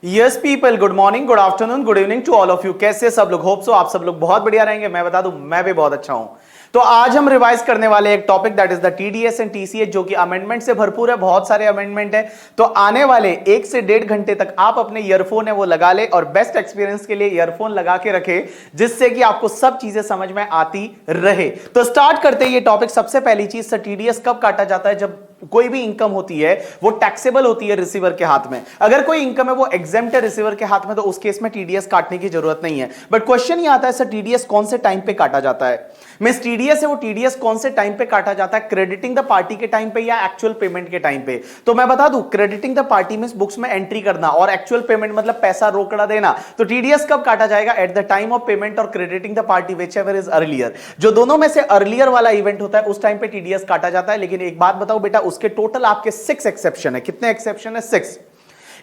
Yes people, good morning, good afternoon, good evening to all of you. कैसे सब लोग? Hope so आप सब लोग बहुत बढ़िया रहेंगे। मैं बता दूं, मैं भी बहुत अच्छा हूं। तो आज हम रिवाइज करने वाले एक topic that is the TDS and TCS, जो कि अमेंडमेंट से भरपूर है। बहुत सारे अमेंडमेंट है। तो आने वाले 1 से 1.5 घंटे तक आप अपने ईयरफोन है वो लगा ले और बेस्ट एक्सपीरियंस के लिए ईयरफोन लगा के रखे, जिससे कि आपको सब चीजें समझ में आती रहे। तो स्टार्ट करते हैं ये टॉपिक। सबसे पहली चीज, सर टीडीएस कब काटा जाता है? जब कोई भी इनकम होती है वो टैक्सेबल होती है रिसीवर के हाथ में। अगर कोई इनकम है वो एग्जेम्प्ट है रिसीवर के हाथ में, तो उस केस में टीडीएस काटने की जरूरत नहीं है। बट क्वेश्चन ये आता है, सर टीडीएस कौन से टाइम पे काटा जाता है? मिस टीडीएस है वो टीडीएस कौन से टाइम पे काटा जाता है? क्रेडिटिंग द पार्टी के टाइम पे या एक्चुअल पेमेंट के टाइम पे? तो मैं बता दूं, crediting the party means books में एंट्री करना, और एक्चुअल पेमेंट मतलब पैसा रोकड़ा देना। तो टीडीएस कब काटा जाएगा? At the time of payment और crediting the party, whichever is earlier. जो दोनों में से अर्लियर वाला इवेंट होता है उस टाइम पे टीडीएस काटा जाता है। लेकिन एक बात बताओ बेटा, उसके टोटल आपके 6 एक्सेप्शन है। कितने एक्सेप्शन है? 6।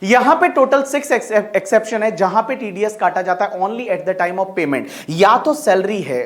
यहां पे टोटल 6 एक्सेप्शन है जहां पे टीडीएस काटा जाता है only at the time of payment. या तो सैलरी है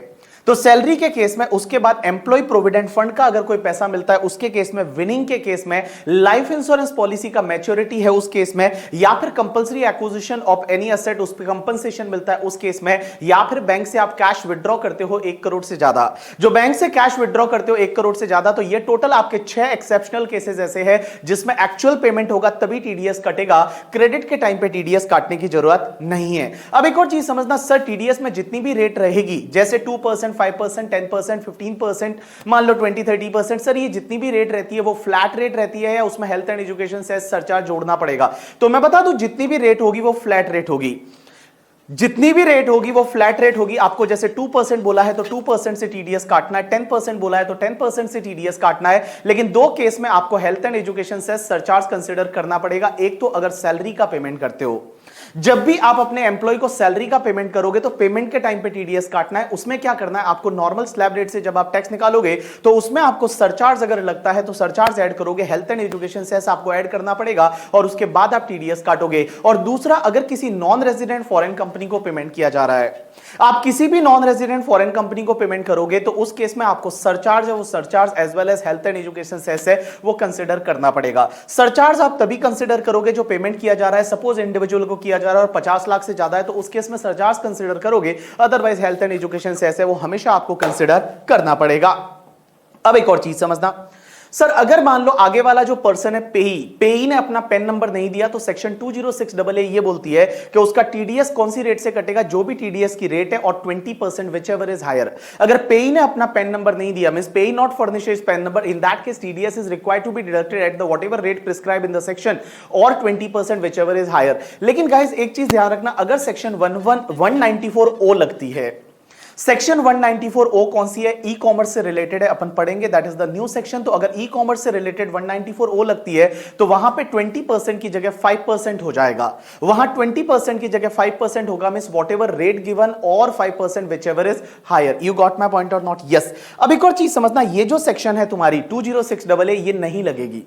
तो सैलरी के केस में, उसके बाद एम्प्लॉय प्रोविडेंट फंड का अगर कोई पैसा मिलता है उसके केस में, विनिंग के केस में, लाइफ इंश्योरेंस पॉलिसी का मैच्योरिटी है उस केस में, या फिर compulsory acquisition of any asset उस पर कंपनसेशन मिलता है उस केस में, या फिर बैंक से आप कैश विड्रॉ करते हो 1 करोड़ से ज्यादा। जो बैंक से कैश विड्रॉ करते हो 1 करोड़ से ज्यादा, तो ये टोटल आपके 6 एक्सेप्शनल केसेस ऐसे हैं जिसमें एक्चुअल पेमेंट होगा तभी टीडीएस कटेगा। क्रेडिट के टाइम पे टीडीएस काटने की जरूरत नहीं है। अब एक और चीज समझना, सर टीडीएस में जितनी भी रेट रहेगी, जैसे 2%, 5%, 10%, 15%, मान लो 20-30%, सर ये जितनी भी रेट रहती है वो फ्लैट रेट रहती है या उसमें health and education cess surcharge जोड़ना पड़ेगा? तो मैं बता दूं, जितनी भी रेट होगी वो फ्लैट रेट होगी। जितनी भी रेट होगी वो फ्लैट रेट होगी। आपको जैसे 2% बोला है तो 2% से टीडीएस काटना है, 10% बोला है तो 10% से टीडीएस काटना है। लेकिन 2 केस में आपको health and education cess surcharge consider करना पड़ेगा। एक तो अगर सैलरी का पेमेंट करते हो, जब भी आप अपने एम्प्लॉय को सैलरी का पेमेंट करोगे तो पेमेंट के टाइम पे टीडीएस काटना है। उसमें क्या करना है, आपको नॉर्मल स्लैब रेट से जब आप टैक्स निकालोगे तो उसमें आपको सरचार्ज अगर लगता है तो सरचार्ज ऐड करोगे, हेल्थ एंड एजुकेशन सेस आपको ऐड करना पड़ेगा और उसके बाद आप टीडीएस काटोगे। और दूसरा, अगर किसी नॉन रेजिडेंट फॉरेन कंपनी को पेमेंट किया जा रहा है, आप किसी भी नॉन रेजिडेंट फॉरेन कंपनी को पेमेंट करोगे तो उस केस में आपको सरचार्ज है वो surcharge as well as health and education cess है वो कंसीडर करना पड़ेगा। सरचार्ज आप तभी कंसीडर करोगे जो पेमेंट किया जा रहा है। सपोज इंडिविजुअल को किया जा रहा है और 50 लाख से ज्यादा है तो उस केस में सरचार्ज कंसीडर करोगे, otherwise health and education cess है वो हमेशा आपको कंसीडर करना पड़ेगा। अब एक और चीज समझना, सर अगर मान लो आगे वाला जो पर्सन है पेई ने अपना पेन नंबर नहीं दिया, तो सेक्शन 206AA ये बोलती है कि उसका टीडीएस कौन सी रेट से कटेगा? जो भी टीडीएस की रेट है और 20% व्हिचएवर इज हायर। अगर पेई ने अपना पेन नंबर नहीं दिया, means payee not furnish his PAN number, in that case TDS is required to be deducted at the whatever rate prescribe in the section और 20% व्हिचएवर इज हायर। लेकिन guys एक चीज ध्यान रखना, अगर सेक्शन 194O लगती है, सेक्शन 194O कौन सी है? ई कॉमर्स से रिलेटेड है, अपन पढ़ेंगे, that is the new section. तो अगर ई कॉमर्स से रिलेटेड 194O लगती है तो वहां पे 20% की जगह 5% हो जाएगा। वहां 20% की जगह 5% होगा, मींस व्हाटएवर रेट गिवन और 5% whichever is higher. You got my point और नॉट? यस। अब एक और चीज समझना, ये जो सेक्शन है तुम्हारी 206AA ये नहीं लगेगी।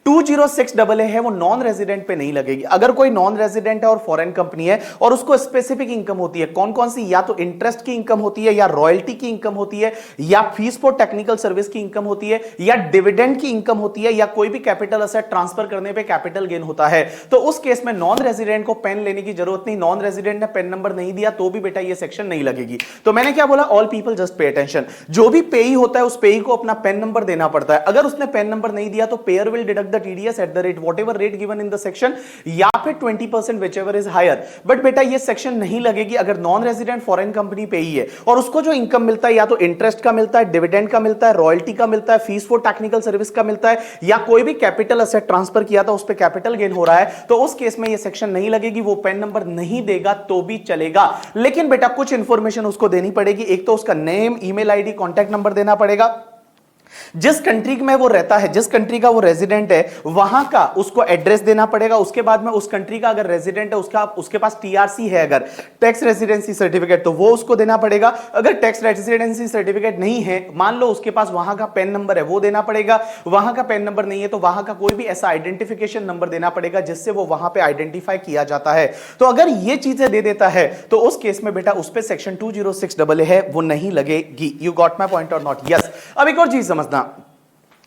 206AA है वो नॉन रेजिडेंट पे नहीं लगेगी। अगर कोई नॉन रेजिडेंट है और फॉरेन कंपनी है और उसको स्पेसिफिक इनकम होती है, कौन कौन सी? या तो इंटरेस्ट की इनकम होती है, या रॉयल्टी की इनकम होती है, या फीस फॉर टेक्निकल सर्विस की इनकम होती है, या डिविडेंड की इनकम होती है, या कोई भी कैपिटल असेट ट्रांसफर करने पे कैपिटल गेन होता है, तो उस केस में नॉन रेजिडेंट को पेन लेने की जरूरत नहीं। नॉन रेजिडेंट ने पेन नंबर नहीं दिया तो भी बेटा ये सेक्शन नहीं लगेगी। तो मैंने क्या बोला? All people just pay attention. जो भी पेई होता है उस पेई को अपना पेन नंबर देना पड़ता है। अगर उसने पेन नंबर नहीं दिया तो pair will deduct the TDS at the rate whatever rate given in the section या फिर 20% whichever is higher। बट बेटा ये सेक्शन नहीं लगेगी अगर नॉन रेजिडेंट फॉरेन कंपनी पे ही है और उसको जो इनकम मिलता है या तो इंटरेस्ट का मिलता है, डिविडेंड का मिलता है, रॉयल्टी का मिलता है, फीस फॉर टेक्निकल सर्विस का मिलता है, या कोई भी कैपिटल असेट ट्रांसफर किया था उस पर कैपिटल गेन हो रहा है, तो उस केस में ये सेक्शन नहीं लगेगी। वो पेन नंबर नहीं देगा तो भी चलेगा, लेकिन बेटा कुछ इंफॉर्मेशन उसको देनी पड़ेगी। एक तो उसका name, email ID, contact number देना पड़ेगा। जिस कंट्री में वो रहता है, जिस कंट्री का वो रेजिडेंट है, वहां का उसको एड्रेस देना पड़ेगा। उसके बाद में उस कंट्री का अगर रेजिडेंट है, उसके पास टीआरसी है, अगर टैक्स रेजिडेंसी सर्टिफिकेट, तो वो उसको देना पड़ेगा। अगर टैक्स रेजिडेंसी सर्टिफिकेट नहीं है, मान लो उसके पास वहां का पैन नंबर है, वो देना पड़ेगा। वहां का पैन नंबर नहीं है तो वहां का कोई भी ऐसा आइडेंटिफिकेशन नंबर देना पड़ेगा जिससे वो वहां पे आइडेंटिफाई किया जाता है। तो अगर ये चीजें दे देता है तो उस केस में बेटा उस पे सेक्शन 206 है वो नहीं लगेगी। यू गॉट माई पॉइंट और नॉट? यस। अब एक और चीज समझना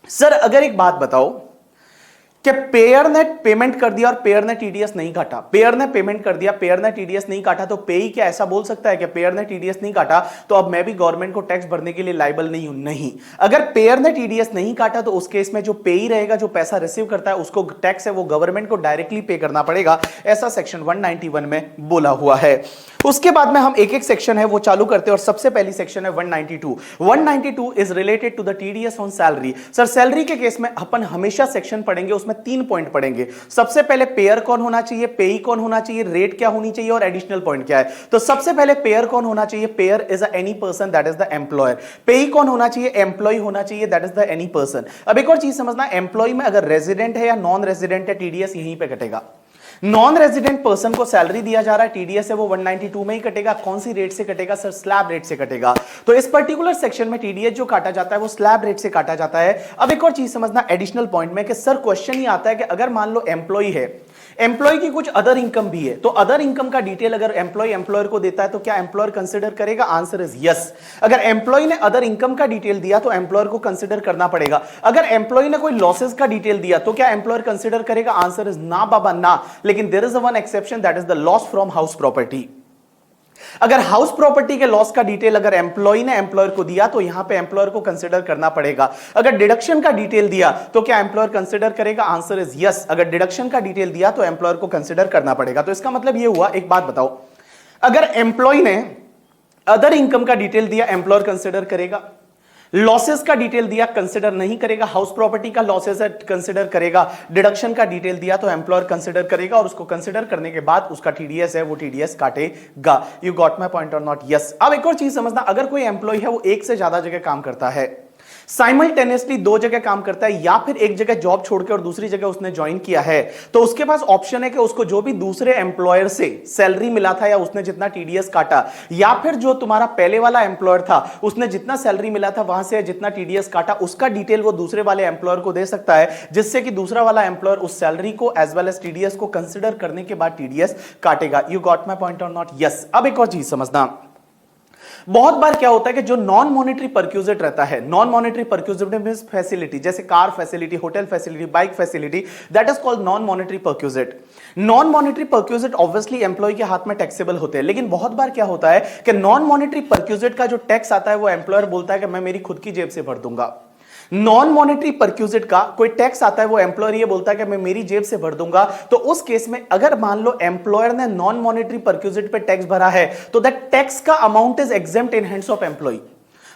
सर, अगर एक बात बताओ कि पेयर ने पेमेंट कर दिया और पेयर ने टीडीएस नहीं काटा, पेयर ने पेमेंट कर दिया, पेयर ने टीडीएस नहीं काटा, तो पेई क्या ऐसा बोल सकता है कि पेयर ने टीडीएस नहीं काटा तो अब मैं भी गवर्नमेंट को टैक्स भरने के लिए लायबल नहीं हूं? नहीं। अगर पेयर ने टीडीएस नहीं काटा तो उस केस में जो पेई रहेगा, जो पैसा रिसीव करता है, उसको टैक्स है वो गवर्नमेंट को डायरेक्टली पे करना पड़ेगा, ऐसा सेक्शन 191 में बोला हुआ है। उसके बाद में हम एक एक सेक्शन है वो चालू करते हैं और सबसे पहली सेक्शन है 192। 192 is related to the TDS on salary. Sir salary के केस में अपन हमेशा सेक्शन पढ़ेंगे, उसमें 3 पॉइंट पढ़ेंगे। सबसे पहले पेयर कौन होना चाहिए, पेई कौन होना चाहिए, रेट क्या होनी चाहिए और एडिशनल पॉइंट क्या है। तो सबसे पहले पेयर कौन होना चाहिए? Pair is any person that is the employer. पेई कौन होना चाहिए? एम्प्लॉय होना चाहिए that is the any person. अब एक और चीज समझना, एम्प्लॉय में अगर रेजिडेंट है या नॉन रेजिडेंट है, टीडीएस यहीं पे कटेगा। नॉन रेजिडेंट पर्सन को सैलरी दिया जा रहा है, टीडीएस है वो 192 में ही कटेगा। कौन सी रेट से कटेगा? सर स्लैब रेट से कटेगा। तो इस पर्टिकुलर सेक्शन में टीडीएस जो काटा जाता है वो स्लैब रेट से काटा जाता है। अब एक और चीज समझना एडिशनल पॉइंट में कि सर क्वेश्चन ही आता है कि अगर मान लो एम्प्लॉय है, एम्प्लॉय की कुछ अदर इनकम भी है, तो अदर इनकम का डिटेल अगर एम्प्लॉय एम्प्लॉयर को देता है तो क्या एम्प्लॉयर कंसीडर करेगा? Answer is yes. अगर एम्प्लॉय ने अदर इनकम का डिटेल दिया तो एम्प्लॉयर को कंसीडर करना पड़ेगा। अगर एम्प्लॉय ने कोई लॉसेस का डिटेल दिया तो क्या एम्प्लॉयर कंसीडर करेगा? आंसर इज ना बाबा ना। लेकिन there is one exception that is the loss from house property. अगर हाउस प्रॉपर्टी के लॉस का डिटेल अगर एम्प्लॉय ने एम्प्लॉयर को दिया तो यहां पे एम्प्लॉयर को कंसीडर करना पड़ेगा। अगर डिडक्शन का डिटेल दिया तो क्या एम्प्लॉयर कंसीडर करेगा? Answer is yes. अगर डिडक्शन का डिटेल दिया तो एम्प्लॉयर को कंसीडर करना पड़ेगा। तो इसका मतलब यह हुआ, एक बात बताओ, अगर एम्प्लॉय ने अदर इनकम का डिटेल दिया एम्प्लॉयर कंसीडर करेगा, लॉसेस का डिटेल दिया कंसीडर नहीं करेगा, हाउस प्रॉपर्टी का लॉसेस है कंसीडर करेगा, डिडक्शन का डिटेल दिया तो एम्प्लॉयर कंसीडर करेगा और उसको कंसीडर करने के बाद उसका टीडीएस है वो टीडीएस काटेगा। यू गॉट माय पॉइंट और नॉट? यस। अब एक और चीज समझना, अगर कोई एम्प्लॉय है वो एक से ज्यादा जगह काम करता है, साइमल्टेनियसली 2 जगह काम करता है, या फिर एक जगह जॉब छोड़ के और दूसरी जगह उसने ज्वाइन किया है, तो उसके पास ऑप्शन है कि उसको जो भी दूसरे एम्प्लॉयर से सैलरी मिला था या उसने जितना टीडीएस काटा, या फिर जो तुम्हारा पहले वाला एम्प्लॉयर था उसने जितना सैलरी मिला था वहां से जितना टीडीएस काटा, उसका डिटेल वो दूसरे वाले एम्प्लॉयर को दे सकता है, जिससे कि दूसरा वाला एम्प्लॉयर उस सैलरी को एज वेल एज टीडीएस को कंसिडर करने के बाद टीडीएस काटेगा। यू गॉट माय पॉइंट और नॉट? यस। अब एक और चीज समझना, बहुत बार क्या होता है कि जो नॉन मॉनेटरी परक्यूजिट रहता है, non monetary perquisite means facility, जैसे car facility, hotel facility, bike facility, that is called non monetary perquisite. Non monetary perquisite obviously employ के हाथ में टैक्सेबल होते हैं, लेकिन बहुत बार क्या होता है कि नॉन मॉनेटरी परक्यूजिट का जो टैक्स आता है वो एम्प्लॉयर बोलता है कि मैं मेरी खुद की जेब से भर दूंगा। नॉन मॉनेटरी परक्यूजिट का कोई टैक्स आता है वो एम्प्लॉयर ये बोलता है कि मैं मेरी जेब से भर दूंगा। तो उस केस में अगर मान लो एम्प्लॉयर ने नॉन मॉनेटरी परक्यूजिट पे टैक्स भरा है तो दैट टैक्स का amount is exempt in hands of employee.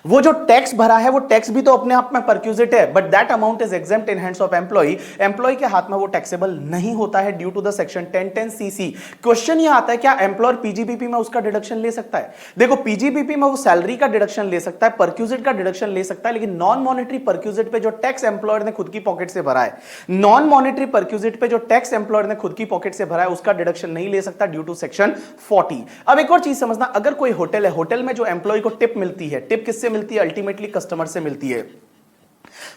वो जो टैक्स भरा है वो टैक्स भी तो अपने आप में परक्यूजिट है, but that amount is exempt in hands of employee. Employee के हाथ में वो टैक्सेबल नहीं होता है due to the section 1010 CC. Question ये आता है क्या एम्प्लॉयर पीजीबीपी में उसका डिडक्शन ले सकता है? देखो पीजीबीपी में वो सैलरी का डिडक्शन ले सकता है, परक्यूजिट का डिडक्शन ले सकता है, लेकिन नॉन मॉनेटरी परक्यूजिट पे जो टैक्स एम्प्लॉयर ने खुद की पॉकेट से भरा है, नॉन मॉनेटरी परक्यूजिट पे जो टैक्स एम्प्लॉयर ने खुद की पॉकेट से भरा है उसका डिडक्शन नहीं ले सकता ड्यू टू सेक्शन 40। अब एक और चीज समझना, अगर कोई होटल है, होटल में जो एम्प्लॉय को टिप मिलती है, टिप किससे मिलती है? अल्टीमेटली कस्टमर से मिलती है।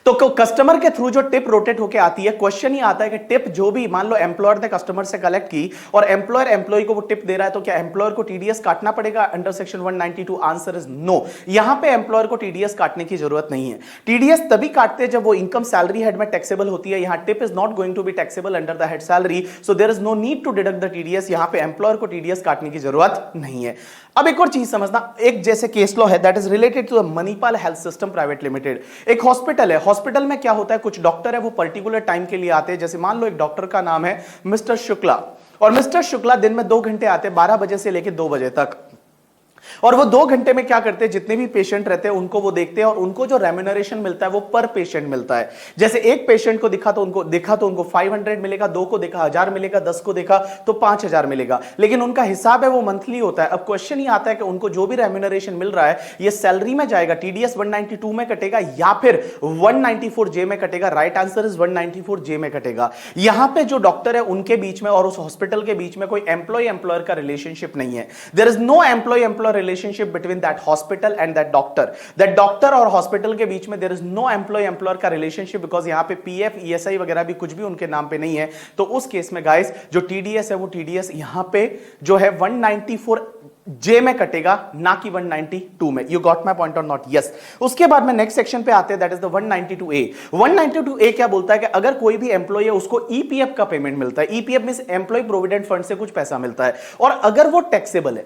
तो कस्टमर के थ्रू जो टिप रोटेट होकर आती है, क्वेश्चन ही आता है कि टिप जो भी मान लो एम्प्लॉयर ने कस्टमर से कलेक्ट की और एम्प्लॉयर एम्प्लॉय को वो टिप दे रहा है, तो क्या एम्प्लॉयर को टीडीएस काटना पड़ेगा under section 192? Answer is no. यहां पे एम्प्लॉयर को टीडीएस काटने की जरूरत नहीं है। टीडीएस तभी काटते हैं जब वो इनकम सैलरी हेड में टैक्सेबल होती है। यहां tip is not going to be taxable under the head salary, so there is no need to deduct the TDS. यहां पे एम्प्लॉयर को टीडीएस काटने की जरूरत नहीं है। अब एक और चीज समझना, एक जैसे केस लॉ है that is related to the Manipal health system private limited. एक हॉस्पिटल है, हॉस्पिटल में क्या होता है, कुछ डॉक्टर है वो पर्टिकुलर टाइम के लिए आते हैं। जैसे मान लो एक डॉक्टर का नाम है मिस्टर शुक्ला, और मिस्टर शुक्ला दिन में 2 घंटे आते हैं, 12 बजे से लेकर 2 बजे तक। और वो 2 घंटे में क्या करते हैं, जितने भी पेशेंट रहते हैं उनको वो देखते हैं और उनको जो रेम्यूनरेशन मिलता है वो पर पेशेंट मिलता है। जैसे एक पेशेंट को दिखा तो उनको 500 मिलेगा, 2 को देखा 1000 मिलेगा, 10 को देखा तो 5000 मिलेगा, लेकिन उनका हिसाब है वो मंथली होता है। अब क्वेश्चन ये आता है कि उनको जो भी रेम्यूनरेशन मिल रहा है ये सैलरी में जाएगा, टीडीएस 192 में कटेगा या फिर 194J में कटेगा? राइट आंसर इज 194J में कटेगा। यहां पे जो डॉक्टर है उनके बीच में और उस हॉस्पिटल के बीच में कोई एम्प्लॉय एम्प्लॉयर का रिलेशनशिप नहीं है। There is no employee employer relationship between that hospital and that doctor और हॉस्पिटल के बीच में there is no employee employer का relationship, because यहां पे पीएफ ईएसआई वगैरह भी कुछ भी उनके नाम पे नहीं है। तो उस केस में गाइस जो टीडीएस है वो टीडीएस यहां पे जो है 194J में कटेगा, ना कि 192 में। यू गॉट माय पॉइंट और नॉट? यस। उसके बाद में नेक्स्ट सेक्शन पे आते हैं, that is the 192A। 192A क्या बोलता है कि अगर कोई भी एम्प्लॉय है उसको ईपीएफ का पेमेंट मिलता है, EPF means employee provident fund से कुछ पैसा मिलता है, और अगर वो टैक्सेबल है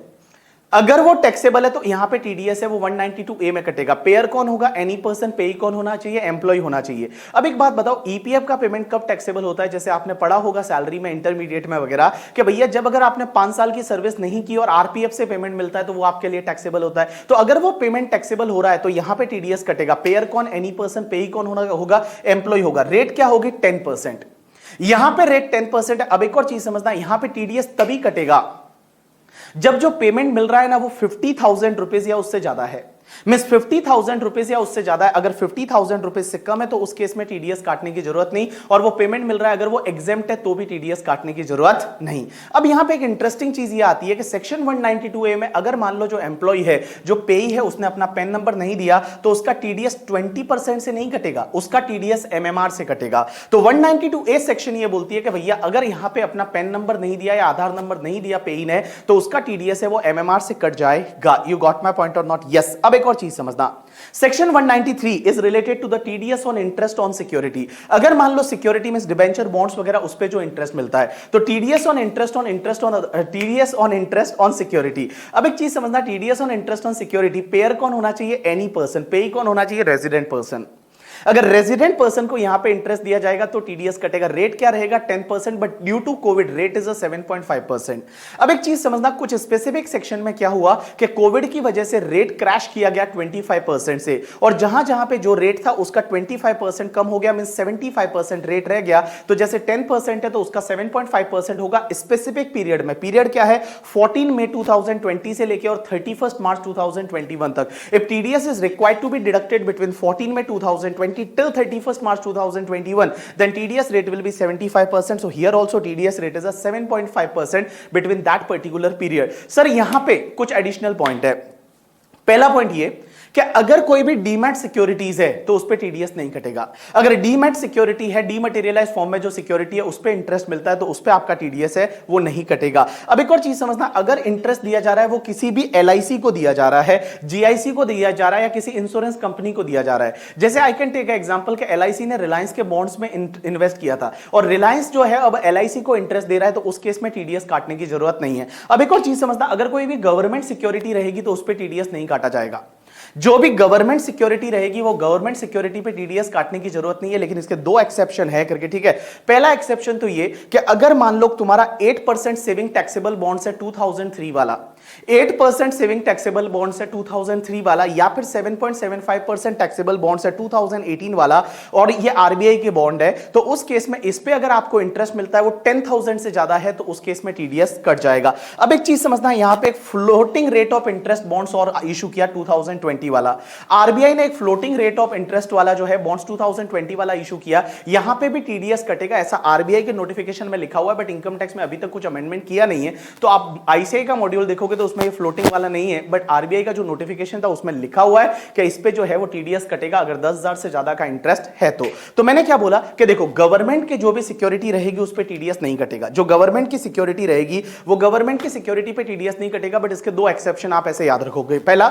तो यहां पे टीडीएस है वो 192A में कटेगा। पेयर कौन होगा? Any person. पेई कौन होना चाहिए? एम्प्लॉय होना चाहिए। अब एक बात बताओ, ईपीएफ का पेमेंट कब टैक्सेबल होता है? जैसे आपने पढ़ा होगा सैलरी में, इंटरमीडिएट में वगैरह, कि भैया जब अगर आपने 5 साल की सर्विस नहीं की और आरपीएफ से पेमेंट मिलता है तो वो आपके लिए टैक्सेबल होता है। तो अगर वो पेमेंट टैक्सेबल हो रहा है तो यहां पे टीडीएस कटेगा। पेयर कौन? Any person. पेई कौन होगा? एम्प्लॉय होगा। रेट क्या होगी? 10%। यहां पे रेट 10% है। अब एक और चीज समझना, यहां पे टीडीएस तभी कटेगा जब जो पेमेंट मिल रहा है ना वो 50,000 रुपीज या उससे ज्यादा है। मींस 50,000 रुपीज या उससे ज्यादा है। अगर 50,000 रुपीज से कम है तो उस केस में टीडीएस काटने की जरूरत नहीं, और वो पेमेंट मिल रहा है अगर वो एग्जेम्प्ट है तो भी टीडीएस काटने की जरूरत नहीं। अब यहां पे एक इंटरेस्टिंग चीज ये आती है कि सेक्शन 192A में अगर मान लो जो एम्प्लॉय है, जो पेई है, उसने अपना पैन नंबर नहीं दिया तो उसका टीडीएस 20% से नहीं कटेगा, उसका टीडीएस एमएमआर से कटेगा। तो 192A सेक्शन ये बोलती है कि भैया अगर यहां पे अपना पैन नंबर नहीं दिया या आधार नंबर नहीं दिया पेई ने, तो उसका टीडीएस है वो एमएमआर से कट जाएगा। यू गॉट माय पॉइंट और नॉट? यस। अब एक और चीज समझना, section 193 is related to the TDS on interest on security. अगर मान लो सिक्योरिटी में डिबेंचर बॉन्ड्स वगैरह उस पे जो इंटरेस्ट मिलता है, तो TDS on interest on security. अब एक चीज समझना, TDS on interest on security payer कौन होना चाहिए? Any person. पेई कौन होना चाहिए? Resident person. अगर रेजिडेंट पर्सन को यहां पे इंटरेस्ट दिया जाएगा तो टीडीएस कटेगा। रेट क्या रहेगा? 10%, but due to covid rate is 7.5%। अब एक चीज समझना, कुछ स्पेसिफिक सेक्शन में क्या हुआ कि कोविड की वजह से रेट क्रैश किया गया 25% से, और जहां जहां पे जो रेट था उसका 25% कम हो गया, मींस 75% रेट रह गया। तो जैसे 10% है तो उसका 7.5% होगा स्पेसिफिक पीरियड में। पीरियड क्या है? 14 मई 2020 से लेकर और 31 मार्च 2021 तक। If TDS is required to be deducted between 14 May 2020 till 31st March 2021, then TDS rate will be 75%. So here also TDS rate is a 7.5% between that particular period. Sir यहां पे कुछ एडिशनल पॉइंट है। पहला point ये कि अगर कोई भी डीमैट सिक्योरिटीज है तो उस पे टीडीएस नहीं कटेगा। अगर डीमैट सिक्योरिटी है, डीमटेरियलाइज फॉर्म में जो सिक्योरिटी है उस पे इंटरेस्ट मिलता है तो उस पे आपका टीडीएस है वो नहीं कटेगा। अब एक और चीज समझना, अगर इंटरेस्ट दिया जा रहा है वो किसी भी एलआईसी को दिया जा रहा है, जीआईसी को दिया जा रहा है, या किसी इंश्योरेंस कंपनी को दिया जा रहा है। जैसे आई कैन टेक एग्जांपल कि एलआईसी ने रिलायंस के बॉन्ड्स में इन्वेस्ट किया था और रिलायंस जो है अब एलआईसी को इंटरेस्ट दे रहा है, तो उस केस में टीडीएस काटने की जरूरत नहीं है। अब एक और चीज समझना, अगर कोई भी गवर्नमेंट सिक्योरिटी रहेगी तो उस पर टीडीएस नहीं काटा जाएगा। जो भी गवर्नमेंट सिक्योरिटी रहेगी वो गवर्नमेंट सिक्योरिटी पे टीडीएस काटने की जरूरत नहीं है, लेकिन इसके 2 एक्सेप्शन है करके, ठीक है। पहला एक्सेप्शन तो ये कि अगर मान लो तुम्हारा 8% सेविंग टैक्सेबल बॉन्ड्स है 2003 वाला, 8% सेविंग टैक्सेबल बॉन्ड्स है 2003 वाला, या फिर 7.75% टैक्सेबल बॉन्ड्स है 2018 वाला, और ये आरबीआई के बॉन्ड है, तो उस केस में इस पे अगर आपको इंटरेस्ट मिलता है वो 10,000 से ज्यादा है तो उस केस में टीडीएस कट जाएगा। अब एक चीज समझना, यहां पे एक floating rate of interest bonds और इशू किया 2020 वाला। आरबीआई ने एक फ्लोटिंग रेट ऑफ इंटरेस्ट वाला जो है बॉन्ड्स 2020 वाला इशू किया, यहां पे भी टीडीएस कटेगा, ऐसा आरबीआई के नोटिफिकेशन में लिखा हुआ है, बट इनकम टैक्स में अभी तक कुछ अमेंडमेंट किया नहीं है। तो आप आईसीआई का मॉड्यूल देखोगे तो उसमें ये फ्लोटिंग वाला नहीं है, बट आरबीआई का जो नोटिफिकेशन था उसमें लिखा हुआ है कि इस पे जो है वो टीडीएस कटेगा अगर 10,000 से ज्यादा का इंटरेस्ट है तो मैंने क्या बोला कि देखो गवर्नमेंट की जो भी सिक्योरिटी रहेगी उस पे टीडीएस नहीं कटेगा। जो गवर्नमेंट की सिक्योरिटी रहेगी वो गवर्नमेंट की सिक्योरिटी पे टीडीएस नहीं कटेगा, बट इसके 2 एक्सेप्शन आप ऐसे याद रखोगे। पहला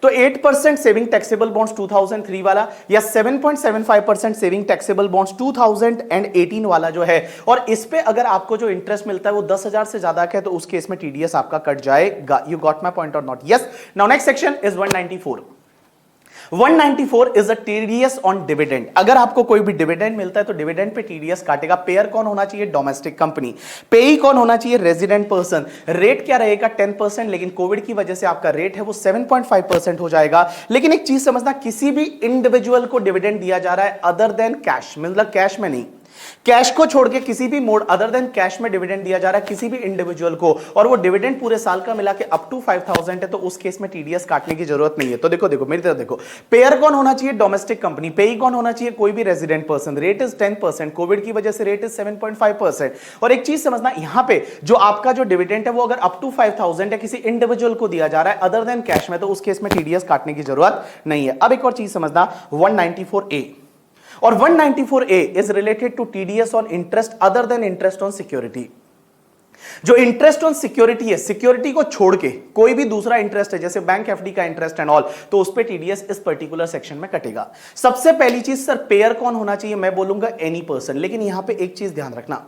तो 8% सेविंग टैक्सेबल बॉन्ड्स 2003 वाला, या 7.75% सेविंग टैक्सेबल बॉन्ड्स 2018 वाला जो है, और इस पे अगर आपको जो इंटरेस्ट मिलता है वो 10,000 से ज्यादा है तो उस केस में टीडीएस आपका कट जाएगा। यू गॉट माय पॉइंट और not? Yes. Now next section is 194। 194 is a TDS on dividend. अगर आपको कोई भी डिविडेंड मिलता है तो डिविडेंड पे टीडीएस काटेगा। पेयर कौन होना चाहिए? Domestic company. पेई कौन होना चाहिए? Resident person. रेट क्या रहेगा? 10%, लेकिन कोविड की वजह से आपका रेट है वो 7.5% हो जाएगा। लेकिन एक चीज समझना, किसी भी इंडिविजुअल को डिविडेंड दिया जा रहा है अदर देन कैश, मतलब कैश में नहीं, कैश को छोड़ के किसी भी मोड अदर देन कैश में डिविडेंड दिया जा रहा है किसी भी इंडिविजुअल को, और वो डिविडेंड पूरे साल का मिला के अप टू 5000 है, तो उस केस में टीडीएस काटने की जरूरत नहीं है। तो देखो देखो मेरी तरफ देखो, पेयर कौन होना चाहिए? Domestic company. पेई कौन होना चाहिए? कोई भी resident person. Rate is 10%, Covid की वजह से रेट इज 7.5%। और एक चीज समझना, यहां पे जो आपका जो डिविडेंड है वो अगर अप टू 5000 है किसी इंडिविजुअल को दिया जा रहा है अदर देन कैश में, तो उस केस में टीडीएस काटने की जरूरत नहीं है। अब एक और चीज समझना, 194A और 194A is related to TDS on interest other than interest on security. जो इंटरेस्ट ऑन सिक्योरिटी है, सिक्योरिटी को छोड़ के कोई भी दूसरा इंटरेस्ट है जैसे बैंक एफडी का इंटरेस्ट एंड ऑल, तो उस पे टीडीएस इस पर्टिकुलर सेक्शन में कटेगा। सबसे पहली चीज सर, पेयर कौन होना चाहिए? मैं बोलूंगा एनी पर्सन। लेकिन यहां पे एक चीज ध्यान रखना,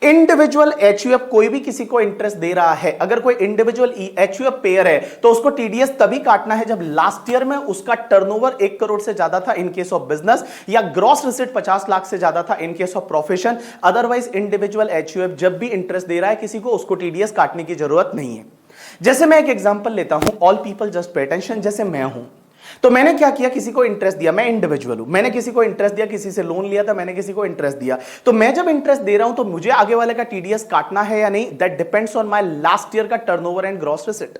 इंडिविजुअल एचयूएफ कोई भी किसी को इंटरेस्ट दे रहा है, अगर कोई इंडिविजुअल एचयूएफ पेयर है तो उसको टीडीएस तभी काटना है जब लास्ट ईयर में उसका टर्नओवर 1 करोड़ से ज्यादा था इन केस ऑफ बिजनेस, या ग्रॉस रिसीट 50 लाख से ज्यादा था in case of profession. Otherwise individual HUF जब भी इंटरेस्ट दे रहा है किसी को, उसको टीडीएस काटने की जरूरत नहीं है। जैसे मैं एक एग्जांपल लेता हूं, all people just pay attention. जैसे मैं हूं, तो मैंने क्या किया, किसी को इंटरेस्ट दिया, मैं इंडिविजुअल हूं, मैंने किसी को इंटरेस्ट दिया, किसी से लोन लिया था, मैंने किसी को इंटरेस्ट दिया, तो मैं जब इंटरेस्ट दे रहा हूं तो मुझे आगे वाले का टीडीएस काटना है या नहीं, that depends on my last year का टर्नओवर एंड ग्रॉस रिसीट।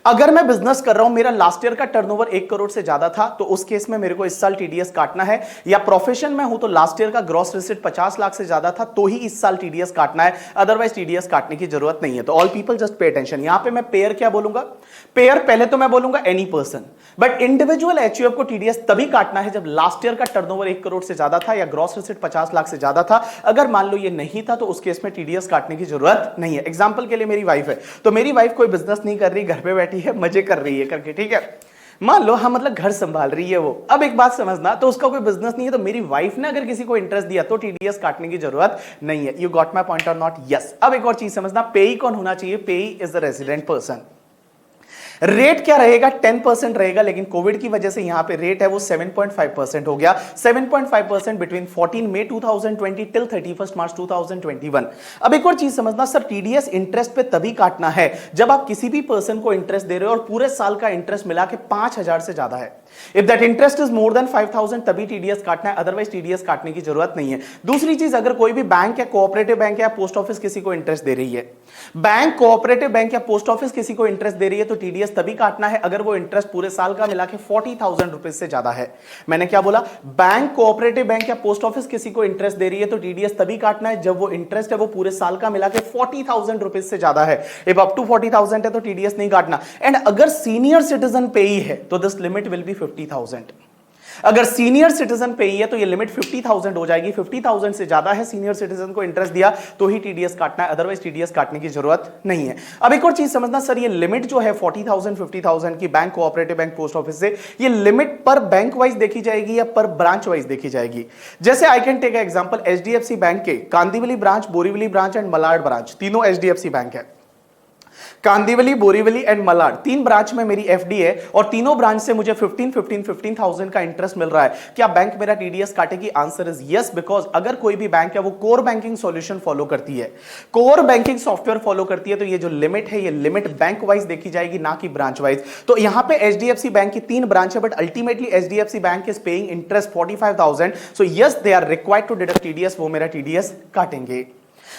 अगर मैं बिजनेस कर रहा हूं, मेरा लास्ट ईयर का टर्नओवर 1 करोड़ से ज्यादा था, तो उस केस में मेरे को इस साल टीडीएस काटना है। या प्रोफेशन में हूं तो लास्ट ईयर का ग्रॉस रिसीट 50 लाख से ज्यादा था, तो ही इस साल टीडीएस काटना है, अदरवाइज टीडीएस काटने की जरूरत नहीं है। तो all people just pay attention. यहां पे मैं पेयर क्या बोलूंगा? पेयर पहले तो मैं बोलूंगा any person, but individual HUF को टीडीएस तभी काटना है जब लास्ट ईयर का टर्नओवर 1 करोड़ से ज्यादा था या ग्रॉस रिसीट 50 लाख से ज्यादा था। अगर मान लो ये नहीं था तो उस केस में टीडीएस काटने की जरूरत नहीं है। एग्जांपल के लिए मेरी वाइफ है, तो मेरी वाइफ कोई बिजनेस नहीं कर रही, घर पे बैठी है, मजे कर रही है करके, ठीक है, मान लो हम मतलब घर संभाल रही है वो। अब एक बात समझना, तो उसका कोई बिजनेस नहीं है, तो मेरी वाइफ ने अगर किसी को इंटरेस्ट दिया तो टीडीएस काटने की जरूरत नहीं है। यू गॉट माय पॉइंट और नॉट? यस। अब एक और चीज समझना, पेई कौन होना चाहिए? पेई is the resident person. Rate क्या रहेगा? 10% रहेगा, लेकिन कोविड की वजह से यहां पे रेट है वो 7.5% हो गया। 7.5% बिटवीन 14 मई 2020 टिल 31 मार्च 2021। अब एक और चीज समझना सर, टीडीएस इंटरेस्ट पे तभी काटना है जब आप किसी भी पर्सन को इंटरेस्ट दे रहे हो और पूरे साल का इंटरेस्ट मिला के 5000 से ज्यादा है। If that interest is more then 5000 तभी टीडीएस काटना है, अदरवाइज टीडीएस काटने की जरूरत नहीं है। दूसरी चीज, अगर कोई भी बैंक या कोऑपरेटिव बैंक या पोस्ट ऑफिस किसी को इंटरेस्ट दे रही है, बैंक, कोऑपरेटिव बैंक या पोस्ट ऑफिस किसी को इंटरेस्ट दे रही है, तो टीडीएस तभी काटना है अगर वो इंटरेस्ट पूरे साल का मिला के 40,000 रुपए से ज्यादा है। मैंने क्या बोला? बैंक, कोऑपरेटिव बैंक या पोस्ट ऑफिस किसी को इंटरेस्ट दे रही है तो टीडीएस तभी काटना है जब वो इंटरेस्ट है वो पूरे साल का मिला के 40,000 रुपए से ज्यादा है। इफ अप टू 40,000 है तो टीडीएस नहीं काटना। एंड अगर सीनियर सिटीजन पेई है तो दिस लिमिट विल बी 50,000। अगर सीनियर सिटीजन पे ही है तो ये लिमिट 50,000 हो जाएगी। 50,000 से ज्यादा है, सीनियर सिटीजन को इंटरेस्ट दिया तो ही टीडीएस काटना है, अदरवाइज टीडीएस काटने की जरूरत नहीं है। अब एक और चीज समझना सर, ये लिमिट जो है 40,000 50,000 की bank, cooperative bank, post office से, ये लिमिट पर बैंक वाइज देखी जाएगी या पर ब्रांच वाइज देखी जाएगी? जैसे I can take example, HDFC bank के Kandivali branch, Borivali branch and Malad branch, तीनों एचडीएफसी बैंक है। कांदिवली, बोरीवली एंड मलाड, 3 ब्रांच में मेरी एफडी है और तीनों ब्रांच से मुझे 15,000 का इंटरेस्ट मिल रहा है। क्या बैंक मेरा टीडीएस काटेगी? आंसर इज यस, बिकॉज अगर कोई भी बैंक है वो कोर बैंकिंग सॉल्यूशन फॉलो करती है, कोर बैंकिंग सॉफ्टवेयर फॉलो करती है, तो ये जो लिमिट है ये लिमिट बैंक वाइज देखी जाएगी, ना कि ब्रांच वाइज। तो यहां पे एचडीएफसी बैंक की 3 ब्रांच है, but ultimately HDFC bank is paying interest 45,000, so yes they are required to deduct TDS, वो मेरा टीडीएस काटेंगे।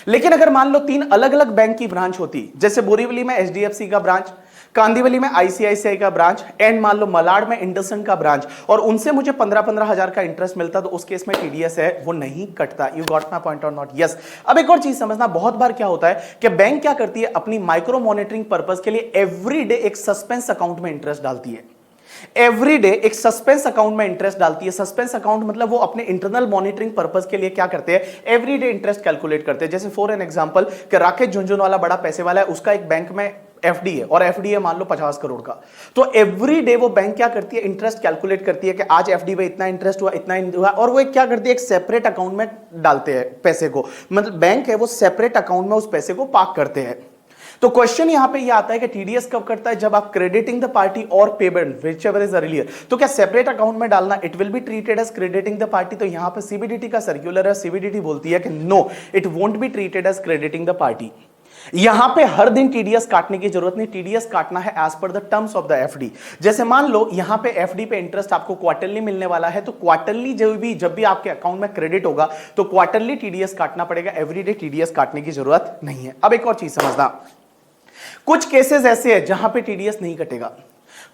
लेकिन अगर मान लो 3 अलग अलग बैंक की ब्रांच होती, जैसे बोरीवली में एचडीएफसी का ब्रांच, कांदिवली में आईसीआईसीआई का ब्रांच एंड मान लो मलाड में इंडसइंड का ब्रांच, और उनसे मुझे 15-15 हजार का इंटरेस्ट मिलता, तो उस केस में टीडीएस है वो नहीं कटता। यू गॉट माय पॉइंट और नॉट? यस। अब एक और चीज समझना, बहुत बार क्या होता है कि बैंक क्या करती है, अपनी माइक्रो मॉनिटरिंग पर्पस के लिए एवरी डे एक सस्पेंस अकाउंट में इंटरेस्ट डालती है। एवरी डे एक सस्पेंस अकाउंट में इंटरेस्ट डालती है। सस्पेंस अकाउंट मतलब वो अपने इंटरनल मॉनिटरिंग पर्पस के लिए क्या करते हैं, एवरी डे इंटरेस्ट कैलकुलेट करते हैं। जैसे फॉर एन एग्जांपल कि राकेश झुंझुनवाला बड़ा पैसे वाला है, उसका एक बैंक में एफडी है और एफडी है मान लो 50 करोड़ का, तो एवरी डे वो बैंक क्या करती है, इंटरेस्ट कैलकुलेट करती है कि आज एफडी में इतना इंटरेस्ट हुआ, इतना हुआ, और वो क्या करती है, एक सेपरेट अकाउंट में डालते हैं पैसे को, मतलब बैंक है वो सेपरेट अकाउंट में उस पैसे को पार्क करते हैं। तो क्वेश्चन यहां पे ये आता है कि टीडीएस कब करता है, जब आप क्रेडिटिंग द पार्टी और payment whichever is earlier. तो क्या सेपरेट अकाउंट में डालना, it will be treated as crediting the party. तो यहां पे सीबीडीटी का सर्कुलर है, सीबीडीटी बोलती है कि no, it won't be treated as crediting the party. यहां पे हर दिन टीडीएस काटने की जरूरत नहीं, टीडीएस काटना है as per the terms of the FD. जैसे मान लो यहां पे एफडी पे इंटरेस्ट आपको क्वार्टरली मिलने वाला है, तो क्वार्टरली जब भी आपके अकाउंट में क्रेडिट होगा तो क्वार्टरली टीडीएस काटना पड़ेगा, एवरीडे टीडीएस काटने की जरूरत नहीं है। अब एक और चीज समझना, कुछ केसेस ऐसे हैं जहां पे टीडीएस नहीं कटेगा,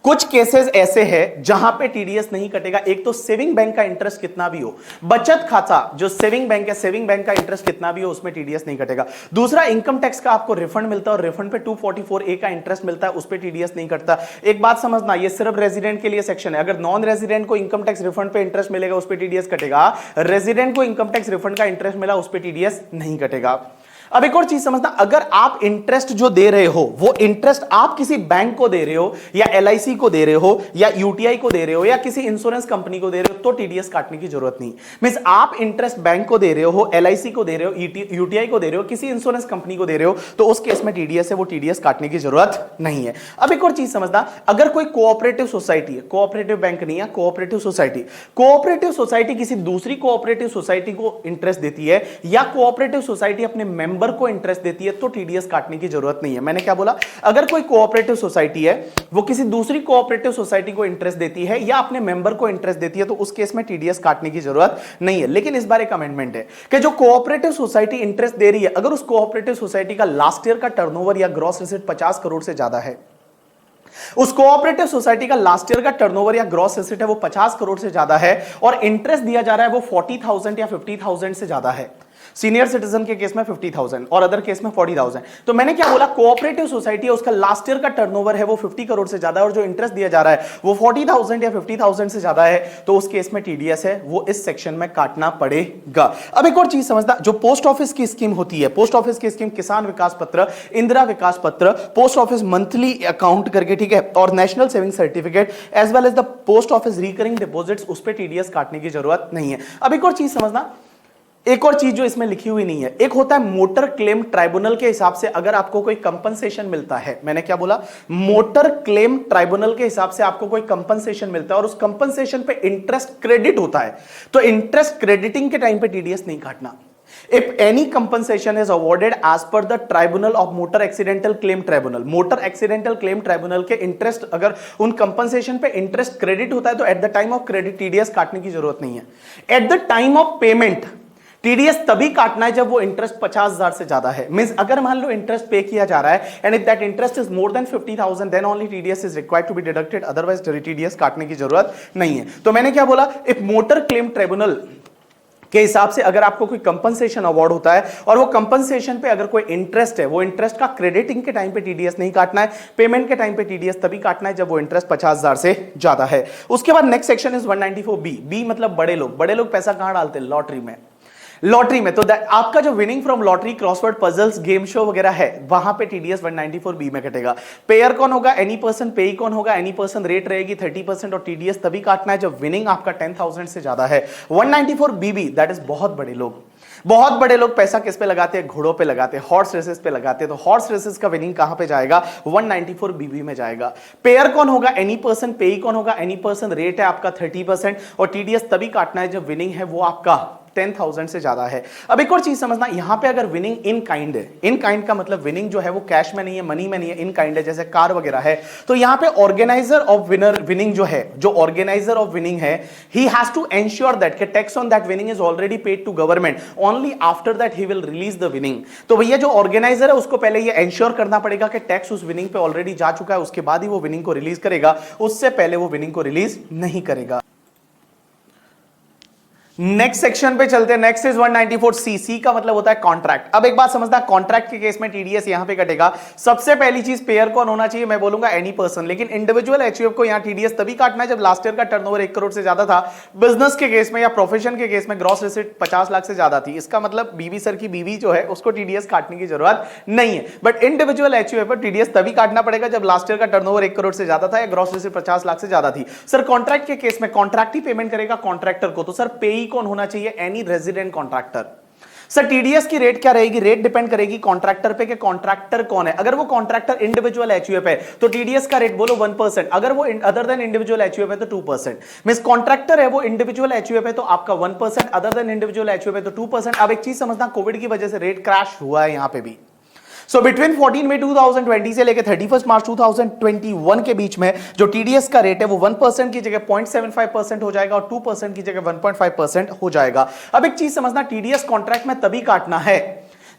कुछ केसेस ऐसे हैं जहां पे टीडीएस नहीं कटेगा। एक तो सेविंग बैंक का इंटरेस्ट कितना भी हो, बचत खाता जो सेविंग बैंक है, सेविंग बैंक का इंटरेस्ट कितना भी हो उसमें टीडीएस नहीं कटेगा। दूसरा, इनकम टैक्स का आपको रिफंड मिलता है और रिफंड पे 244A का इंटरेस्ट मिलता है, उस पे टीडीएस नहीं कटता। एक बात समझना, ये सिर्फ रेजिडेंट के लिए सेक्शन है, अगर नॉन रेजिडेंट को इनकम टैक्स रिफंड पे इंटरेस्ट मिलेगा उस पे टीडीएस कटेगा, रेजिडेंट को इनकम टैक्स रिफंड का इंटरेस्ट मिला उस पे टीडीएस नहीं कटेगा। अब एक और चीज समझना, अगर आप इंटरेस्ट जो दे रहे हो वो इंटरेस्ट आप किसी बैंक को दे रहे हो या एलआईसी को दे रहे हो या यूटीआई को दे रहे हो या किसी इंश्योरेंस कंपनी को दे रहे हो तो टीडीएस काटने की जरूरत नहीं। मींस आप इंटरेस्ट बैंक को दे रहे हो, एलआईसी को दे रहे हो, यूटीआई को दे रहे हो, किसी इंश्योरेंस कंपनी को दे रहे हो, तो उस केस में टीडीएस है, वो टीडीएस काटने की जरूरत नहीं है। अब एक और चीज समझना, अगर कोई कोऑपरेटिव सोसाइटी है, कोऑपरेटिव बैंक नहीं है, कोऑपरेटिव सोसाइटी किसी दूसरी कोऑपरेटिव सोसाइटी को इंटरेस्ट देती है या कोऑपरेटिव सोसाइटी अपने मेंबर को इंटरेस्ट देती है तो टीडीएस काटने की जरूरत नहीं है। मैंने क्या बोला, अगर कोई कोऑपरेटिव सोसाइटी है वो किसी दूसरी कोऑपरेटिव सोसाइटी को इंटरेस्ट देती है या अपने मेंबर को इंटरेस्ट देती है तो उस केस में टीडीएस काटने की जरूरत नहीं है। लेकिन इस बार एक अमेंडमेंट है कि जो कोऑपरेटिव सोसाइटी इंटरेस्ट दे रही है, अगर उस कोऑपरेटिव सोसाइटी का लास्ट ईयर का टर्नओवर या ग्रॉस एसेट 50 करोड़ से ज्यादा है, उस कोऑपरेटिव सोसाइटी का लास्ट ईयर का टर्नओवर या ग्रॉस एसेट है वो 50 करोड़ से ज्यादा है और इंटरेस्ट दिया जा रहा है वो 40,000 या 50,000 से ज्यादा है, सीनियर सिटीजन के केस में 50,000 और अदर केस में 40,000। तो मैंने क्या बोला, कोऑपरेटिव सोसाइटी है उसका लास्ट ईयर का टर्नओवर है वो 50 करोड़ से ज्यादा है और जो इंटरेस्ट दिया जा रहा है वो 40,000 या 50,000 से ज्यादा है, तो उस केस में टीडीएस है वो इस सेक्शन में काटना पड़ेगा। अब एक और चीज समझना, जो पोस्ट ऑफिस की स्कीम होती है, पोस्ट ऑफिस की स्कीम किसान विकास पत्र, इंदिरा विकास पत्र, पोस्ट ऑफिस मंथली अकाउंट करके, ठीक है, और national saving certificate as well as the post office recurring deposits, उस पर टीडीएस काटने की जरूरत नहीं है। अब एक और चीज समझना, एक और चीज जो इसमें लिखी हुई नहीं है, एक होता है मोटर क्लेम ट्राइब्यूनल के हिसाब से अगर आपको कोई कंपनसेशन मिलता है। मैंने क्या बोला, मोटर क्लेम ट्राइब्यूनल के हिसाब से आपको कोई कंपनसेशन मिलता है और उस कंपनसेशन पे इंटरेस्ट क्रेडिट होता है, तो इंटरेस्ट क्रेडिटिंग के टाइम पे टीडीएस नहीं काटना। If any compensation is awarded as per the tribunal of motor accidental claim tribunal, motor accidental claim tribunal के इंटरेस्ट अगर उन कंपनसेशन पे इंटरेस्ट क्रेडिट होता है तो eight the time of credit TDS काटने की जरूरत नहीं है। Eight the time of payment TDS तभी काटना है जब वो इंटरेस्ट 50,000 से ज्यादा है। मींस अगर मान लो इंटरेस्ट पे किया जा रहा है and if that interest is more than 50,000 then only TDS is required to be deducted, otherwise TDS काटने की जरूरत नहीं है। तो मैंने क्या बोला, इफ मोटर क्लेम ट्रिब्यूनल के हिसाब से अगर आपको कोई कंपनसेशन अवार्ड होता है और वो कंपनसेशन पे अगर कोई इंटरेस्ट है, वो इंटरेस्ट का क्रेडिटिंग के टाइम पे टीडीएस नहीं काटना है, पेमेंट के टाइम पे टीडीएस तभी काटना है जब वो इंटरेस्ट 50,000 से ज्यादा है। उसके बाद next section is 194B। B मतलब बड़े लोग पैसा कहां डालते हैं, लॉटरी में। लॉटरी में तो आपका जो winning from lottery, crossword puzzles, game show वगैरह है, वहां पे टीडीएस 194B में कटेगा। पेयर कौन होगा, एनी पर्सन, पेई कौन होगा, एनी पर्सन, रेट रहेगी 30% और टीडीएस तभी काटना है जब विनिंग आपका 10,000 से ज्यादा है। 194BB दैट इज बहुत बड़े लोग पैसा किस पे लगाते हैं, घोड़ों पे लगाते हैं, हॉर्स रेसेस पे लगाते हैं। तो हॉर्स रेसेस का विनिंग कहां पे जाएगा, 194BB में जाएगा। पेयर कौन होगा, एनी पर्सन, पेई कौन होगा, एनी पर्सन, रेट है आपका 30% और टीडीएस तभी काटना है जब विनिंग है वो आपका 10,000 से ज्यादा है। अब एक और चीज समझना, यहां पे अगर विनिंग इन काइंड है, इन काइंड का मतलब विनिंग जो है वो कैश में नहीं है, मनी में नहीं है, इन काइंड है, जैसे कार वगैरह है, तो यहां पे ऑर्गेनाइजर ऑफ विनिंग जो है, जो ऑर्गेनाइजर ऑफ विनिंग है, he has to ensure that कि tax on that winning is already paid to government, only after that he will release the winning. तो भैया जो ऑर्गेनाइजर है उसको पहले ये एंश्योर करना पड़ेगा कि टैक्स उस विनिंग पे ऑलरेडी जा चुका है, उसके बाद ही वो विनिंग को रिलीज करेगा, उससे पहले वो विनिंग को रिलीज नहीं करेगा। नेक्स्ट सेक्शन पे चलते हैं। Next is 194C। सी का मतलब होता है कॉन्ट्रैक्ट। अब एक बात समझना, कॉन्ट्रैक्ट के केस में टीडीएस यहां पे कटेगा। सबसे पहली चीज, पेयर कौन होना चाहिए, मैं बोलूंगा एनी पर्सन, लेकिन इंडिविजुअल एचयूएफ को यहां टीडीएस तभी काटना है जब लास्ट ईयर का टर्नओवर 1 करोड़ से ज्यादा था। बिजनेस के केस में या प्रोफेशन के केस में ग्रॉस रेसिट 50 लाख से ज्यादा थी। इसका मतलब बीवी सर की बीवी जो है उसको टीडीएस काटने की जरूरत नहीं है, बट इंडिविजुअल एचयूएफ पर टीडीएस तभी काटना पड़ेगा जब लास्ट ईयर का टर्नओवर 1 करोड़ से ज्यादा था या ग्रॉस रेसिट 50 लाख से ज्यादा थी। सर कॉन्ट्रैक्ट के केस में कॉन्ट्रैक्ट ही पेमेंट करेगा कॉन्ट्रैक्टर को, तो सर पेई कौन होना चाहिए, any resident contractor. Sir TDS की रेट क्या रहेगी? रेट डिपेंड करेगी कॉन्ट्रैक्टर पे कि कॉन्ट्रैक्टर कौन है। अगर वो कॉन्ट्रैक्टर इंडिविजुअल एचयूएफ है तो टीडीएस का रेट बोलो 1%, अगर वो अदर देन इंडिविजुअल एचयूएफ है तो 2%। मींस कॉन्ट्रैक्टर है वो इंडिविजुअल एचयूएफ है तो आपका 1%, अदर देन इंडिविजुअल एचयूएफ है तो 2%। अब एक चीज समझना, कोविड की वजह से रेट क्रैश हुआ है यहां पे भी। सो बिटवीन 14 मई 2020 से लेकर 31 मार्च 2021 के बीच में जो टीडीएस का रेट है वो 1% की जगह 0.75% हो जाएगा और 2% की जगह 1.5% हो जाएगा। अब एक चीज समझना, टीडीएस कॉन्ट्रैक्ट में तभी काटना है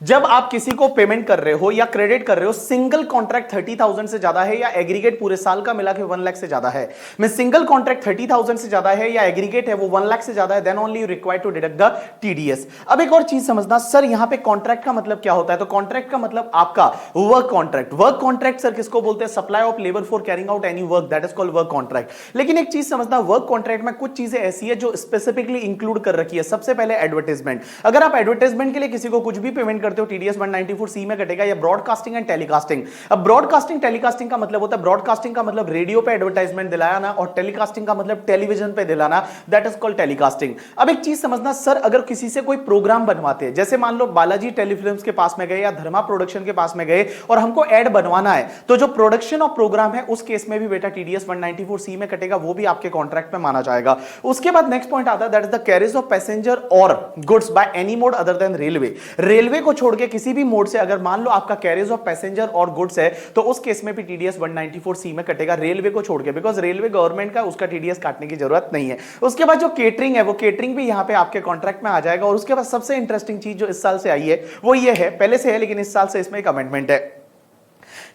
जब आप किसी को पेमेंट कर रहे हो या क्रेडिट कर रहे हो, सिंगल कॉन्ट्रैक्ट 30,000 से ज्यादा है या एग्रीगेट पूरे साल का मिला के 1 लाख से ज्यादा है। मैं सिंगल कॉन्ट्रैक्ट 30,000 से ज्यादा है या एग्रीगेट है वो 1 लाख से ज्यादा है, then only you required to deduct the TDS. अब एक और चीज समझना, सर यहां पे कॉन्ट्रैक्ट का मतलब क्या होता है? तो कॉन्ट्रैक्ट का मतलब आपका work contract. Work contract sir किसको बोलते हैं? Supply of labour for carrying out any work, that is called work contract. लेकिन एक चीज समझना, वर्क कॉन्ट्रैक्ट में कुछ चीजें ऐसी है जो स्पेसिफिकली इंक्लूड कर रखी है। सबसे पहले एडवर्टाइजमेंट। अगर आप एडवर्टाइजमेंट के लिए किसी को कुछ भी पेमेंट करते हो, टीडीएस 194C में कटेगा। या ब्रॉडकास्टिंग एंड टेलीकास्टिंग। अब ब्रॉडकास्टिंग टेलीकास्टिंग का मतलब होता है, ब्रॉडकास्टिंग का मतलब रेडियो पे एडवर्टाइजमेंट दिलाना और टेलीकास्टिंग का मतलब टेलीविजन पे दिलाना, दैट इज कॉल्ड टेलीकास्टिंग। अब एक चीज समझना, सर अगर किसी से कोई प्रोग्राम बनवाते हैं, जैसे मान लो बालाजी टेलीफिल्म्स के पास में गए या धर्मा प्रोडक्शन के पास में गए और हमको एड बनवाना है, तो जो प्रोडक्शन ऑफ प्रोग्राम है उस केस में भी बेटा टीडीएस 194C में कटेगा, वो भी आपके कॉन्ट्रैक्ट में माना जाएगा। उसके बाद नेक्स्ट पॉइंट आता है, that is the carriage of passenger और goods by any mode other than railway. Railway को छोड़ के किसी भी मोड से अगर मान लो आपका कैरिज ऑफ पैसेंजर और गुड्स है तो उस केस में भी टीडीएस 194C में कटेगा, रेलवे को छोड़ के, बिकॉज रेलवे गवर्नमेंट का, उसका टीडीएस काटने की जरूरत नहीं है। उसके बाद जो केटरिंग है वो केटरिंग भी यहां पे आपके कॉन्ट्रैक्ट में आ जाएगा। और उसके बाद सबसे इंटरेस्टिंग चीज जो इस साल से आई है वो ये है, पहले से है लेकिन इस साल से इसमें एक अमेंडमेंट है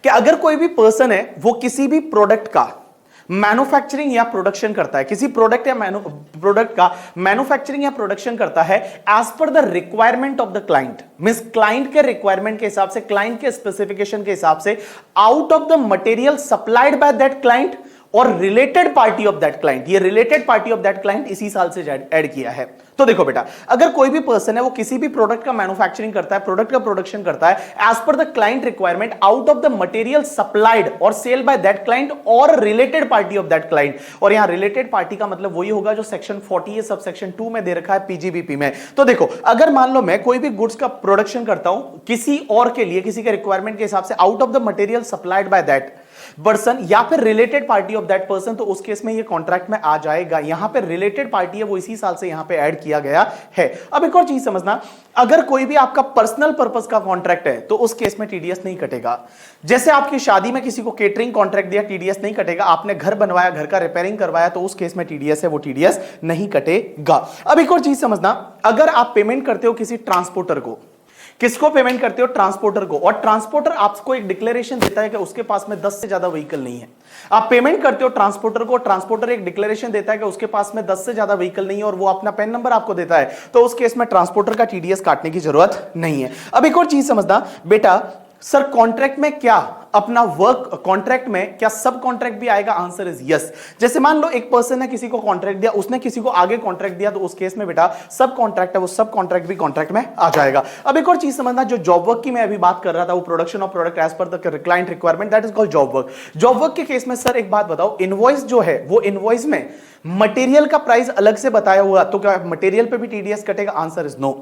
कि अगर कोई भी पर्सन है वो किसी भी प्रोडक्ट का मैन्युफैक्चरिंग या प्रोडक्शन करता है, किसी प्रोडक्ट या प्रोडक्ट का मैन्युफैक्चरिंग या प्रोडक्शन करता है as per the requirement of the client, means client के रिक्वायरमेंट के हिसाब से, क्लाइंट के स्पेसिफिकेशन के हिसाब से, out of the material supplied by that client और related party of that client. ये related party of that client इसी साल से ऐड किया है। तो देखो बेटा, अगर कोई भी पर्सन है वो किसी भी प्रोडक्ट का मैन्युफैक्चरिंग करता है, प्रोडक्ट का प्रोडक्शन करता है as per the client requirement, out of the material supplied और सेल बाय दैट क्लाइंट और related party of that client. और यहां रिलेटेड पार्टी का मतलब वही होगा जो सेक्शन 40 सब सेक्शन 2 में दे रखा है पीजीबीपी में। तो देखो, अगर मान लो मैं कोई भी गुड्स का प्रोडक्शन करता हूं किसी और के लिए, किसी के रिक्वायरमेंट के हिसाब से, out of the material supplied by that person या फिर related party of that person, तो उस केस में ये कॉन्ट्रैक्ट में आ जाएगा। यहां पे रिलेटेड पार्टी है वो इसी साल से यहां पे ऐड किया गया है। अब एक और चीज समझना, अगर कोई भी आपका पर्सनल पर्पस का कॉन्ट्रैक्ट है तो उस केस में टीडीएस नहीं कटेगा। जैसे आपकी शादी में किसी को केटरिंग कॉन्ट्रैक्ट दिया, टीडीएस नहीं कटेगा। आपने घर बनवाया, घर का रिपेयरिंग करवाया, तो उस केस में टीडीएस है वो टीडीएस नहीं कटेगा। अब एक और चीज समझना, अगर आप पेमेंट करते हो किसी ट्रांसपोर्टर को, किसको पेमेंट करते हो? ट्रांसपोर्टर को। और ट्रांसपोर्टर आपको एक डिक्लेरेशन देता है कि उसके पास में 10 से ज्यादा व्हीकल नहीं है। आप पेमेंट करते हो ट्रांसपोर्टर को, ट्रांसपोर्टर एक डिक्लेरेशन देता है कि उसके पास में 10 से ज्यादा व्हीकल नहीं है और वो अपना पैन नंबर आपको देता है, तो उस केस में ट्रांसपोर्टर का टीडीएस काटने की जरूरत नहीं है। अब एक और चीज समझना बेटा, सर कॉन्ट्रैक्ट में क्या अपना वर्क कॉन्ट्रैक्ट में क्या सब कॉन्ट्रैक्ट भी आएगा? Answer is yes. जैसे मान लो एक पर्सन ने किसी को कॉन्ट्रैक्ट दिया, उसने किसी को आगे कॉन्ट्रैक्ट दिया, तो उस केस में बेटा सब कॉन्ट्रैक्ट है वो सब कॉन्ट्रैक्ट भी कॉन्ट्रैक्ट में आ जाएगा। अब एक और चीज समझना, जो जॉब वर्क की मैं अभी बात कर रहा था, वो production of product as per the client requirement, that is called job work. Job work के केस में सर एक बात बताओ, इनवॉइस जो है वो इनवॉइस में मटेरियल का प्राइस अलग से बताया हुआ, तो क्या मटेरियल पे भी टीडीएस कटेगा? Answer is no.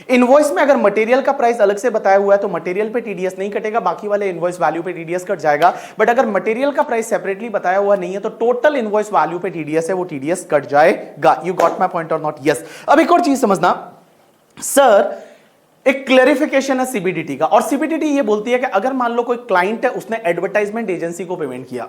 इनवॉइस में अगर मटेरियल का प्राइस अलग से बताया हुआ है तो मटेरियल पे टीडीएस नहीं कटेगा, बाकी वाले इनवॉइस वैल्यू पे टीडीएस कट जाएगा। बट अगर मटेरियल का प्राइस सेपरेटली बताया हुआ नहीं है तो टोटल इनवॉइस वैल्यू पे टीडीएस है वो टीडीएस कट जाएगा। यू गॉट माय पॉइंट और नॉट? यस। अब एक और चीज समझना सर, एक क्लैरिफिकेशन है सीबीडीटी का, और सीबीडीटी ये बोलती है कि अगर मान लो कोई क्लाइंट है उसने एडवर्टाइजमेंट एजेंसी को पेमेंट किया,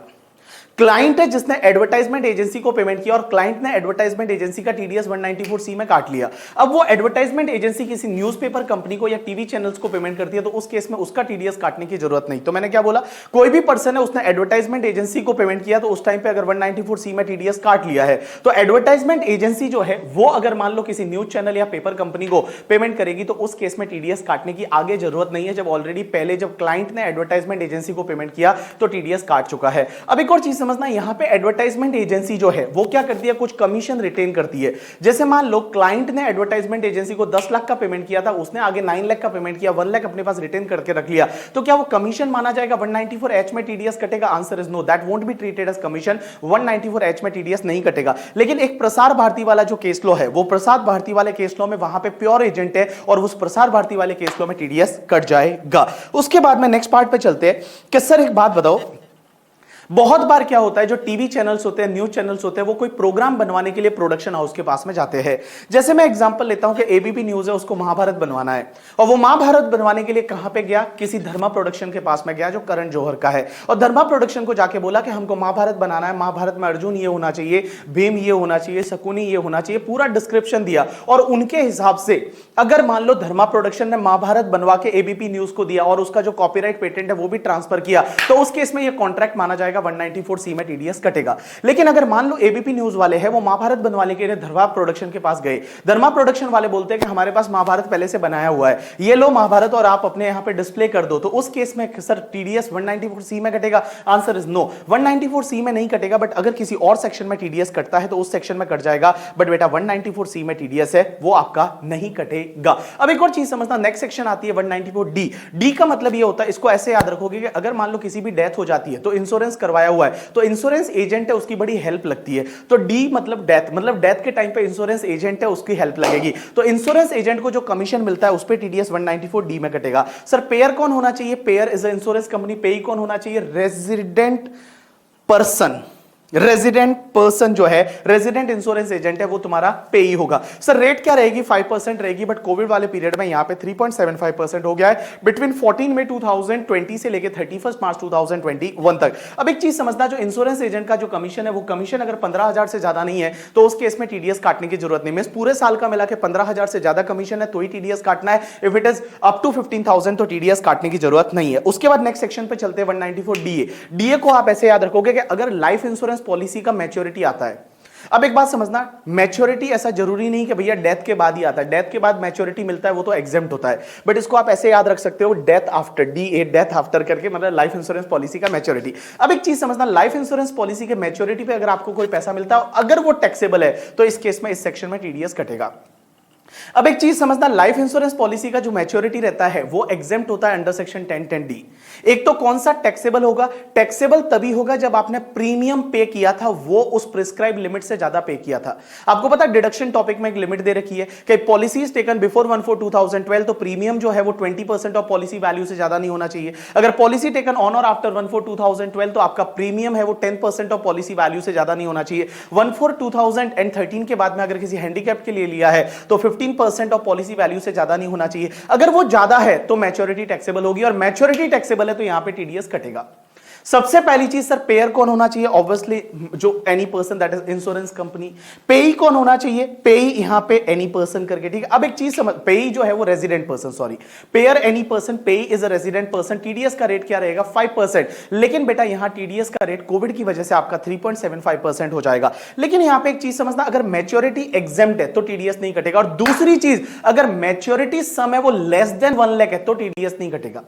क्लाइंट है जिसने एडवर्टाइजमेंट एजेंसी को पेमेंट किया और क्लाइंट ने एडवर्टाइजमेंट एजेंसी का टीडीएस 194C में काट लिया। अब वो एडवर्टाइजमेंट एजेंसी किसी न्यूज़पेपर कंपनी को या टीवी चैनल्स को पेमेंट करती है, तो उस केस में उसका टीडीएस काटने की जरूरत नहीं। तो मैंने क्या बोला, कोई भी पर्सन है उसने एडवर्टाइजमेंट एजेंसी को पेमेंट किया, तो उस टाइम पे अगर 194C में टीडीएस काट लिया है, तो एडवर्टाइजमेंट एजेंसी जो है वो अगर मान लो किसी न्यूज चैनल या पेपर कंपनी को पेमेंट करेगी, तो उस केस में टीडीएस काटने की आगे जरूरत नहीं है, जब ऑलरेडी पहले जब क्लाइंट ने एडवर्टाइजमेंट एजेंसी को पेमेंट किया तो टीडीएस काट चुका है। अब एक और चीज समझना, यहां पे एडवर्टाइजमेंट एजेंसी जो है वो क्या करती है, कुछ कमीशन रिटेन करती है। जैसे मान लो क्लाइंट ने एडवर्टाइजमेंट एजेंसी को 10 लाख का पेमेंट किया था, उसने आगे 9 लाख का पेमेंट किया, 1 लाख अपने पास रिटेन करके रख लिया, तो क्या वो कमीशन माना जाएगा? 194H में टीडीएस कटेगा? Answer is no, that won't be treated as commission. 194H में टीडीएस नहीं कटेगा। लेकिन एक प्रसार भारती वाला जो केस लॉ है, वो प्रसार भारती वाले केस लॉ में वहां पे प्योर एजेंट है और उस प्रसार भारती वाले केस लॉ में टीडीएस कट जाएगा। उसके बाद में नेक्स्ट पार्ट पे चलते हैं कि सर एक बात बताओ, बहुत बार क्या होता है, जो टीवी चैनल्स होते हैं, न्यूज चैनल्स होते हैं, वो कोई प्रोग्राम बनवाने के लिए प्रोडक्शन हाउस के पास में जाते हैं। जैसे मैं एग्जांपल लेता हूं कि एबीपी न्यूज है, उसको महाभारत बनवाना है, और वो महाभारत बनवाने के लिए कहां पे गया? किसी धर्मा प्रोडक्शन के पास में गया जो करण जौहर का है, और धर्मा प्रोडक्शन को जाके बोला कि हमको महाभारत बनाना है, महाभारत में अर्जुन ये होना चाहिए, भीम ये होना चाहिए, शकुनी ये होना चाहिए, पूरा डिस्क्रिप्शन दिया। और उनके हिसाब से अगर मान लो धर्मा प्रोडक्शन ने महाभारत बनवा के एबीपी न्यूज को दिया और उसका जो कॉपीराइट पेटेंट है वो भी ट्रांसफर किया, तो उस केस में ये कॉन्ट्रैक्ट माना जाएगा, 194C में टीडीएस कटेगा। लेकिन अगर मान लो एबीपी न्यूज वाले हैं, वो महाभारत बनवाने के लिए धर्मा प्रोडक्शन के पास गए, धर्मा प्रोडक्शन वाले बोलते हैं कि हमारे पास महाभारत पहले से बनाया हुआ है, ये लो महाभारत और आप अपने यहां पे डिस्प्ले कर दो, तो उस केस में सर टीडीएस 194C में कटेगा? आंसर इज नो, 194C में नहीं कटेगा, बट अगर किसी और सेक्शन में टीडीएस कटता है तो उस सेक्शन में कट जाएगा, बट बेटा 194C में टीडीएस है वो आपका नहीं कटेगा। अब एक और चीज समझना, नेक्स्ट सेक्शन आती है 194D। डी का मतलब ये होता है, इसको ऐसे याद रखोगे कि अगर मान लो किसी भी डेथ हो जाती है तो इंश्योरेंस करवाया हुआ है, तो इंश्योरेंस एजेंट है उसकी बड़ी हेल्प लगती है, तो डी मतलब डेथ, मतलब डेथ के टाइम पे इंश्योरेंस एजेंट है उसकी हेल्प लगेगी, तो इंश्योरेंस एजेंट को जो कमीशन मिलता है उस पे टीडीएस 194D में कटेगा। सर पेयर कौन होना चाहिए? Pair is a insurance company. पेई कौन होना चाहिए? Resident person. रेजिडेंट पर्सन जो है, रेजिडेंट इंश्योरेंस एजेंट है, वो तुम्हारा पेई होगा। सर रेट क्या रहेगी? 5% रहेगी, बट कोविड वाले पीरियड में यहां पे 3.75% हो गया है बिटवीन 14 मई 2020 से लेके 31 मार्च 2021 तक। अब एक चीज समझना, जो इंश्योरेंस एजेंट का जो कमीशन है, वो कमीशन अगर 15,000 से ज्यादा नहीं है तो उस केस में टीडीएस काटने की जरूरत नहीं है। पूरे साल का मिला के 15,000 से ज्यादा कमीशन है तो ही टीडीएस काटना है, if it is up to 15,000 तो टीडीएस काटने की जरूरत नहीं है। उसके बाद नेक्स्ट सेक्शन पे चलते हैं 194DA। डीए को आप ऐसे याद रखोगे कि अगर लाइफ इंश्योरेंस पॉलिसी का मैच्योरिटी आता है, अब एक बात समझना, मैच्योरिटी ऐसा जरूरी नहीं कि भैया डेथ के बाद ही आता है, डेथ के बाद मैच्योरिटी मिलता है वो तो एग्जेम्प्ट होता है, बट इसको आप ऐसे याद रख सकते हो, death after, DA death after करके, मतलब लाइफ इंश्योरेंस पॉलिसी का मैच्योरिटी। अब एक चीज समझना, लाइफ इंश्योरेंस पॉलिसी के मैच्योरिटी पे अगर आपको कोई पैसा मिलता है, अगर वो टैक्सेबल है, तो इस केस में इस सेक्शन में टीडीएस कटेगा। अब एक चीज समझना, लाइफ इंश्योरेंस पॉलिसी का जो मैच्योरिटी रहता है वो एग्जेम्प्ट होता है अंडर सेक्शन 1010D। एक तो कौन सा टैक्सेबल होगा? टैक्सेबल तभी होगा जब आपने प्रीमियम पे किया था, वो उस प्रिस्क्राइब लिमिट से ज्यादा पे किया था। आपको पता डिडक्शन टॉपिक में एक लिमिट दे रखी है कि पॉलिसीज टेकन बिफोर 1/4/2012, तो प्रीमियम जो है वो 20% ऑफ पॉलिसी वैल्यू से ज्यादा नहीं होना चाहिए। अगर पॉलिसी टेकन ऑन और आफ्टर 1/4/2012, तो आपका प्रीमियम है वो 10% ऑफ पॉलिसी वैल्यू से ज्यादा नहीं होना चाहिए। 1/4/2013 के बाद में अगर किसी हैंडीकैप के लिए लिया है तो 15% ऑफ पॉलिसी वैल्यू से ज्यादा नहीं होना चाहिए। अगर वो ज्यादा है तो मैच्योरिटी टैक्सेबल होगी, और मैच्योरिटी टैक्सेबल है तो यहां पे टीडीएस कटेगा। सबसे पहली चीज सर, पेयर कौन होना चाहिए? ऑब्वियसली जो any person, that is insurance company. पेई कौन होना चाहिए? पेई यहां पे एनी पर्सन करके, ठीक है। अब एक चीज समझ, पेई जो है वो resident person, sorry, payer any person, payee is a resident person. TDS का रेट क्या रहेगा? 5%। लेकिन बेटा यहां टीडीएस का रेट कोविड की वजह से आपका 3.75% हो जाएगा। लेकिन यहां पे एक चीज समझना, अगर मैच्योरिटी एग्जेम्प्ट है तो टीडीएस नहीं कटेगा, और दूसरी चीज, अगर मैच्योरिटी सम है वो लेस देन 1 लाख है तो टीडीएस नहीं कटेगा।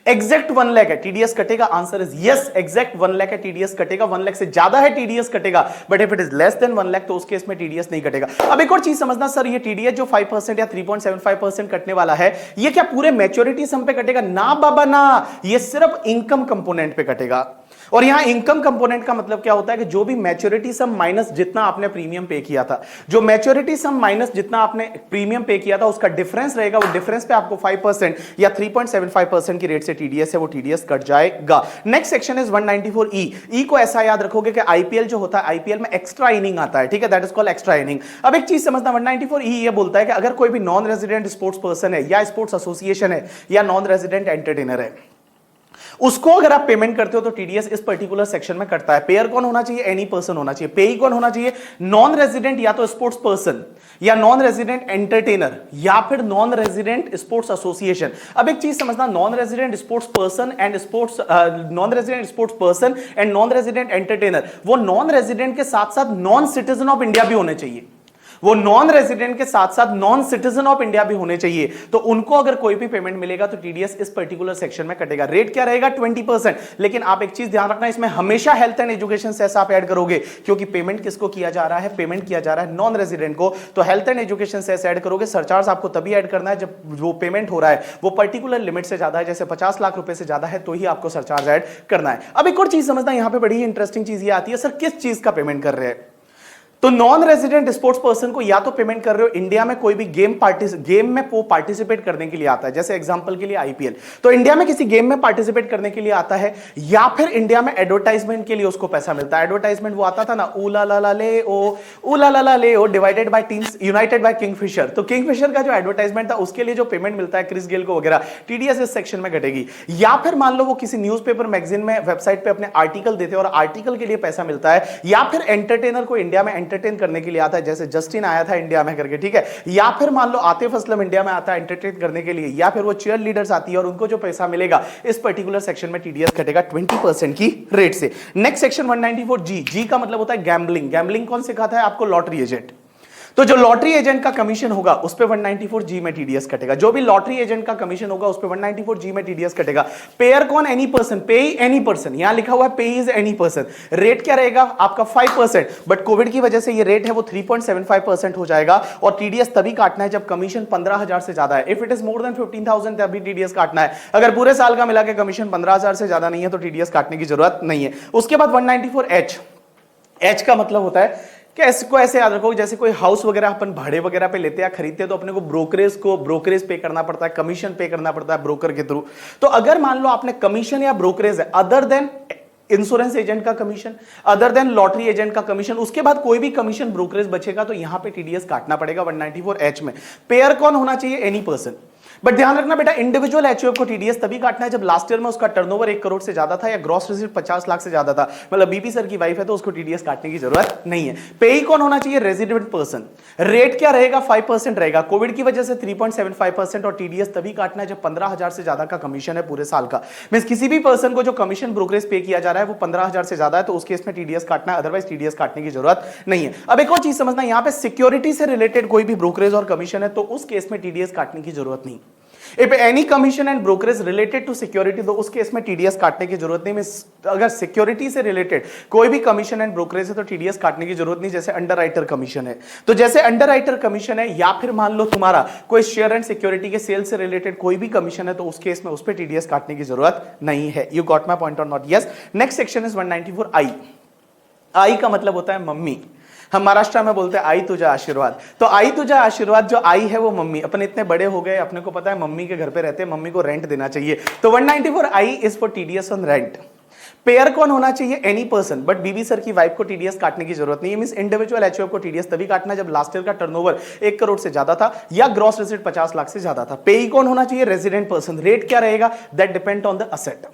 एग्जैक्ट 1 लाख है, टीडीएस कटेगा? Answer is yes, exact 1 lakh है, टीडीएस कटेगा। 1 लाख से ज्यादा है टीडीएस कटेगा, but if it is less than 1 lakh तो उस केस में टीडीएस नहीं कटेगा। अब एक और चीज समझना सर, ये टीडीएस जो 5% या 3.75% कटने वाला है, ये क्या पूरे मैच्योरिटी सम पे कटेगा? ना बाबा ना, ये सिर्फ इनकम कंपोनेंट पे कटेगा। और यहां इनकम कंपोनेंट का मतलब क्या होता है कि जो भी मैच्योरिटी सम माइनस जितना आपने प्रीमियम पे किया था, जो मैच्योरिटी सम माइनस जितना आपने प्रीमियम पे किया था, उसका डिफरेंस रहेगा, वो डिफरेंस पे आपको 5% या 3.75% की रेट से टीडीएस है वो टीडीएस कट जाएगा। Next section is 194E। ई को ऐसा याद रखोगे कि आईपीएल जो होता है, आईपीएल में एक्स्ट्रा इनिंग आता है, ठीक है, that is called extra inning. अब एक चीज समझना, 194E ये बोलता है कि अगर कोई भी नॉन रेजिडेंट स्पोर्ट्स पर्सन है, या स्पोर्ट्स एसोसिएशन है, या नॉन रेजिडेंट एंटरटेनर है, उसको अगर आप पेमेंट करते हो तो टीडीएस इस पर्टिकुलर सेक्शन में कटता है। पेयर कौन होना चाहिए? एनी पर्सन होना चाहिए। पेई कौन होना चाहिए? नॉन रेजिडेंट या तो स्पोर्ट्स पर्सन, या नॉन रेजिडेंट एंटरटेनर, या फिर नॉन रेजिडेंट स्पोर्ट्स एसोसिएशन। अब एक चीज समझना, non resident sports person and sports, non resident sports person and non resident entertainer, वो नॉन रेजिडेंट के साथ साथ नॉन सिटीजन ऑफ इंडिया भी होने चाहिए। वो नॉन रेजिडेंट के साथ साथ नॉन सिटीजन ऑफ इंडिया भी होने चाहिए, तो उनको अगर कोई भी पेमेंट मिलेगा तो टीडीएस इस पर्टिकुलर सेक्शन में कटेगा। रेट क्या रहेगा? 20%। लेकिन आप एक चीज ध्यान रखना, इसमें हमेशा हेल्थ एंड एजुकेशन सेस आप ऐड करोगे, क्योंकि पेमेंट किसको किया जा रहा है? पेमेंट किया जा रहा है नॉन रेजिडेंट को, तो health and education cess add करोगे। सरचार्ज आपको तभी ऐड करना है जब वो पेमेंट हो रहा है वो पर्टिकुलर लिमिट से ज्यादा है, जैसे 50 लाख रुपए से ज्यादा है तो ही आपको सरचार्ज ऐड करना है। अब एक और चीज समझना, यहां पे बड़ी इंटरेस्टिंग चीज ये आती है, सर किस चीज का पेमेंट कर रहे हैं? तो नॉन रेजिडेंट स्पोर्ट्स पर्सन को या तो पेमेंट कर रहे हो इंडिया में कोई भी गेम में वो पार्टिसिपेट करने के लिए आता है, जैसे एग्जांपल के लिए आईपीएल, तो इंडिया में किसी गेम में पार्टिसिपेट करने के लिए आता है, या फिर इंडिया में एडवर्टाइजमेंट के लिए उसको पैसा मिलता है। एडवर्टाइजमेंट वो आता था ना, ऊला ला ला ले ओ divided by teams united by Kingfisher, तो किंगफिशर का जो एडवर्टाइजमेंट था उसके लिए जो पेमेंट मिलता है क्रिस गेल को वगैरह, टीडीएस इस सेक्शन में घटेगी। या फिर मान लो वो किसी न्यूज़पेपर मैगजीन में वेबसाइट पे अपने आर्टिकल देते हैं और आर्टिकल के लिए पैसा मिलता है, या फिर एंटरटेनर को इंडिया में एंटरटेन करने के लिए आता है, जैसे जस्टिन आया था इंडिया में करके, ठीक है, या फिर मान लो आतिफ असलम इंडिया में आता है एंटरटेन करने के लिए, या फिर वो चीयर लीडर्स आती है और उनको जो पैसा मिलेगा इस पर्टिकुलर सेक्शन में टीडीएस कटेगा 20% की रेट से। नेक्स्ट सेक्शन 194 जी का मतलब होता है गैम्बलिंग। गैम्बलिंग कौन सिखाता है आपको? Lottery agent. तो जो लॉटरी एजेंट का कमीशन होगा उस पे 194 जी में टीडीएस कटेगा। जो भी लॉटरी एजेंट का कमीशन होगा उस पे 194 जी में टीडीएस कटेगा। पेयर कौन? एनी पर्सन, पे एनी पर्सन, यहां लिखा हुआ है पे इज एनी पर्सन। रेट क्या रहेगा आपका? 5%, बट कोविड की वजह से ये रेट है वो 3.75% हो जाएगा, और टीडीएस तभी काटना है जब कमीशन 15,000 से ज्यादा है। If it is more then 15,000 तभी टीडीएस काटना है। अगर पूरे साल का मिला के कमीशन 15,000 से ज्यादा नहीं है तो टीडीएस काटने की जरूरत नहीं है। उसके बाद 194 एच का मतलब होता है कि इसको ऐसे याद रखो, जैसे कोई हाउस वगैरह अपन भाड़े वगैरह पे लेते हैं, खरीदते हैं, तो अपने को ब्रोकरेज पे करना पड़ता है, कमीशन पे करना पड़ता है ब्रोकर के थ्रू। तो अगर मान लो आपने कमीशन या ब्रोकरेज है अदर देन इंश्योरेंस एजेंट का commission, other than lottery agent का कमीशन, उसके बाद कोई भी कमीशन ब्रोकरेज बचेगा तो यहां पे टीडीएस काटना पड़ेगा 194 एच में। पेयर कौन होना चाहिए? Any person. बट ध्यान रखना बेटा, इंडिविजुअल एचयूएफ को टीडीएस तभी काटना है जब लास्ट ईयर में उसका टर्नओवर 1 करोड़ से ज्यादा था या ग्रॉस रिसीट 50 लाख से ज्यादा था। मतलब बीपी सर की वाइफ है तो उसको टीडीएस काटने की जरूरत नहीं है। पेई कौन होना चाहिए? Resident person. रेट क्या रहेगा? 5% रहेगा। कोविड की वजह से 3.75%, और टीडीएस तभी काटना है जब 15,000 से ज्यादा का कमीशन है पूरे साल का। मींस किसी भी पर्सन को जो कमीशन ब्रोकरेज पे किया जा रहा है वो 15,000 से ज्यादा है तो उस केस में टीडीएस काटना है, अदरवाइज टीडीएस काटने की जरूरत नहीं है। अब एक और चीज समझना, यहां पे सिक्योरिटी से रिलेटेड कोई भी ब्रोकरेज और कमीशन है तो उस केस में टीडीएस काटने की जरूरत नहीं। If any commission and brokerage related to security, तो उस केस में टीडीएस काटने की जरूरत नहीं। अगर सिक्योरिटी से रिलेटेड कोई भी कमीशन एंड ब्रोकरेज है तो टीडीएस काटने की जरूरत नहीं। जैसे अंडरराइटर कमीशन है, तो जैसे अंडरराइटर कमीशन है, या फिर मान लो तुम्हारा कोई शेयर एंड सिक्योरिटी के सेल से रिलेटेड कोई भी कमीशन है तो उस केस में उस पर टीडीएस काटने की जरूरत नहीं है। यू गॉट माई पॉइंट और not? Yes. Next section is 194 आई का मतलब होता है मम्मी। हम महाराष्ट्र में बोलते हैं आई तुझा आशीर्वाद, तो आई तुझा आशीर्वाद, जो आई है वो मम्मी। अपन इतने बड़े हो गए, अपने को पता है मम्मी के घर पे रहते हैं, मम्मी को रेंट देना चाहिए, तो 194 I is for TDS on rent. Payer कौन होना चाहिए? एनी पर्सन, बट बीबी सर की वाइफ को टीडीएस काटने की जरूरत नहीं है। मींस इंडिविजुअल एचयूएफ को टीडीएस तभी काटना जब लास्ट ईयर का टर्नओवर 1 करोड़ से ज्यादा था या ग्रॉस रिसीट 50 लाख से ज्यादा था। पेई कौन होना चाहिए? Resident person. रेट क्या रहेगा? That depend on the asset.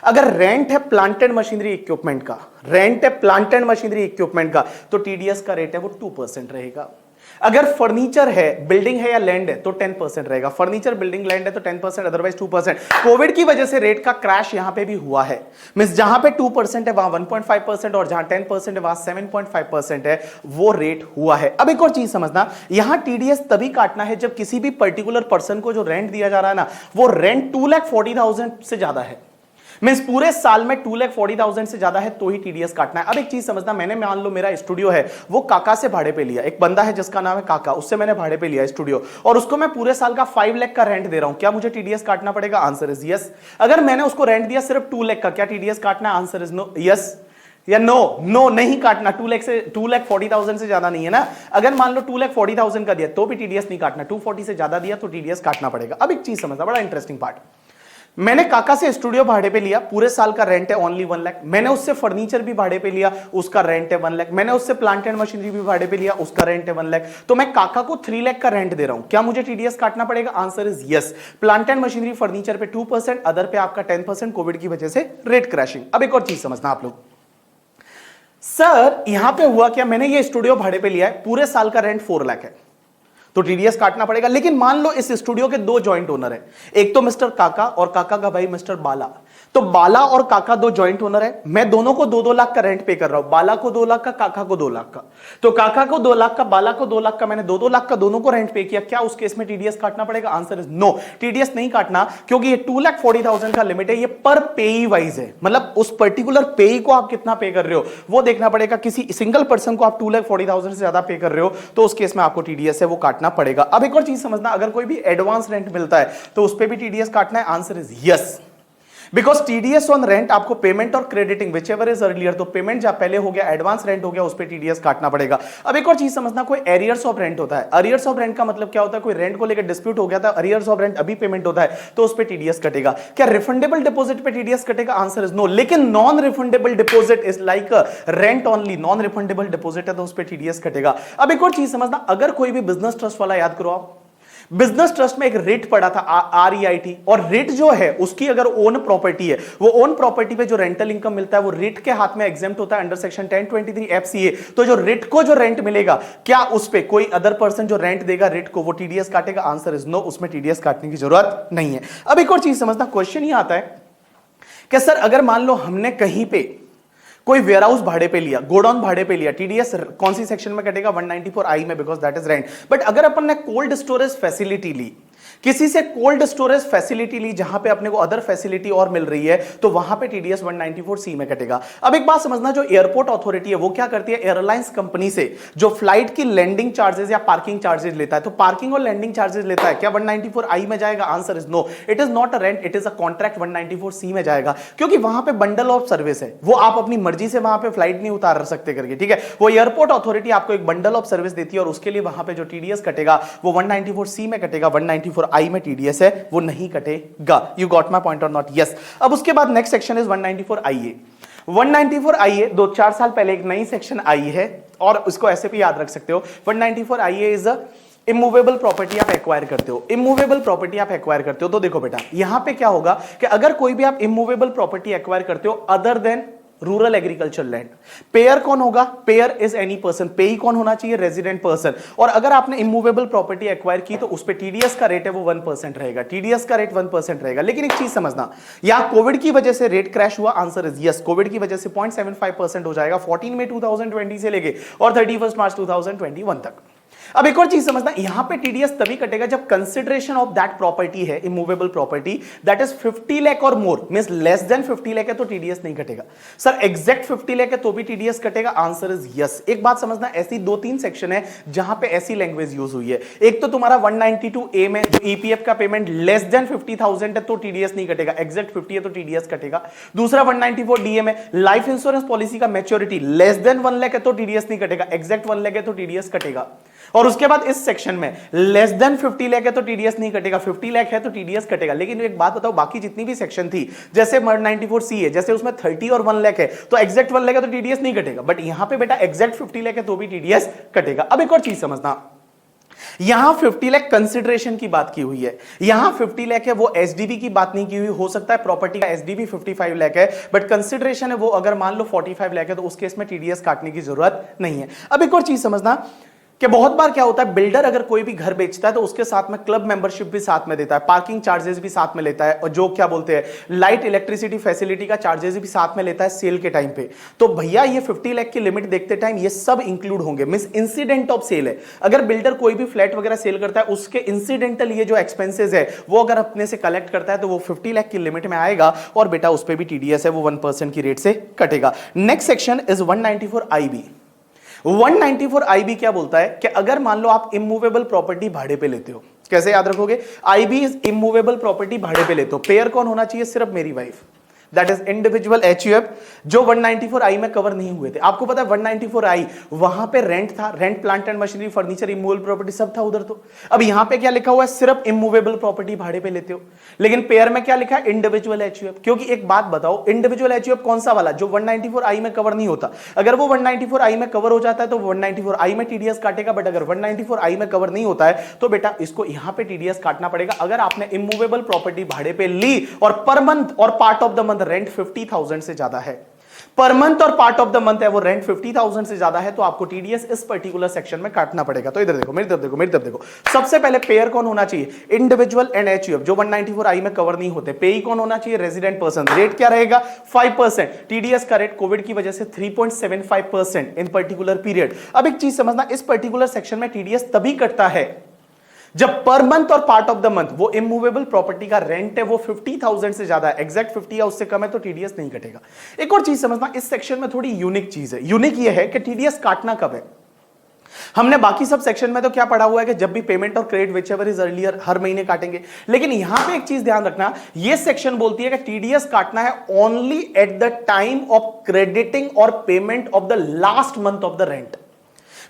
अगर रेंट है प्लांट एंड मशीनरी इक्विपमेंट का, रेंट है प्लांट एंड मशीनरी इक्विपमेंट का, तो टीडीएस का रेट है वो 2% रहेगा। अगर फर्नीचर है, बिल्डिंग है या लैंड है तो 10% रहेगा। फर्नीचर, बिल्डिंग, लैंड है तो 10%, अदरवाइज 2%। कोविड की वजह से रेट का क्रैश यहां पे भी हुआ है। मींस जहां पे 2% है वहां 1.5%, और जहां 10% है वहां 7.5% है, वो रेट हुआ है। अब एक और चीज समझना, यहां टीडीएस तभी काटना है जब किसी भी पर्टिकुलर पर्सन को जो रेंट दिया जा रहा है ना, वो रेंट 2,40,000 से ज्यादा है। मींस पूरे साल में 2,40,000 से ज्यादा है तो ही टीडीएस काटना है। अब एक चीज समझना, मैंने मान लो मेरा स्टूडियो है वो काका से भाड़े पे लिया, एक बंदा है जिसका नाम है काका, उससे मैंने भाड़े पे लिया स्टूडियो, और उसको मैं पूरे साल का 5 लाख का रेंट दे रहा हूं। क्या मुझे टीडीएस काटना पड़ेगा? Answer is yes. अगर मैंने उसको रेंट दिया सिर्फ 2 लाख का, क्या टीडीएस काटना है? आंसर इज नो, यस या नो? नो नहीं काटना। 2,40,000 से ज्यादा नहीं है ना। अगर मान लो 2,40,000 का दिया तो भी टीडीएस नहीं काटना, 240 से ज्यादा दिया तो टीडीएस काटना पड़ेगा। अब एक चीज समझना, बड़ा इंटरेस्टिंग पार्ट, मैंने काका से स्टूडियो भाड़े पे लिया, पूरे साल का रेंट है ओनली 1 लाख। मैंने उससे फर्नीचर भी भाड़े पे लिया, उसका रेंट है 1 लाख। मैंने उससे प्लांट एंड मशीनरी भी भाड़े पे लिया, उसका रेंट है 1 लाख। तो मैं काका को 3 लाख का रेंट दे रहा हूं, क्या मुझे टीडीएस काटना पड़ेगा? Answer is yes. Plant and machinery, furniture पे 2%, अदर पे आपका 10%, कोविड की वजह से रेट क्रैशिंग। अब एक और चीज समझना आप लोग, सर यहां पे हुआ क्या, मैंने ये स्टूडियो भाड़े पे लिया है, पूरे साल का रेंट 4 लाख है तो टीडीएस काटना पड़ेगा। लेकिन मान लो इस स्टूडियो के 2 जॉइंट ओनर हैं, एक तो मिस्टर काका और काका का भाई मिस्टर बाला, तो बाला और काका दो जॉइंट ओनर है, मैं दोनों को 2-2 लाख का रेंट पे कर रहा हूं, बाला को 2 लाख का, काका को 2 लाख का। तो काका को 2 लाख का, बाला को 2 लाख का, मैंने 2-2 लाख का दोनों को रेंट पे किया, क्या उस केस में टीडीएस काटना पड़ेगा? आंसर इज नो, टीडीएस नहीं काटना, क्योंकि ये 2,40,000 का लिमिट है, ये पर पेई वाइज है, मतलब उस पर्टिकुलर पेई को आप कितना पे कर रहे हो वो देखना पड़ेगा। किसी सिंगल पर्सन को आप 2,40,000 से ज्यादा पे कर रहे हो तो उस केस में आपको टीडीएस है वो काटना पड़ेगा। अब एक और चीज समझना, अगर कोई भी एडवांस रेंट मिलता है तो उस पर भी टीडीएस काटना है? Answer is yes, because TDS on rent आपको पेमेंट और क्रेडिटिंग विचएवर इज अर्लियर, तो पेमेंट जब पहले हो गया, एडवांस रेंट हो गया, उस पर टीडीएस काटना पड़ेगा। अब एक और चीज समझना, कोई एरियर्स ऑफ रेंट होता है, अरियर्स ऑफ रेंट का मतलब क्या होता है? कोई रेंट को लेकर डिस्प्यूट हो गया था, अरियर्स ऑफ रेंट अभी पेमेंट होता है तो उस पर टीडीएस कटेगा। क्या रिफंडेबल डिपॉजिट पे टीडीएस कटेगा? आंसर इज नो, लेकिन non refundable deposit is like rent only, non refundable deposit है तो उस पर टीडीएस कटेगा। अब एक और चीज समझना, अगर कोई भी बिजनेस ट्रस्ट वाला, याद करो आप, बिजनेस ट्रस्ट में एक रिट पड़ा था REIT, और रिट जो है उसकी अगर ओन प्रॉपर्टी है, वो ओन प्रॉपर्टी पे जो रेंटल इनकम मिलता है वो रिट के हाथ में एग्जेम्प्ट होता है अंडर सेक्शन 1023 FCA। तो जो रिट को जो रेंट मिलेगा, क्या उस पे कोई अदर पर्सन जो रेंट देगा रिट को वो टीडीएस काटेगा? आंसर इज नो, उसमें टीडीएस काटने की जरूरत नहीं है। अब एक और चीज समझना, क्वेश्चन ये आता है कि सर अगर मान लो हमने कहीं पे कोई वेयरहाउस भाड़े पे लिया, गोडाउन भाड़े पे लिया, टीडीएस कौन सी सेक्शन में कटेगा? 194I में, because that is rent. But अगर अपन ने कोल्ड स्टोरेज फैसिलिटी ली, किसी से कोल्ड स्टोरेज फैसिलिटी ली जहां पे अपने को अदर फैसिलिटी और मिल रही है, तो वहां पे टीडीएस 194C में कटेगा। अब एक बात समझना, जो एयरपोर्ट अथॉरिटी है वो क्या करती है? एयरलाइंस कंपनी से जो फ्लाइट की लैंडिंग चार्जेस या पार्किंग चार्जेस लेता है, तो पार्किंग और लैंडिंग चार्जेस लेता है, क्या 194I में जाएगा? Answer is no, it is not a rent, it is a contract, 194C में जाएगा, क्योंकि वहां पे बंडल ऑफ सर्विस है, वो आप अपनी मर्जी से वहां पे फ्लाइट नहीं उतार सकते करके, ठीक है? वो एयरपोर्ट अथॉरिटी आपको एक बंडल ऑफ सर्विस देती है और उसके लिए वहां पे जो टीडीएस कटेगा वो 194C में कटेगा, 194I में टीडीएस है वो नहीं कटेगा। यू गॉट माय पॉइंट और नॉट? यस। अब उसके बाद next section is 194IA। 194IA 2-4 साल पहले एक नई सेक्शन आई है और उसको ऐसे भी याद रख सकते हो। 194IA इज इमूवेबल प्रॉपर्टी आप एक्वायर करते हो, इमूवेबल प्रॉपर्टी आप एक्वायर करते हो। तो देखो बेटा, यहां पे क्या होगा कि अगर कोई भी आप इमूवेबल प्रॉपर्टी एक्वायर करते हो other than rural agriculture land, pair कौन होगा? Pair is any person, payee कौन होना चाहिए? Resident person. और अगर आपने इमूवेबल प्रॉपर्टी एक्वायर की तो उस पे टीडीएस का रेट है वो 1% रहेगा, टीडीएस का रेट 1% रहेगा। लेकिन एक चीज समझना, यहां कोविड की वजह से रेट क्रैश हुआ, आंसर इज यस, कोविड की वजह से 0.75% हो जाएगा 14 मई 2020 से लेके और 31 मार्च 2021 तक। अब एक और चीज समझना, यहां पे टीडीएस तभी कटेगा जब कंसिडरेशन ऑफ दैट प्रॉपर्टी है, immovable property, that is 50 lakh और मोर, मींस लेस देन 50 लाख है तो टीडीएस नहीं कटेगा। सर एग्जैक्ट 50 लाख है तो भी टीडीएस कटेगा? Answer is yes. एक बात समझना, ऐसी 2-3 सेक्शन है जहां पे ऐसी लैंग्वेज यूज हुई है। एक तो तुम्हारा 192A में जो ईपीएफ का पेमेंट लेस देन 50,000 है तो टीडीएस नहीं कटेगा, एग्जैक्ट 50 है तो टीडीएस कटेगा। दूसरा 194DA में लाइफ इंश्योरेंस पॉलिसी का मैच्योरिटी लेस देन 1 लाख है तो टीडीएस नहीं कटेगा, एग्जैक्ट 1 लाख है तो टीडीएस कटेगा। और उसके बाद इस सेक्शन में लेस देन 50 लाख है तो टीडीएस नहीं कटेगा, 50 लाख है तो टीडीएस कटेगा। लेकिन एक बात बताओ, बाकी जितनी भी सेक्शन थी, जैसे 194C है, जैसे उसमें 30 और 1 लाख है तो एग्जैक्ट 1 लाख है तो टीडीएस नहीं कटेगा, बट यहां पे बेटा एग्जैक्ट 50 लाख है तो भी टीडीएस कटेगा। अब एक और चीज समझना, यहां 50 लाख कंसिडरेशन की बात की हुई है, यहां 50 लाख है वो एसडीबी की बात नहीं की हुई। हो सकता है प्रॉपर्टी का एसडीबी 55 लाख है, बट कंसिडरेशन है वो अगर मान लो 45 लाख है तो उस केस में टीडीएस काटने की जरूरत नहीं है। अब एक और चीज समझना कि बहुत बार क्या होता है, बिल्डर अगर कोई भी घर बेचता है तो उसके साथ में क्लब मेंबरशिप भी साथ में देता है, पार्किंग चार्जेस भी साथ में लेता है, और जो क्या बोलते हैं लाइट इलेक्ट्रिसिटी फैसिलिटी का चार्जेस भी साथ में लेता है सेल के टाइम पे। तो भैया ये 50 लाख की लिमिट देखते टाइम ये सब इंक्लूड होंगे, मींस इंसिडेंट ऑफ सेल है। अगर बिल्डर कोई भी फ्लैट वगैरह सेल करता है उसके इंसिडेंटल ये जो एक्सपेंसेस है वो अगर अपने से कलेक्ट करता है तो वो 50 लाख की लिमिट में आएगा और बेटा उस पर भी टीडीएस है वो 1% की रेट से कटेगा। Next section is 194IB। 194IB क्या बोलता है कि अगर मान लो आप इमूवेबल प्रॉपर्टी भाड़े पे लेते हो, कैसे याद रखोगे? IB इज इमूवेबल प्रॉपर्टी भाड़े पे लेते हो, पेयर कौन होना चाहिए? सिर्फ मेरी wife, that is individual HUF, जो 194I में कवर नहीं हुए थे। आपको पता है 194I वहां पे रेंट था, rent plant and machinery furniture immovable property सब था उधर। तो अब यहां पे क्या लिखा हुआ है? सिर्फ इमूवेबल प्रॉपर्टी भाड़े पे लेते हो। लेकिन पेयर में क्या लिखा है? Individual HUF। क्योंकि एक बात बताओ, इंडिविजुअल HUF कौन सा वाला? जो 194I में कवर नहीं होता। अगर वो 194I में कवर हो जाता है तो 194I में टीडीएस काटेगा, बट अगर 194I में कवर नहीं होता है तो बेटा इसको यहां पे टीडीएस काटना पड़ेगा। अगर आपने इमूवेबल प्रॉपर्टी भाड़े पे ली और पर मंथ और part of the month rent 50,000 से ज्यादा है, पर मंथ और पार्ट ऑफ द मंथ है वो रेंट 50,000 से ज्यादा है तो आपको टीडीएस इस पर्टिकुलर सेक्शन में काटना पड़ेगा। तो इधर देखो, मेरी तरफ देखो, मेरी तरफ देखो। सबसे पहले पेयर कौन होना चाहिए? इंडिविजुअल एंड एचयूएफ, जो 194I में कवर नहीं होते। पेई कौन होना चाहिए? Resident person. रेट क्या रहेगा? 5%। टीडीएस का रेट कोविड की वजह से 3.75% इन पर्टिकुलर पीरियड। अब एक चीज समझना, इस पर्टिकुलर सेक्शन में टीडीएस तभी कटता है जब पर मंथ और पार्ट ऑफ द मंथ वो इमूवेबल प्रॉपर्टी का रेंट है वो 50,000 से ज्यादा है, एग्जैक्ट 50 या उससे कम है तो टीडीएस नहीं कटेगा। एक और चीज समझना, इस सेक्शन में थोड़ी यूनिक चीज है। यूनिक ये है कि टीडीएस काटना कब है। हमने बाकी सब सेक्शन में तो क्या पढ़ा हुआ है कि जब भी पेमेंट और क्रेडिट विचएवर इज अर्लियर हर महीने काटेंगे, लेकिन यहां पे एक चीज ध्यान रखना, ये सेक्शन बोलती है कि टीडीएस काटना है only at the time of crediting और payment of the last month of the rent.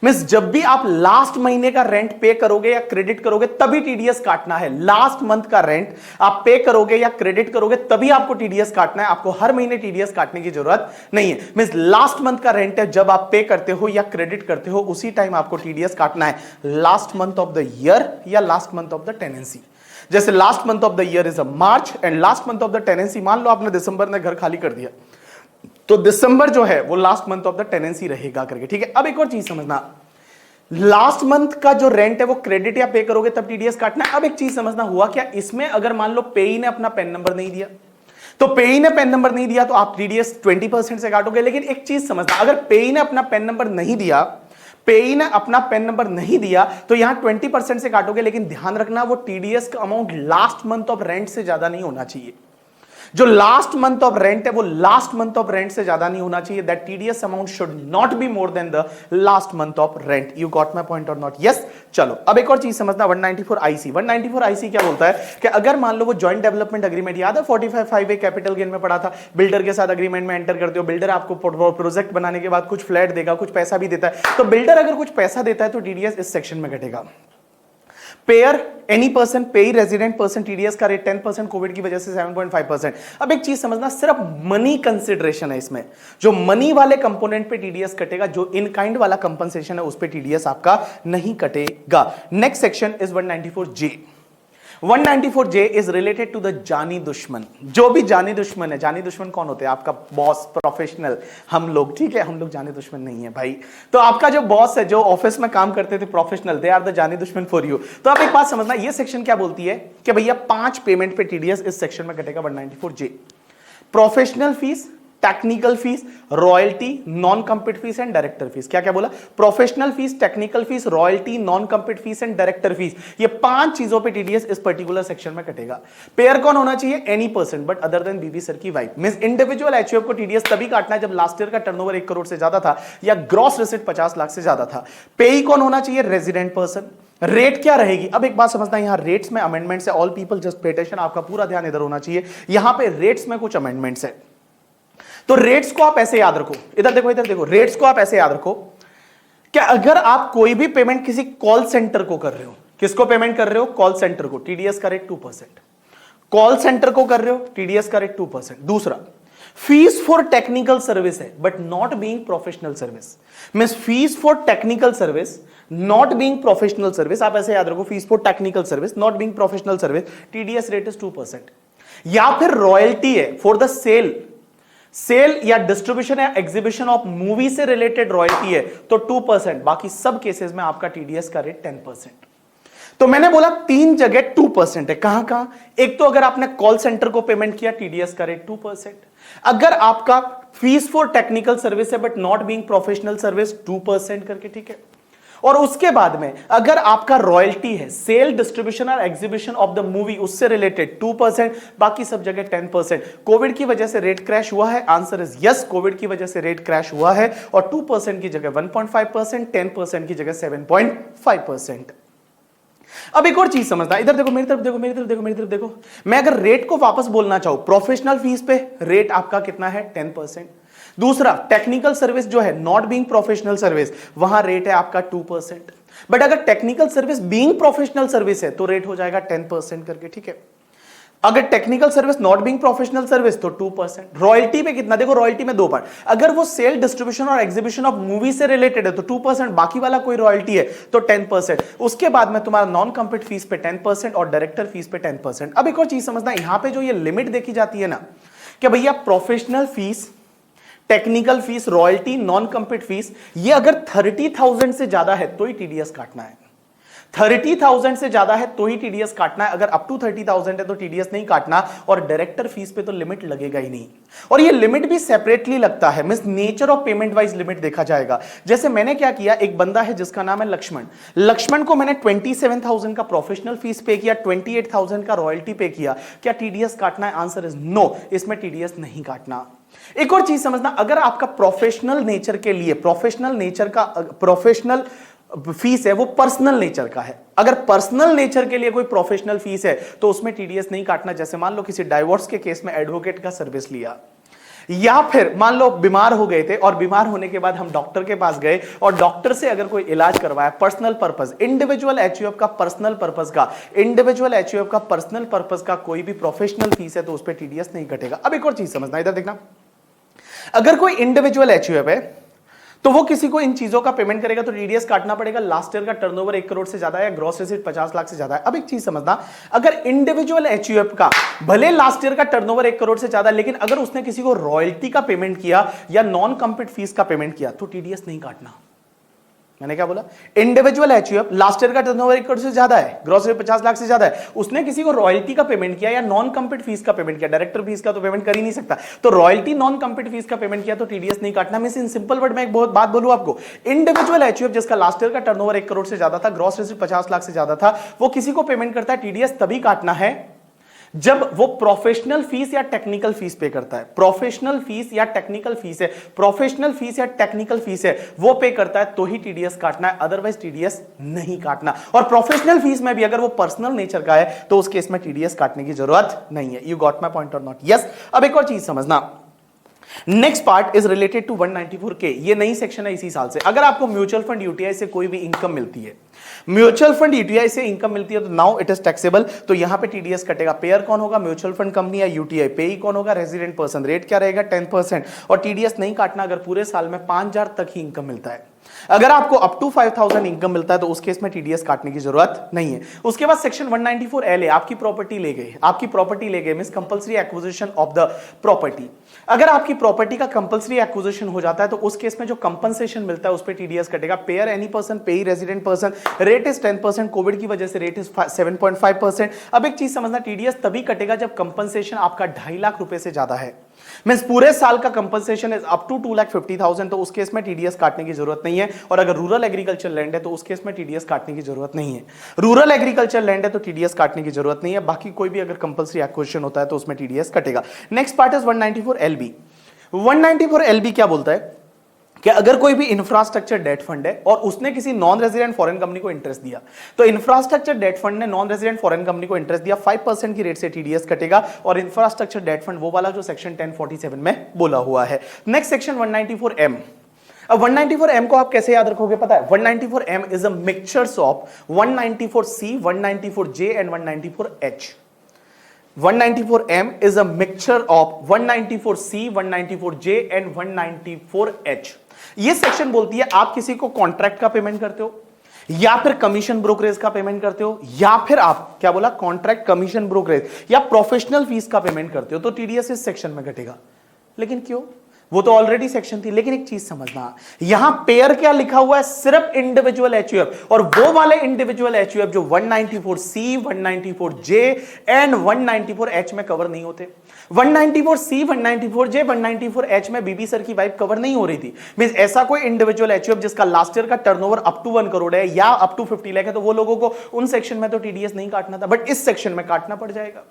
Means जब भी आप लास्ट महीने का रेंट पे करोगे या क्रेडिट करोगे तभी टीडीएस काटना है। लास्ट मंथ का रेंट आप पे करोगे या क्रेडिट करोगे तभी आपको टीडीएस काटना है। आपको हर महीने टीडीएस काटने की जरूरत नहीं है। मींस लास्ट मंथ का रेंट है, जब आप पे करते हो या क्रेडिट करते हो उसी टाइम आपको टीडीएस काटना है, last month of the year या last month of the tenancy. जैसे last month of the year is a March and last month of the tenancy, मान लो आपने दिसंबर में घर खाली कर दिया तो दिसंबर जो है वो last month of the tenancy रहेगा करके, ठीक है। अब एक और चीज समझना, लास्ट मंथ का जो रेंट है वो क्रेडिट या पे करोगे तब टीडीएस काटना है। अब एक चीज समझना, हुआ क्या इसमें, अगर मान लो पेई ने अपना पेन नंबर नहीं दिया तो पेई ने पेन नंबर नहीं दिया तो आप टीडीएस 20% से काटोगे। लेकिन एक चीज समझना, अगर पेई ने अपना पेन नंबर नहीं दिया, पेई ने अपना पेन नंबर नहीं दिया तो यहां 20% से काटोगे, लेकिन ध्यान रखना वो टीडीएस का amount last month of rent से ज्यादा नहीं होना चाहिए। जो लास्ट मंथ ऑफ रेंट है वो लास्ट मंथ ऑफ रेंट से ज्यादा नहीं होना चाहिए। That TDS amount should not be more than the last month of rent. You got my point और नॉट? यस। चलो अब एक और चीज समझना, 194 IC क्या बोलता है कि अगर मान लो वो जॉइंट डेवलपमेंट एग्रीमेंट, याद है 45(5)(a) कैपिटल गेन में पढ़ा था, बिल्डर के साथ एग्रीमेंट में एंटर करते हो, बिल्डर आपको प्रोजेक्ट बनाने के बाद कुछ फ्लैट देगा, कुछ पैसा भी देता है, तो बिल्डर अगर कुछ पैसा देता है तो टीडीएस इस सेक्शन में घटेगा। पेयर एनी पर्सन, पेई रेजिडेंट पर्सन, टीडीएस का रेट 10%, कोविड की वजह से 7.5%। अब एक चीज समझना, सिर्फ मनी कंसिडरेशन है इसमें, जो मनी वाले कंपोनेंट पे टीडीएस कटेगा, जो इन काइंड वाला कंपनसेशन है उस पे टीडीएस आपका नहीं कटेगा। Next section is 194J। 194J is related to the जानी दुश्मन। जो भी जानी दुश्मन है, जानी दुश्मन कौन होते हैं? आपका बॉस, प्रोफेशनल, हम लोग, ठीक है, हम लोग जानी दुश्मन नहीं है भाई। तो आपका जो बॉस है, जो ऑफिस में काम करते थे, प्रोफेशनल, दे आर द जानी दुश्मन फॉर यू। तो आप एक बात समझना, ये सेक्शन क्या बोलती है कि भैया 5 पेमेंट पे टीडीएस इस सेक्शन में कटेगा 194J। Professional fees, technical fees, royalty, non compete fees and director fees. क्या क्या बोला? Professional fees, technical fees, royalty, non compete fees and director fees. ये 5 चीजों पे टीडीएस इस पर्टिकुलर सेक्शन में कटेगा। पेयर कौन होना चाहिए? Any person but other than बीबी सर की वाइफ। मींस इंडिविजुअल एचयूएफ को टीडीएस तभी काटना है जब लास्ट ईयर का टर्नओवर 1 करोड़ से ज्यादा था या ग्रॉस रिसिट 50 लाख से ज्यादा था। पेई कौन होना चाहिए? Resident person. रेट क्या रहेगी? अब एक बात समझना, यहां रेट्स में अमेंडमेंट्स है। All people just pay attention, आपका पूरा ध्यान इधर होना चाहिए। यहां पे रेट्स में कुछ अमेंडमेंट्स है, तो रेट्स को आप ऐसे याद रखो। इधर देखो, इधर देखो, रेट्स को आप ऐसे याद रखो कि अगर आप कोई भी पेमेंट किसी कॉल सेंटर को कर रहे हो, किसको पेमेंट कर रहे हो? कॉल सेंटर को, टीडीएस का रेट 2%। कॉल सेंटर को कर रहे हो, टीडीएस का रेट 2%। दूसरा, फीस फॉर टेक्निकल सर्विस है but not being professional service. Means fees for technical service not being professional service, आप ऐसे याद रखो, fees for technical service not being professional service, TDS rate is 2%। या फिर royalty है for the cell या distribution या एग्जीबिशन ऑफ मूवी से रिलेटेड रॉयल्टी है तो 2%। बाकी सब केसेस में आपका टीडीएस का रेट 10%। तो मैंने बोला 3 जगह 2% है। कहां कहां? एक तो अगर आपने कॉल सेंटर को पेमेंट किया, टीडीएस का रेट 2%। अगर आपका फीस फॉर टेक्निकल सर्विस है but not being professional service, 2% करके, ठीक है। और उसके बाद में अगर आपका रॉयल्टी है, सेल, डिस्ट्रीब्यूशन और एग्जीबिशन ऑफ द मूवी, उससे रिलेटेड 2%, बाकी सब जगह 10%। कोविड की वजह से रेट क्रैश हुआ है? आंसर इज यस, कोविड की वजह से रेट क्रैश हुआ है और 2% की जगह 1.5%, 10% की जगह 7.5%। अब एक और चीज समझना, इधर देखो, मेरी तरफ देखो, मेरी तरफ देखो, मेरी तरफ देखो। मैं अगर रेट को वापस बोलना चाहूं, प्रोफेशनल फीस पे रेट आपका कितना है? 10%। दूसरा, टेक्निकल सर्विस जो है, नॉट बीइंग प्रोफेशनल सर्विस, वहां रेट है आपका 2%। बट अगर technical service being professional service है तो रेट हो जाएगा 10% करके, ठीक है। अगर technical service not being professional service तो 2%। रॉयल्टी पे कितना? देखो, रॉयल्टी में 2 पार्ट। अगर वो सेल, डिस्ट्रीब्यूशन और एग्जीबिशन ऑफ मूवी से रिलेटेड है तो 2%, बाकी वाला कोई रॉयल्टी है तो 10%। उसके बाद में तुम्हारा नॉन कम्पीट फीस पे 10% और डायरेक्टर फीस पे 10%। अब एक और चीज समझना, यहां पे जो ये लिमिट देखी जाती है ना कि भैया professional fees, technical fees, royalty, non compete fees, ये अगर 30,000 से ज्यादा है तो ही टीडीएस काटना है। 30,000 से ज्यादा है तो ही टीडीएस काटना है, अगर अप टू 30,000 है तो टीडीएस नहीं काटना, और डायरेक्टर फीस पे तो लिमिट लगेगा ही नहीं। और ये लिमिट भी सेपरेटली लगता है, means nature of payment wise limit देखा जाएगा। जैसे मैंने क्या किया, एक बंदा है जिसका नाम है लक्ष्मण, लक्ष्मण को मैंने 27,000 का प्रोफेशनल फीस पे किया, 28,000 का रॉयल्टी पे किया, क्या टीडीएस काटना है? आंसर इज नो, इसमें टीडीएस नहीं काटना। एक और चीज समझना, अगर आपका प्रोफेशनल नेचर के लिए प्रोफेशनल फीस है वो पर्सनल नेचर का है, अगर पर्सनल नेचर के लिए कोई प्रोफेशनल फीस है तो उसमें टीडीएस नहीं काटना। जैसे मान लो किसी डाइवोर्स के केस में एडवोकेट का सर्विस लिया, या फिर मान लो बीमार हो गए थे और बीमार होने के बाद हम डॉक्टर के पास गए और डॉक्टर से अगर कोई इलाज करवाया पर्सनल पर्पस, इंडिविजुअल एचयूएफ का पर्सनल पर्पस का, इंडिविजुअल एचयूएफ का पर्सनल पर्पस का कोई भी प्रोफेशनल फीस है तो उस पर टीडीएस नहीं कटेगा। अब एक और चीज समझना, इधर देखना, अगर कोई इंडिविजुअल एचयूएफ है तो वो किसी को इन चीजों का पेमेंट करेगा तो टीडीएस काटना पड़ेगा। लास्ट ईयर का टर्नओवर 1 करोड़ से ज्यादा है, ग्रॉस रिसीट 50 लाख से ज्यादा है। अब एक चीज समझना, अगर इंडिविजुअल एचयूएफ का भले लास्ट ईयर का टर्नओवर 1 करोड़ से ज्यादा, लेकिन अगर उसने किसी को रॉयल्टी का पेमेंट किया या नॉन कम्पीट फीस का पेमेंट किया तो टीडीएस नहीं काटना। मैंने क्या बोला, इंडिविजुअल एचयूएफ लास्ट ईयर का टर्नओवर 1 करोड़ से ज्यादा है, ग्रॉस रेट 50 लाख से ज्यादा है, उसने किसी को रॉयल्टी का पेमेंट किया या नॉन कम्पीट फीस का पेमेंट किया, डायरेक्टर फीस का तो पेमेंट कर ही नहीं सकता, तो रॉयल्टी नॉन कम्पीट फीस का पेमेंट किया तो टीडीएस नहीं काटना। मैं इन सिंपल वर्ड में एक बहुत बात बोलूं आपको, इंडिविजुअल एचयूएफ जिसका लास्ट ईयर का टर्नओवर 1 करोड़ से ज्यादा था, ग्रॉस रेट 50 लाख से ज्यादा था, वो किसी को पेमेंट करता है, टीडीएस तभी काटना है जब वो प्रोफेशनल फीस या टेक्निकल फीस पे करता है। प्रोफेशनल फीस या टेक्निकल फीस है, प्रोफेशनल फीस या टेक्निकल फीस है वो पे करता है तो ही टीडीएस काटना है, अदरवाइज टीडीएस नहीं काटना। और प्रोफेशनल फीस में भी अगर वो पर्सनल नेचर का है तो उस केस में टीडीएस काटने की जरूरत नहीं है। यू गॉट माय पॉइंट और नॉट? यस। अब एक और चीज समझना, next part is related to 194K, ये नई सेक्शन है इसी साल से। अगर आपको म्यूचुअल फंड यूटीआई से कोई भी इनकम मिलती है, म्यूचुअल फंड यूटीआई से इनकम मिलती है तो नाउ इट इज टैक्सेबल, तो यहां पे टीडीएस कटेगा। पेयर कौन होगा, म्यूचुअल फंड कंपनी या यूटीआई। पेई कौन होगा, रेजिडेंट पर्सन। रेट क्या रहेगा, 10%। और टीडीएस नहीं काटना अगर पूरे साल में 5,000 तक ही इनकम मिलता है। अगर आपको अप टू 5,000 इनकम मिलता है तो उस केस में टीडीएस काटने की जरूरत नहीं है। उसके बाद सेक्शन 194L, आपकी प्रॉपर्टी ले गए, आपकी प्रॉपर्टी ले गए means compulsory acquisition of the property. अगर आपकी प्रॉपर्टी का कंपल्सरी एक्विजिशन हो जाता है तो उस केस में जो कंपनसेशन मिलता है उस पर टीडीएस कटेगा। पेयर एनी पर्सन, पेई resident person, rate is 10%, Covid की वजह से रेट इज 7.5%। अब एक चीज समझना, टीडीएस तभी कटेगा जब कंपनसेशन आपका 2.5 लाख रुपए से ज्यादा है, मींस पूरे साल का कंपनसेशन इज अप टू 2,50,000, तो उस केस में टीडीएस काटने की जरूरत नहीं है। और अगर रूरल एग्रीकल्चर लैंड है तो उस केस में टीडीएस काटने की जरूरत नहीं है। रूरल एग्रीकल्चर लैंड है तो टीडीएस काटने की जरूरत नहीं है। बाकी कोई भी अगर कंपल्सरी एक्विजिशन होता है तो उसमें टीडीएस कटेगा। Next part is 194LB। 194LB क्या बोलता है कि अगर कोई भी इंफ्रास्ट्रक्चर डेट फंड है और उसने किसी नॉन रेजिडेंट फॉरेन कंपनी को इंटरेस्ट दिया, तो इंफ्रास्ट्रक्चर डेट फंड ने नॉन रेजिडेंट फॉरेन कंपनी को इंटरेस्ट दिया, 5% की रेट से टीडीएस कटेगा। और इंफ्रास्ट्रक्चर डेट फंड वो वाला जो सेक्शन 1047 में बोला हुआ है। Next section 194M। अब 194M को आप कैसे याद रखोगे पता है, 194M is a mixtures of 194C, 194J and 194H। 194M is a mixture of 194C, 194J and 194H। ये सेक्शन बोलती है आप किसी को कॉन्ट्रैक्ट का पेमेंट करते हो या फिर कमीशन ब्रोकरेज का पेमेंट करते हो या फिर आप क्या बोला, कॉन्ट्रैक्ट, कमीशन ब्रोकरेज या प्रोफेशनल फीस का पेमेंट करते हो तो टीडीएस इस सेक्शन में घटेगा। लेकिन क्यों, वो तो ऑलरेडी सेक्शन थी। लेकिन एक चीज समझना, यहां पेयर क्या लिखा हुआ है, सिर्फ इंडिविजुअल एचयूएफ, और वो वाले इंडिविजुअल एचयूएफ जो 194C, 194J एंड 194H में कवर नहीं होते। 194C, 194J, 194H में बीबी सर की वाइफ कवर नहीं हो रही थी। मींस ऐसा कोई इंडिविजुअल एचयूएफ जिसका लास्ट ईयर का टर्नओवर अप टू 1 करोड़ है या अप टू 50 लाख है, तो वो लोगों को उन सेक्शन में तो टीडीएस नहीं काटना था, बट इस सेक्शन में काटना पड़ जाएगा।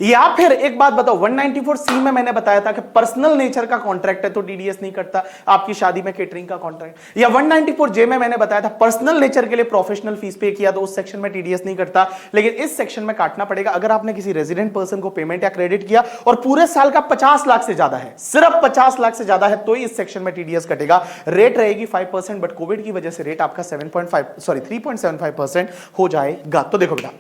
या फिर एक बात बताओ, 194C में मैंने बताया था कि पर्सनल नेचर का कॉन्ट्रैक्ट है तो टीडीएस नहीं करता, आपकी शादी में केटरिंग का कॉन्ट्रैक्ट। या 194J में मैंने बताया था पर्सनल नेचर के लिए प्रोफेशनल फीस पे किया तो उस सेक्शन में टीडीएस नहीं करता। लेकिन इस सेक्शन में काटना पड़ेगा अगर आपने किसी रेजिडेंट पर्सन को पेमेंट या क्रेडिट किया और पूरे साल का 50 लाख से ज्यादा है, सिर्फ 50 लाख से ज्यादा है तो ही इस सेक्शन में टीडीएस कटेगा। रेट रहेगी 5%, बट कोविड की वजह से रेट आपका 3.75% हो जाएगा। तो देखो बेटा,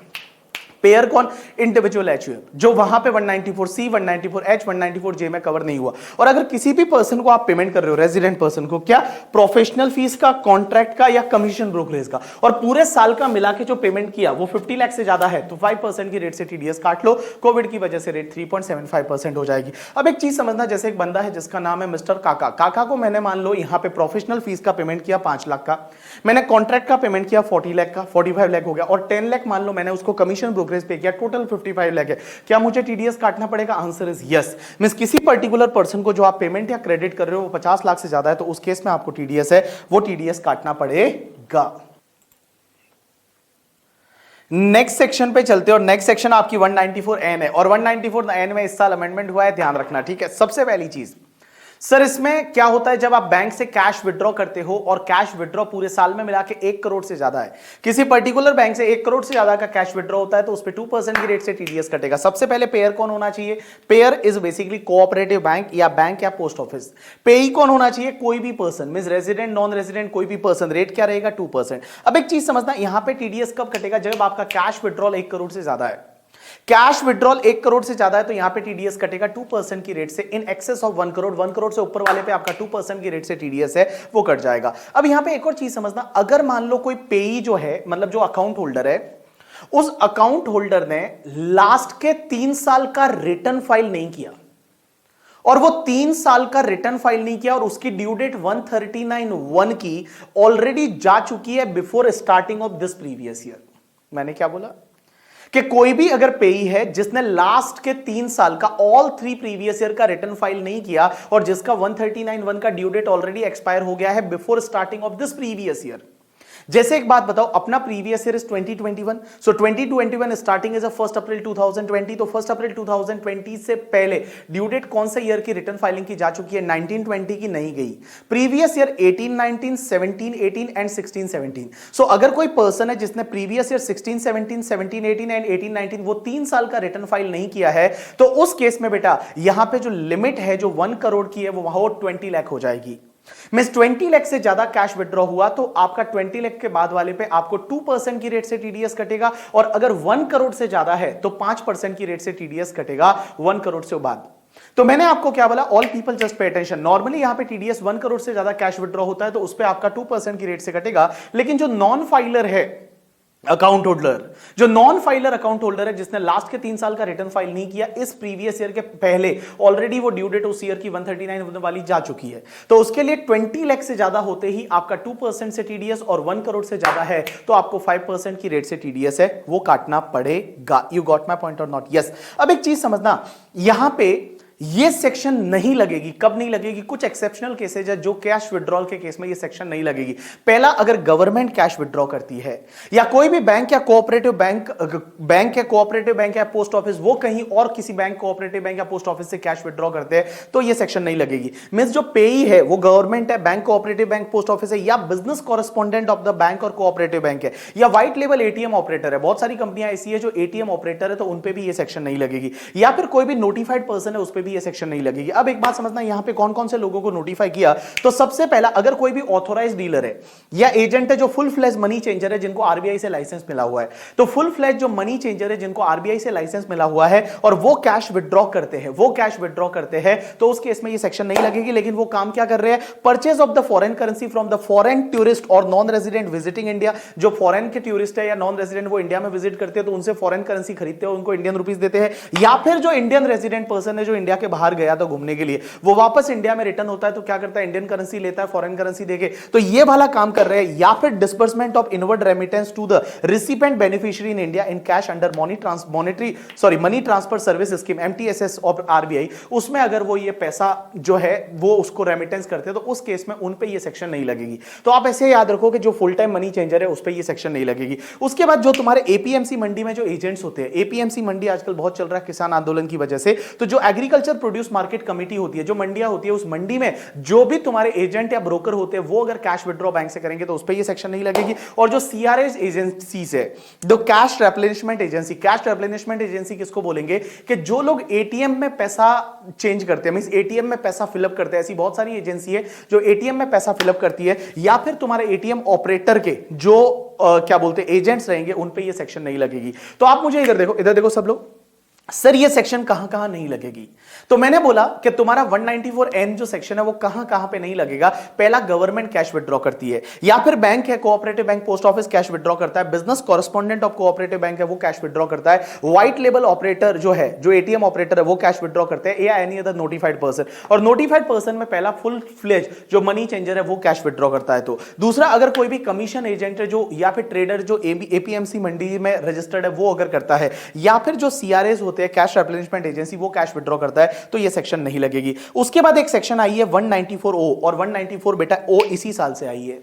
पेयर कौन? इंडिविजुअल एचयूएफ, जो वहां पे 194C, 194H, 194J में कवर नहीं हुआ। और अगर किसी भी पर्सन को आप पेमेंट कर रहे हो, रेजिडेंट पर्सन को, क्या प्रोफेशनल फीस का, कॉन्ट्रैक्ट का या कमीशन ब्रोकरेज का, और पूरे साल का मिला के जो पेमेंट किया वो 50 लाख से ज्यादा है, तो 5% की रेट से टीडीएस काट लो। कोविड की वजह से रेट 3.75% हो जाएगी। अब एक चीज समझना, जैसे एक बंदा है जिसका नाम है मिस्टर काका। काका को मैंने मान लो यहां पे प्रोफेशनल फीस का पेमेंट किया 5 लाख का, मैंने कॉन्ट्रैक्ट का पेमेंट किया 40 लाख का, 45 लाख हो गया, और 10 लाख मान लो मैंने उसको कमीशन ब्रोकरेज पे किया, टोटल 55 लाख है। क्या मुझे टीडीएस काटना पड़ेगा? Answer is yes. मींस किसी पर्टिकुलर पर्सन को जो आप पेमेंट या क्रेडिट कर रहे हो वो 50 लाख से ज्यादा है, तो उस केस में आपको टीडीएस है वो टीडीएस काटना पड़ेगा। नेक्स्ट सेक्शन पे चलते हैं, और नेक्स्ट सेक्शन आपकी 194N है, और 194N में इस साल अमेंडमेंट हुआ है, ध्यान रखना, ठीक है। सबसे पहली चीज सर, इसमें क्या होता है, जब आप बैंक से कैश विड्रॉ करते हो और कैश विड्रॉ पूरे साल में मिला के 1 करोड़ से ज्यादा है, किसी पर्टिकुलर बैंक से 1 करोड़ से ज्यादा का कैश विड्रॉ होता है, तो उस पे 2% की रेट से टीडीएस कटेगा। सबसे पहले पेयर कौन होना चाहिए? Pair is basically cooperative bank या बैंक या पोस्ट ऑफिस। पेई कौन होना चाहिए? कोई भी person, means resident, non resident, कोई भी पर्सन। रेट क्या रहेगा? 2%। अब एक चीज समझना, यहां पे टीडीएस कब कटेगा? जब आपका कैश विड्रॉल 1 करोड़ से ज्यादा है। कैश विड्रॉल 1 करोड़ से ज्यादा है तो यहां पे टीडीएस कटेगा 2% की रेट से। In excess of 1 crore, 1 crore से ऊपर वाले पे आपका 2% की रेट से टीडीएस है वो कट जाएगा। अब यहां पे एक और चीज समझना, अगर मान लो कोई पेई जो है, मतलब जो अकाउंट होल्डर है, उस अकाउंट होल्डर ने लास्ट के 3 साल का रिटर्न फाइल नहीं किया, और वो 3 साल का रिटर्न फाइल नहीं किया, और उसकी ड्यू डेट 139(1) की ऑलरेडी जा चुकी है before starting of this previous year. मैंने क्या बोला कि कोई भी अगर पेई है जिसने लास्ट के 3 साल का ऑल 3 प्रीवियस ईयर का रिटर्न फाइल नहीं किया, और जिसका 139(1) का ड्यू डेट ऑलरेडी एक्सपायर हो गया है before starting of this previous year. जैसे एक बात बताओ, अपना previous year is 2021, so 2021 starting is 1 अप्रैल 2020, तो 1 अप्रैल 2020 से पहले ड्यू डेट कौन से ईयर की रिटर्न फाइलिंग की जा चुकी है? 1920 की नहीं गई। Previous year 18, 19, 17, 18 and 16, 17। सो अगर कोई पर्सन है जिसने प्रीवियस ईयर 16, 17, 17, 18 एंड 18, 19 वो 3 साल का रिटर्न फाइल नहीं किया है, तो उस केस में बेटा यहां पे जो लिमिट है जो 1 करोड़ की है वो वहां 20 लाख हो जाएगी। मींस 20 लाख से ज्यादा कैश विड्रॉ हुआ तो आपका 20 लाख के बाद वाले पे आपको 2% की रेट से टीडीएस कटेगा, और अगर 1 करोड़ से ज्यादा है तो 5% की रेट से टीडीएस कटेगा 1 करोड़ से बाद। तो मैंने आपको क्या बोला? All people just pay attention. Normally यहां पे टीडीएस 1 करोड़ से ज्यादा कैश विड्रॉ होता है तो उस पे आपका 2% की रेट से कटेगा, लेकिन जो नॉन फाइलर है अकाउंट होल्डर, जो नॉन फाइलर अकाउंट होल्डर है जिसने लास्ट के 3 साल का रिटर्न फाइल नहीं किया इस प्रीवियस ईयर के पहले, ऑलरेडी वो ड्यू डेट उस ईयर की 139 वाली जा चुकी है, तो उसके लिए 20 लाख से ज्यादा होते ही आपका 2% से टीडीएस, और 1 करोड़ से ज्यादा है तो आपको 5% की रेट से टीडीएस है वो काटना पड़ेगा। यू गॉट माई पॉइंट और नॉट? यस। अब एक चीज समझना, यहां पे ये सेक्शन नहीं लगेगी। कब नहीं लगेगी? कुछ एक्सेप्शनल केसेज है जो कैश विड्रॉल के केस में ये सेक्शन नहीं लगेगी। पहला, अगर गवर्नमेंट कैश विड्रॉ करती है, या कोई भी बैंक या कोऑपरेटिव बैंक या पोस्ट ऑफिस वो कहीं और किसी बैंक, कोऑपरेटिव बैंक या पोस्ट ऑफिस से कैश विड्रॉ करते हैं तो ये सेक्शन नहीं लगेगी। मींस जो पेई है वो गवर्नमेंट है, bank, cooperative bank, post office है, या business correspondent of the bank और कोऑपरेटिव बैंक है, या व्हाइट लेवल एटीएम ऑपरेटर है। बहुत सारी कंपनियां ऐसी है जो एटीएम ऑपरेटर है तो उन पे भी ये सेक्शन नहीं लगेगी, या फिर कोई भी नोटिफाइड पर्सन है उस पे भी ये सेक्शन नहीं लगेगी। अब एक बात समझना, यहां पे कौन कौन से लोगों को नोटिफाई किया, तो सबसे पहला, अगर कोई भी ऑथोराइज्ड डीलर है या एजेंट है जो फुल फ्लैज मनी चेंजर है जिनको आरबीआई से लाइसेंस मिला हुआ है, तो फुल फ्लैज जो मनी चेंजर है जिनको आरबीआई से लाइसेंस मिला हुआ है और वो कैश विड्रॉ करते हैं, तो उस केस में ये सेक्शन नहीं लगेगी। लेकिन वो काम क्या कर रहे हैं? Purchase of the foreign currency from the foreign tourist और नॉन रेजिडेंट विजिटिंग इंडिया। जो फॉरेन के टूरिस्ट है या नॉन रेजिडेंट वो इंडिया में विजिट करते हैं तो उनसे फॉरेन करेंसी खरीदते हैं, उनको इंडियन रुपीस देते हैं, या फिर जो इंडियन रेजिडेंट पर्सन है जो इंडिया के बाहर गया था घूमने के लिए वो वापस इंडिया में रिटर्न होता है तो क्या करता है? इंडियन करेंसी लेता है फॉरेन करेंसी देके, तो ये वाला काम कर रहे हैं। या फिर disbursement of inward remittance to the recipient beneficiary in India in cash under money transfer service scheme MTSS of RBI, उसमें अगर वो ये पैसा जो है वो उसको रेमिटेंस करते हैं तो उस केस में उन पे ये सेक्शन नहीं लगेगी। तो आप ऐसे याद रखो कि जो फुल टाइम मनी चेंजर है उस पे ये सेक्शन नहीं लगेगी। उसके बाद जो तुम्हारे एपीएमसी मंडी में जो एजेंट्स होते हैं, एपीएमसी मंडी आजकल बहुत चल रहा है किसान आंदोलन की वजह से, तो जो agriculture agriculture produce market committee होती है, जो मंडियां होती है, उस मंडी में जो भी तुम्हारे एजेंट या ब्रोकर होते हैं वो अगर कैश विड्रॉ बैंक से करेंगे तो उस पर ये सेक्शन नहीं लगेगी। और जो सीआरएस एजेंसी है, जो cash replenishment agency, cash replenishment agency किसको बोलेंगे कि जो लोग एटीएम में पैसा चेंज करते हैं, मींस एटीएम में पैसा फिलअप करते हैं, ऐसी बहुत सारी एजेंसी है जो एटीएम में पैसा फिलअप करती है, या फिर तुम्हारे एटीएम ऑपरेटर के जो क्या बोलते हैं एजेंट्स रहेंगे, उन पे ये सेक्शन नहीं लगेगी। तो आप मुझे इधर देखो, इधर देखो सब लोग, सर ये सेक्शन कहां कहां नहीं लगेगी। तो मैंने बोला कि तुम्हारा 194N जो सेक्शन है वो कहां कहां पे नहीं लगेगा। पहला, गवर्नमेंट कैश विड्रॉ करती है, या फिर बैंक है, cooperative bank, post office cash withdraw करता है, business correspondent of cooperative bank है वो कैश विड्रॉ करता है, व्हाइट लेबल ऑपरेटर जो है, जो एटीएम ऑपरेटर है वो कैश विड्रॉ करते हैं, या एनी अदर नोटिफाइड पर्सन। और नोटिफाइड पर्सन में पहला फुल फ्लेज जो मनी चेंजर है वो कैश विड्रॉ करता है। तो दूसरा, अगर कोई भी कमीशन एजेंट है जो, या फिर ट्रेडर जो एपीएमसी मंडी में रजिस्टर्ड है वो अगर करता है, या फिर जो सीआरएस होते हैं, कैश रिप्लेनिशमेंट एजेंसी, वो कैश विड्रॉ करता है, तो ये सेक्शन नहीं लगेगी। उसके बाद एक सेक्शन आई है 194O, और 194 बेटा ओ इसी साल से आई है।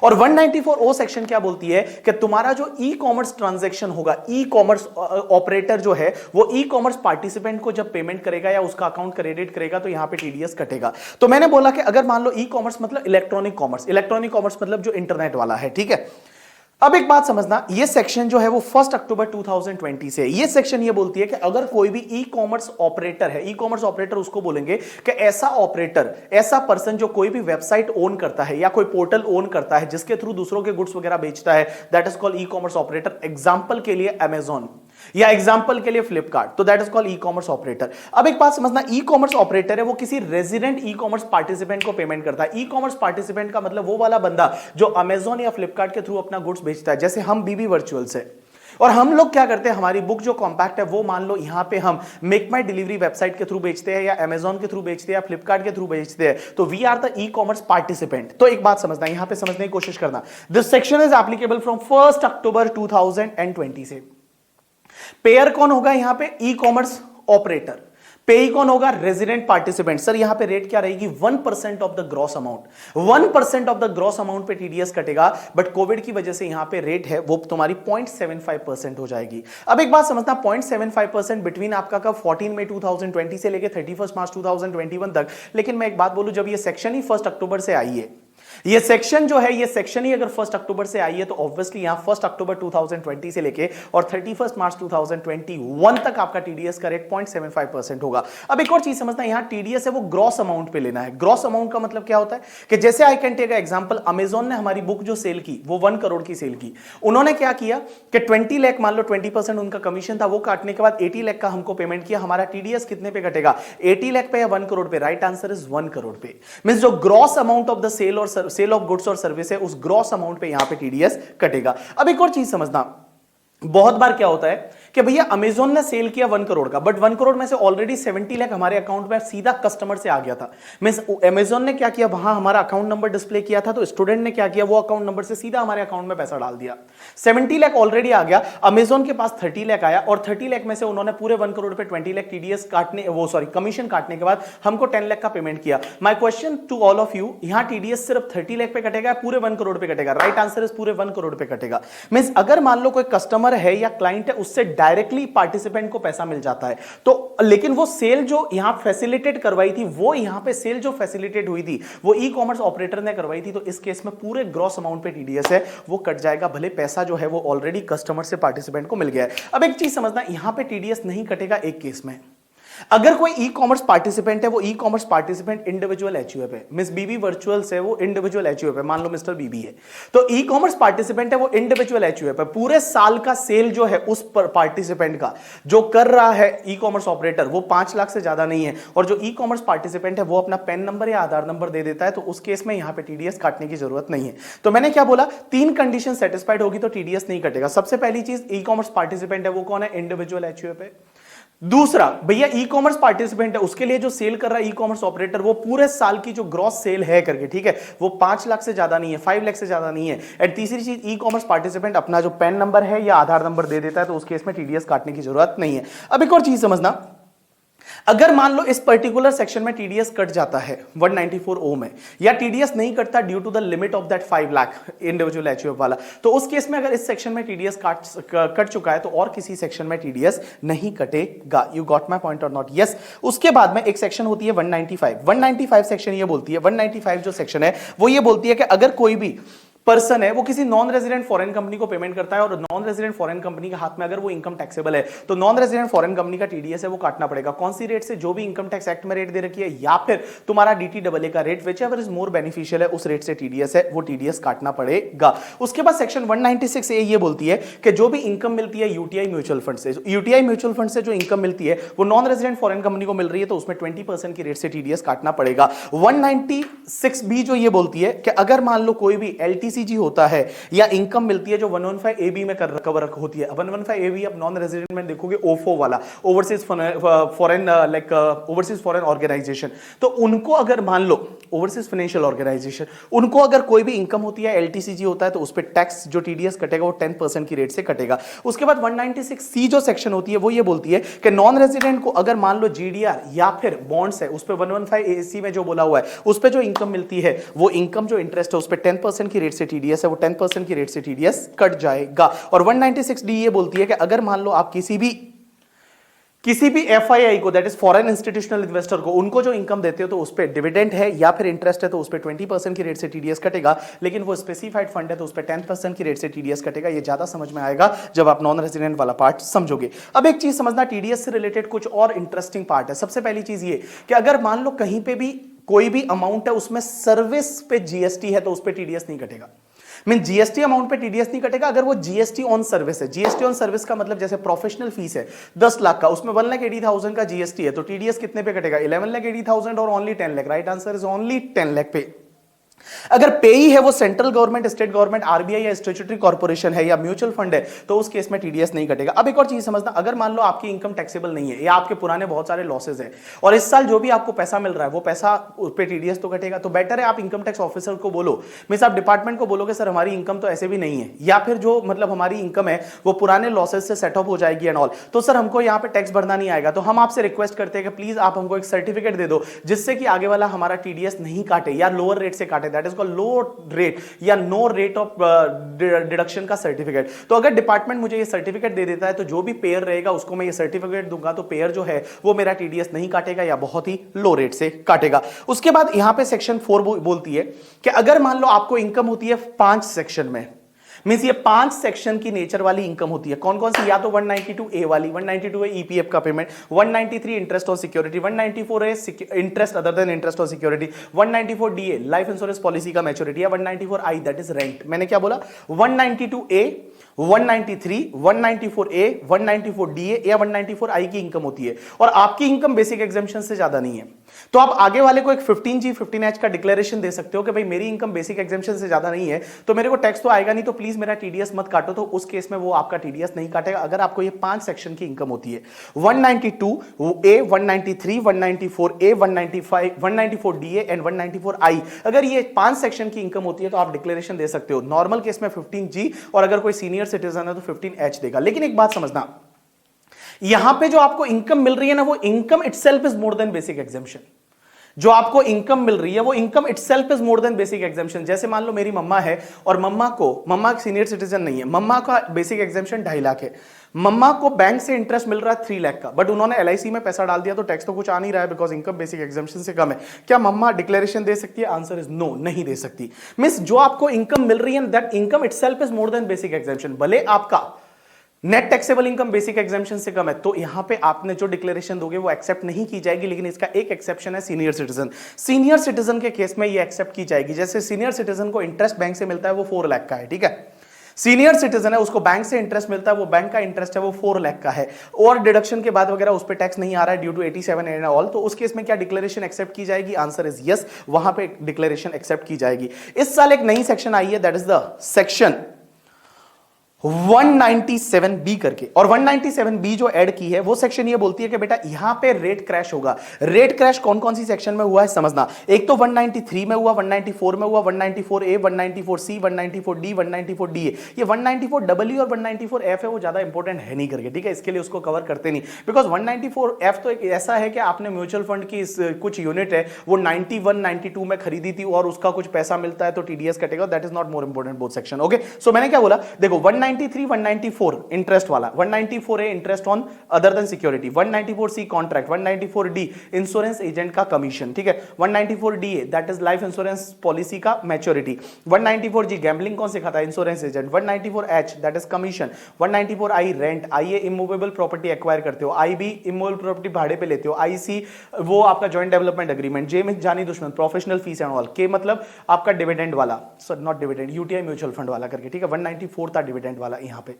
और 194O सेक्शन क्या बोलती है कि तुम्हारा जो ई कॉमर्स ट्रांजैक्शन होगा, ई कॉमर्स ऑपरेटर जो है वो ई कॉमर्स पार्टिसिपेंट को जब पेमेंट करेगा या उसका अकाउंट क्रेडिट करेगा तो यहां पे टीडीएस कटेगा। तो मैंने बोला कि अगर मान लो ई कॉमर्स मतलब इलेक्ट्रॉनिक कॉमर्स, इलेक्ट्रॉनिक कॉमर्स मतलब जो इंटरनेट वाला है, ठीक है। अब एक बात समझना, ये सेक्शन जो है वो 1 अक्टूबर 2020 से, ये सेक्शन ये बोलती है कि अगर कोई भी ई कॉमर्स ऑपरेटर है, ई कॉमर्स ऑपरेटर उसको बोलेंगे कि ऐसा ऑपरेटर, ऐसा पर्सन जो कोई भी वेबसाइट ओन करता है या कोई पोर्टल ओन करता है जिसके थ्रू दूसरों के गुड्स वगैरह बेचता है, that is called e commerce operator. Example के लिए अमेजॉन, या एग्जांपल के लिए फ्लिपकार्ट, तो that is called e commerce operator. अब एक बात समझना, ई कॉमर्स ऑपरेटर है वो किसी रेजिडेंट ई कॉमर्स पार्टिसिपेंट को पेमेंट करता है। ई कॉमर्स पार्टिसिपेंट का मतलब वो वाला बंदा जो अमेजॉन या फ्लिपकार्ट के थ्रू अपना गुड्स बेचता है। जैसे हम बीबी वर्चुअल से, और हम लोग क्या करते हैं, हमारी बुक जो कॉम्पैक्ट है वो मान लो यहां पे हम मेक माई डिलीवरी वेबसाइट के थ्रू बेचते हैं, या अमेजॉन के थ्रू बेचते हैं, या फ्लिपकार्ट के थ्रू बेचते हैं, तो we are the e commerce participant. तो एक बात समझना, यहां पे समझने की कोशिश करना, this section is applicable from 1 अक्टूबर 2020 से। पेयर कौन होगा यहां पे, ई कॉमर्स ऑपरेटर। पेई कौन होगा, रेजिडेंट पार्टिसिपेंट। सर यहां पे रेट क्या रहेगी, 1% of the gross amount, 1% of the gross amount पे टीडीएस कटेगा। बट कोविड की वजह से यहां पे रेट है वो तुम्हारी 0.75% हो जाएगी। अब एक बात समझना, 0.75% बिटवीन आपका कब, 14 मई 2020 से लेकर 31 मार्च 2021 तक। लेकिन मैं एक बात बोलूं, जब ये सेक्शन ही 1 अक्टूबर से आई है, ये सेक्शन जो है, ये सेक्शन ही अगर 1 अक्टूबर से आई है तो ऑब्वियसली यहां 1 अक्टूबर 2020 से लेके और 31 मार्च 2021 तक आपका टीडीएस का रेट 0.75% होगा। अब एक और चीज समझना, यहां टीडीएस है वो ग्रॉस अमाउंट पे लेना है। ग्रॉस अमाउंट का मतलब क्या होता है कि जैसे I can take example, Amazon ने हमारी बुक जो सेल की वो 1 करोड़ की सेल की। उन्होंने क्या किया कि 20 लाख, मान लो 20% उनका कमीशन था, वो काटने के बाद 80 लाख का हमको पेमेंट किया। हमारा टीडीएस कितने पे कटेगा, 80 लाख पे या 1 करोड़ पे? राइट आंसर इज 1 करोड़ पे। मींस जो gross amount of the sale और सेल ऑफ गुड्स और सर्विस है, उस ग्रॉस अमाउंट पे यहां पे टीडीएस कटेगा। अब एक और चीज समझना, बहुत बार क्या होता है कि भैया अमेजॉन ने सेल किया 1 करोड़ का, बट 1 करोड़ में से ऑलरेडी 70 लाख हमारे अकाउंट में सीधा कस्टमर से आ गया था। मींस अमेजॉन ने क्या किया, वहां हमारा अकाउंट नंबर डिस्प्ले किया था, तो स्टूडेंट ने क्या किया, वो अकाउंट नंबर से सीधा हमारे अकाउंट में पैसा डाल दिया। 70 लाख ऑलरेडी आ गया, अमेजॉन के पास 30 लाख आया, और 30 लाख में से उन्होंने पूरे 1 करोड़ पे 20 लाख टीडीएस काटने, वो सॉरी कमीशन काटने के बाद हमको 10 लाख का पेमेंट किया। My question to all of you, यहां टीडीएस सिर्फ 30 लाख पे कटेगा, पूरे 1 करोड़ पे कटेगा? राइट आंसर इज पूरे 1 करोड़ पे कटेगा। मींस अगर मान लो कोई कस्टमर है या क्लाइंट है, उससे डायरेक्टली पार्टिसिपेंट को पैसा मिल जाता है, तो लेकिन वो सेल जो यहां फैसिलिटेट करवाई थी, वो यहां पे सेल जो फैसिलिटेट हुई थी वो ई कॉमर्स ऑपरेटर ने करवाई थी, तो इस केस में पूरे ग्रॉस अमाउंट पे टीडीएस है वो कट जाएगा, भले पैसा जो है वो ऑलरेडी कस्टमर से पार्टिसिपेंट को मिल गया है। अब एक चीज समझना, यहां पे टीडीएस नहीं कटेगा एक केस में, अगर कोई ई कॉमर्स पार्टिसिपेंट है, वो ई कॉमर्स पार्टिसिपेंट इंडिविजुअल एचयूएफ है। मिस बीबी वर्चुअल्स है वो इंडिविजुअल एचयूएफ है, मान लो मिस्टर बीबी है, तो ई कॉमर्स पार्टिसिपेंट है वो इंडिविजुअल एचयूएफ है। पूरे साल का सेल जो है उस पार्टिसिपेंट का जो कर रहा है ई कॉमर्स ऑपरेटर, वो 5 लाख से ज्यादा नहीं है, और जो ई कॉमर्स पार्टिसिपेंट है वो अपना पैन नंबर या आधार नंबर दे देता है, तो उस केस में यहां पे टीडीएस काटने की जरूरत नहीं है। तो मैंने क्या बोला, 3 कंडीशन सेटिस्फाइड होगी तो टीडीएस नहीं कटेगा। सबसे पहली चीज, ई कॉमर्स पार्टिसिपेंट है वो कौन है, इंडिविजुअल एचयूएफ है। दूसरा, भैया ई कॉमर्स पार्टिसिपेंट है, उसके लिए जो सेल कर रहा है ई कॉमर्स ऑपरेटर, वो पूरे साल की जो ग्रॉस सेल है करके, ठीक है, वो 5 लाख से ज्यादा नहीं है, 5 लाख से ज्यादा नहीं है। एंड तीसरी चीज, ई कॉमर्स पार्टिसिपेंट अपना जो पैन नंबर है या आधार नंबर दे देता है, तो उस केस में टीडीएस काटने की जरूरत नहीं है। अब एक और चीज समझना, अगर मान लो इस पर्टिकुलर सेक्शन में टीडीएस कट जाता है 194 ओ में, या टीडीएस नहीं कटता due to the limit of that 5 lakh individual HUF वाला, तो उस केस में अगर इस सेक्शन में टीडीएस कट चुका है तो और किसी सेक्शन में टीडीएस नहीं कटेगा। यू गॉट माय पॉइंट और नॉट? यस। उसके बाद में एक सेक्शन होती है 195 सेक्शन ये बोलती है, 195 जो सेक्शन है वो ये बोलती है कि अगर कोई भी पर्सन है वो किसी नॉन रेजिडेंट फॉरेन कंपनी को पेमेंट करता है और नॉन रेजिडेंट फॉरेन कंपनी के हाथ में अगर वो इनकम टैक्सेबल है तो नॉन रेजिडेंट फॉरेन कंपनी का टीडीएस है वो काटना पड़ेगा। कौन सी रेट से? जो भी इनकम टैक्स एक्ट में रेट दे रखी है या फिर तुम्हारा डीटीडब्ल्यूए का rate, which ever is more beneficial है उस रेट से टीडीएस है वो टीडीएस काटना पड़ेगा। उसके बाद सेक्शन 196 ए ये बोलती है कि जो भी इनकम मिलती है यूटीआई म्यूचुअल फंड से, यूटीआई म्यूचुअल फंड से जो इनकम मिलती है वो नॉन रेजिडेंट फॉरेन कंपनी को मिल रही है तो उसमें 20% की रेट से टीडीएस काटना पड़ेगा। 196 बी जो ये बोलती है कि अगर मान लो कोई भी एलटीसीजी होता है या इनकम मिलती है जो 115 एबी में कवर होती है, 115 एबी आप नॉन रेजिडेंट में देखोगे ओफो वाला, overseas foreign like overseas foreign organization, तो उनको अगर मान लो ओवरसीज फाइनेंशियल ऑर्गेनाइजेशन, उनको अगर कोई भी इनकम होती है एलटीसीजी होता है तो उस पर टैक्स जो टीडीएस कटेगा वो 10% की रेट से कटेगा। उसके बाद 196 सी जो सेक्शन होती है वो ये बोलती है कि नॉन रेजिडेंट को अगर मान लो जीडीआर या फिर बॉन्ड्स है उस पर 115 एसी में जो बोला हुआ है उस पर जो इनकम मिलती है वो इनकम जो इंटरेस्ट है उस पर 10% की रेट से टीडीएस है वो 10% की रेट से टीडीएस कट जाएगा। और 196 डी ये बोलती है कि अगर मान लो आप किसी भी एफआईआई को, that is foreign institutional investor को, उनको जो इनकम देते हो तो उस पर डिविडेंड है या फिर इंटरेस्ट है तो उस पर 20% की रेट से टीडीएस कटेगा, लेकिन वो स्पेसिफाइड फंड है तो उस पर 10% की रेट से टीडीएस कटेगा। ये ज्यादा समझ में आएगा जब आप नॉन रेजिडेंट वाला पार्ट समझोगे। अब एक चीज समझना, टीडीएस से रिलेटेड कुछ और इंटरेस्टिंग पार्ट है। सबसे पहली चीज ये कि अगर मान लो कहीं पे भी कोई भी अमाउंट है उसमें सर्विस पे जीएसटी है तो उस पर टीडीएस नहीं कटेगा। मीन जीएसटी अमाउंट पे टीडीएस नहीं कटेगा अगर वो जीएसटी ऑन सर्विस है। जीएसटी ऑन सर्विस का मतलब जैसे प्रोफेशनल फीस है 10 लाख का, उसमें 1,80,000 का जीएसटी है तो टीडीएस कितने पे कटेगा? 11,80,000 और only 10 lakh. Right answer is only 10 lakh पे। अगर पेई है वो central government, state government, RBI या स्टैट्यूटरी कॉर्पोरेशन है या म्यूचुअल फंड है तो उस केस में टीडीएस नहीं कटेगा। अब एक और चीज समझना, अगर मान लो आपकी इनकम टैक्सेबल नहीं है या आपके पुराने बहुत सारे लॉसेज है और इस साल जो भी आपको पैसा मिल रहा है वो पैसा उस पे टीडीएस तो कटेगा, तो बेटर है आप इनकम टैक्स ऑफिसर को बोलो, मींस आप डिपार्टमेंट को बोलोगे सर हमारी इनकम तो ऐसे भी नहीं है या फिर जो मतलब हमारी इनकम है वो पुराने लॉसेज से सेटअप हो जाएगी एंड ऑल, तो सर हमको यहाँ पे टैक्स भरना नहीं आएगा। तो हम आपसे रिक्वेस्ट करते हैं कि प्लीज आप हमको एक सर्टिफिकेट दे दो जिससे कि आगे वाला हमारा टीडीएस नहीं काटे या लोअर रेट से काटे, that is called low rate या नो रेट ऑफ डिडक्शन का सर्टिफिकेट। तो अगर डिपार्टमेंट मुझे ये सर्टिफिकेट दे देता है तो जो भी पेयर रहेगा उसको मैं ये सर्टिफिकेट दूंगा तो पेयर जो है वो मेरा टीडीएस नहीं काटेगा या बहुत ही लो रेट से काटेगा। उसके बाद यहां पे सेक्शन 4 बोलती है कि अगर मान लो आपको इनकम होती है 5 सेक्शन में, मींस ये 5 सेक्शन की नेचर वाली इनकम होती है। कौन कौन सी? या तो 192 ए वाली, 192 है ईपीएफ का पेमेंट, 193 इंटरेस्ट ऑन सिक्योरिटी, 194 है interest other than interest on security, 194 DA life insurance policy का मैच्योरिटी, या 194 आई दैट इज रेंट। मैंने क्या बोला? 192 ए, 193, 194 ए, 194 डीए या 194 आई की इनकम होती है और आपकी इनकम बेसिक एग्जेम्पशन से ज्यादा नहीं है तो आप आगे वाले को एक 15G 15H का डिक्लेरेशन दे सकते हो कि भाई मेरी इनकम बेसिक एग्जेम्पशन से ज्यादा नहीं है तो मेरे को टैक्स तो आएगा नहीं तो प्लीज मेरा टीडीएस मत काटो, तो उस केस में वो आपका टीडीएस नहीं काटेगा अगर आपको ये 5 सेक्शन की इनकम होती है। 192 ए, 193, 194 ए, 195, 194 डीए एंड 194 आई, अगर ये 5 सेक्शन की इनकम होती है तो आप डिक्लेरेशन दे सकते हो। नॉर्मल केस में 15G और अगर कोई सीनियर सिटीजन है तो 15H देगा। लेकिन एक बात समझना, यहां पे जो आपको इनकम मिल रही है ना वो income itself is more then basic exemption. जो आपको इनकम मिल रही है वो income itself is more then basic exemption. जैसे मान लो मेरी मम्मा है और मम्मा सीनियर सिटीजन नहीं है, मम्मा का बेसिक एग्जेम्पशन 2.5 लाख है, मम्मा को बैंक से इंटरेस्ट मिल रहा है 3 लाख का, बट उन्होंने एलआईसी में पैसा डाल दिया तो टैक्स तो कुछ आ नहीं रहा है बिकॉज इनकम बेसिक एग्जेम्पशन से कम है। क्या मम्मा डिक्लेरेशन दे सकती है? आंसर इज नो, नहीं दे सकती। मींस जो आपको इनकम मिल रही है that income itself is more then basic exemption, भले आपका net taxable income basic exemption से कम है तो यहां पे आपने जो डिक्लेरेशन दोगे वो एक्सेप्ट नहीं की जाएगी। लेकिन इसका एक एक्सेप्शन है सीनियर सिटीजन। सीनियर सिटीजन के केस में ये एक्सेप्ट की जाएगी। जैसे सीनियर सिटीजन को इंटरेस्ट बैंक से मिलता है वो 4 लाख का है, ठीक है, सीनियर सिटीजन है उसको बैंक से इंटरेस्ट मिलता है, वो बैंक का इंटरेस्ट है वो 4 लाख का है और डिडक्शन के बाद वगैरह उस पर टैक्स नहीं आ रहा है ड्यू टू 87 एंड ऑल, तो उस केस में क्या डिक्लेरेशन एक्सेप्ट की जाएगी? आंसर इज यस, वहां पे डिक्लेरेशन एक्सेप्ट की जाएगी। इस साल एक नई सेक्शन आई है that is the section 197 B करके, और 197 बी जो ऐड की है वो सेक्शन ये बोलती है कि बेटा यहां पे रेट क्रैश होगा। रेट क्रैश कौन कौन सी सेक्शन में हुआ है समझना। एक तो 193 में हुआ, 194 में हुआ, 194 ए, 194 सी, 194 डी, 194 डी ए। ये 194 डब्ल्यू और 194 एफ है, वो ज्यादा इंपॉर्टेंट है नहीं करके, ठीक है, इसके लिए उसको कवर करते नहीं, बिकॉज 194 एफ तो एक ऐसा है कि आपने म्यूचुअल फंड की कुछ यूनिट है वो 91 92 में खरीदी थी और उसका कुछ पैसा मिलता है तो टीडीएस कटेगा, that is not more important both section. Okay, so मैंने क्या बोला, देखो 193 194 इंटरेस्ट वाला, 194 A interest on other than security, 194 C contract, 194 D insurance agent का कमीशन, ठीक है, 194 D A that is life insurance policy का मैच्योरिटी, 194 जी गैम्बलिंग कौन सिखाता है, insurance agent, 194 H that is commission, 194 I rent, I A immovable property acquire करते हो, आई B immovable property भाड़े पे लेते हो, आई सी वो आपका जॉइंट डेवलपमेंट एग्रीमेंट, जे में जानी दुश्मन प्रोफेशनल फीस एंड ऑल, के मतलब आपका डिविडेंड वाला, sir not dividend, UTI mutual fund वाला करके, ठीक है, 194 था डिविडेंड वाला यहां पे।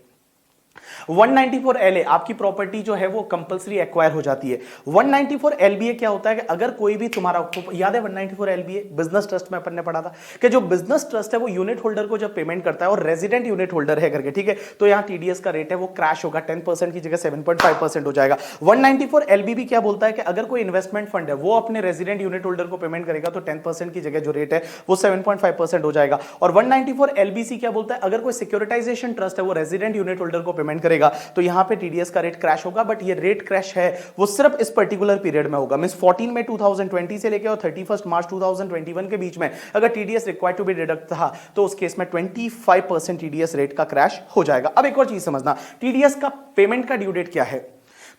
194 एलए आपकी प्रॉपर्टी जो है वो कंपलसरी एक्वायर हो जाती है। 194 एलबीए क्या होता है कि अगर कोई भी तुम्हारा, याद है 194 एलबीए बिजनेस ट्रस्ट में अपन ने पढ़ा था कि जो बिजनेस ट्रस्ट है वो यूनिट होल्डर को जब पेमेंट करता है और रेजिडेंट यूनिट होल्डर है करके, ठीक है, तो यहां टीडीएस का रेट है वो क्रैश होगा, 10% की जगह 7.5% हो जाएगा। 194 एलबीबी क्या बोलता है कि अगर कोई इन्वेस्टमेंट फंड है वो अपने रेजिडेंट यूनिट होल्डर को पेमेंट करेगा तो 10% की जगह जो रेट है वो 7.5% हो जाएगा। और 194 एलबीसी क्या बोलता है, अगर कोई सिक्योरिटाइजेशन ट्रस्ट है वो रेजिडेंट यूनिट होल्डर को पेमेंट करेगा तो यहां पे टीडीएस का रेट क्रैश होगा, बट ये रेट क्रैश है वो सिर्फ इस पर्टिकुलर पीरियड में होगा, मींस 14 में 2020 से लेकर और 31 मार्च 2021 के बीच में अगर TDS required to be deduct था तो उस केस में 25% टीडीएस रेट का क्रैश हो जाएगा। अब एक और चीज समझना, टीडीएस का पेमेंट का ड्यू डेट क्या है,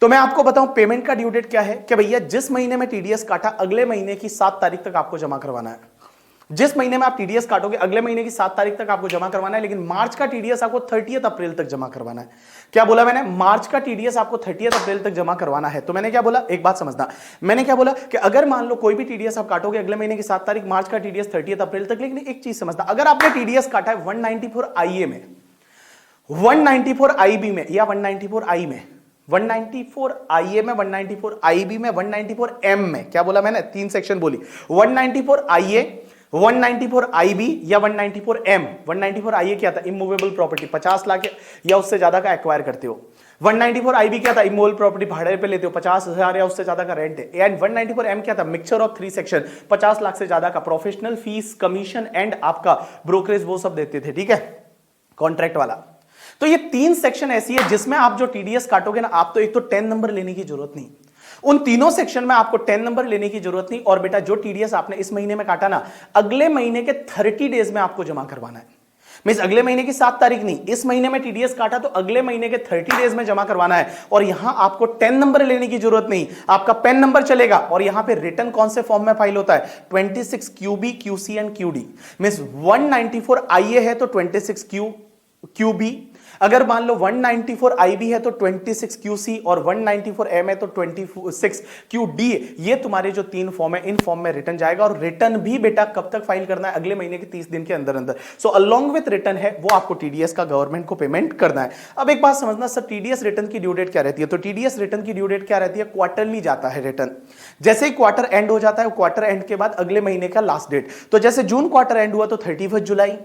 तो मैं आपको बताऊं पेमेंट का ड्यू डेट क्या है कि भैया जिस महीने में टीडीएस काटा अगले महीने की 7 तारीख तक आपको जमा करवाना है। जिस महीने में आप टीडीएस काटोगे अगले महीने की 7 तारीख तक आपको जमा करवाना है, लेकिन मार्च का टीडीएस आपको 30 अप्रैल तक जमा करवाना है। क्या बोला मैंने, मार्च का टीडीएस आपको 30 अप्रैल तक जमा करवाना है। तो मैंने क्या बोला, एक बात समझना, मैंने क्या बोला कि अगर मान लो कोई भी टीडीएस आप काटोगे अगले महीने की 7 तारीख, मार्च का टीडीएस 30 अप्रैल तक, लेकिन एक चीज समझना, अगर आपने टीडीएस काटा है 194 आईए में, 194 आईबी में या 194 आई में, 194 आईए में, 194 आईबी में, 194 एम में, क्या बोला मैंने, 3 सेक्शन बोली, 194 आईए, 194 आईबी या 194 एम। 194 आईए क्या था, इमूवेबल प्रॉपर्टी 50 लाख या उससे ज्यादा का एक्वायर करते हो। 194 आईबी क्या था, इमूवेबल प्रॉपर्टी भाड़े पे लेते हो, 50,000 या उससे ज्यादा का रेंट है। एंड 194 एम क्या था, मिक्सचर ऑफ 3 सेक्शन, 50 लाख से ज्यादा का प्रोफेशनल फीस, कमीशन एंड आपका ब्रोकरेज वो सब देते थे, ठीक है, कॉन्ट्रैक्ट वाला। तो ये 3 सेक्शन ऐसी है जिसमें आप जो टीडीएस काटोगे ना, आप तो एक तो 10 नंबर लेने की जरूरत नहीं, उन तीनों सेक्शन में आपको 10 नंबर लेने की जरूरत नहीं। और बेटा जो टीडीएस आपने इस महीने में काटा ना, अगले महीने के 30 डेज में आपको जमा करवाना है। मींस अगले महीने की 7 तारीख नहीं, इस महीने में टीडीएस काटा तो अगले महीने के 30 डेज में जमा करवाना है। और यहां आपको 10 नंबर लेने की जरूरत नहीं, आपका पेन नंबर चलेगा। और यहां पे रिटर्न कौन से फॉर्म में फाइल होता है, 26 QB, QC and QD. Means 194 IA है तो 26 क्यूबी, अगर मान लो 194 आईबी है तो 26 क्यूसी और 194 एम है तो 26 क्यूडी। ये तुम्हारे जो 3 फॉर्म है इन फॉर्म में रिटर्न जाएगा। और रिटर्न भी बेटा कब तक फाइल करना है, अगले महीने के 30 दिन के अंदर अंदर। सो अलोंग विथ रिटर्न है वो आपको टीडीएस का गवर्नमेंट को पेमेंट करना है। अब एक बात समझना सर, टीडीएस रिटर्न की ड्यू डेट क्या रहती है, तो टीडीएस रिटर्न की ड्यू डेट क्या रहती है, क्वार्टरली जाता है रिटर्न। जैसे ही क्वार्टर एंड हो जाता है, क्वार्टर एंड के बाद अगले महीने का लास्ट डेट, तो जैसे जून क्वार्टर एंड हुआ तो 31 जुलाई,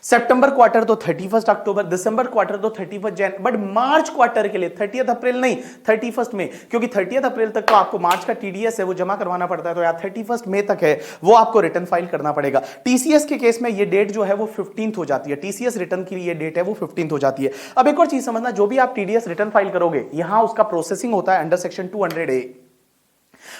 सितंबर क्वार्टर तो 31 अक्टूबर, दिसंबर क्वार्टर तो 31 जनवरी, बट मार्च क्वार्टर के लिए 30 अप्रैल नहीं 31 मई, क्योंकि 30 अप्रैल तक तो आपको मार्च का टीडीएस है वो जमा करवाना पड़ता है, तो यार 31 मई तक है वो आपको रिटर्न फाइल करना पड़ेगा। टीसीएस के केस में ये डेट जो है वो 15th हो जाती है, टीसीएस रिटर्न की ये डेट है वो 15th हो जाती है। अब एक और चीज समझना, जो भी आप टीडीएस रिटर्न फाइल करोगे यहां उसका प्रोसेसिंग होता है अंडर सेक्शन 200A।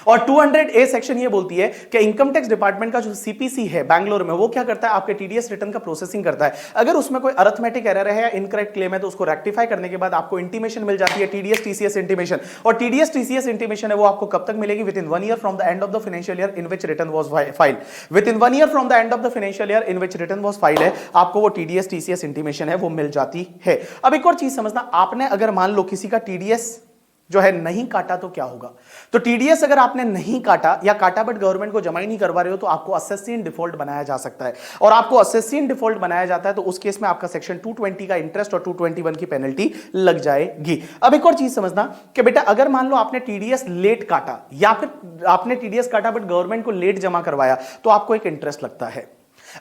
और 200A सेक्शन ये बोलती है कि इनकम टैक्स डिपार्टमेंट का जो सीपीसी है बैंगलोर में, वो क्या करता है, आपके टीडीएस रिटर्न का प्रोसेसिंग करता है। अगर उसमें कोई अरिथमेटिक एरर है या इनकरेक्ट क्लेम है तो उसको रेक्टिफाई करने के बाद आपको इंटीमेशन मिल जाती है, टीडीएस टीसीएस इंटीमेशन। और टीडीएस टीसीएस इंटीमेशन है वो आपको कब तक मिलेगी, with in 1 year from the end of the financial year in which return was filed. With in 1 year from the end of the financial year in which return was filed है, आपको वो TDS TCS intimation है वो मिल जाती है। अब एक और चीज समझना, आपने अगर मान लो किसी का टीडीएस जो है नहीं काटा तो क्या होगा, तो टीडीएस अगर आपने नहीं काटा या काटा बट गवर्नमेंट को जमा ही नहीं करवा रहे हो तो आपको असेसी इन डिफॉल्ट बनाया जा सकता है। और आपको असेसी इन डिफॉल्ट बनाया जाता है तो उस केस में आपका सेक्शन 220 का इंटरेस्ट और 221 की पेनल्टी लग जाएगी। अब एक और चीज समझना कि बेटा अगर मान लो आपने टीडीएस लेट काटा या फिर आपने टीडीएस काटा बट गवर्नमेंट को लेट जमा करवाया तो आपको एक इंटरेस्ट लगता है।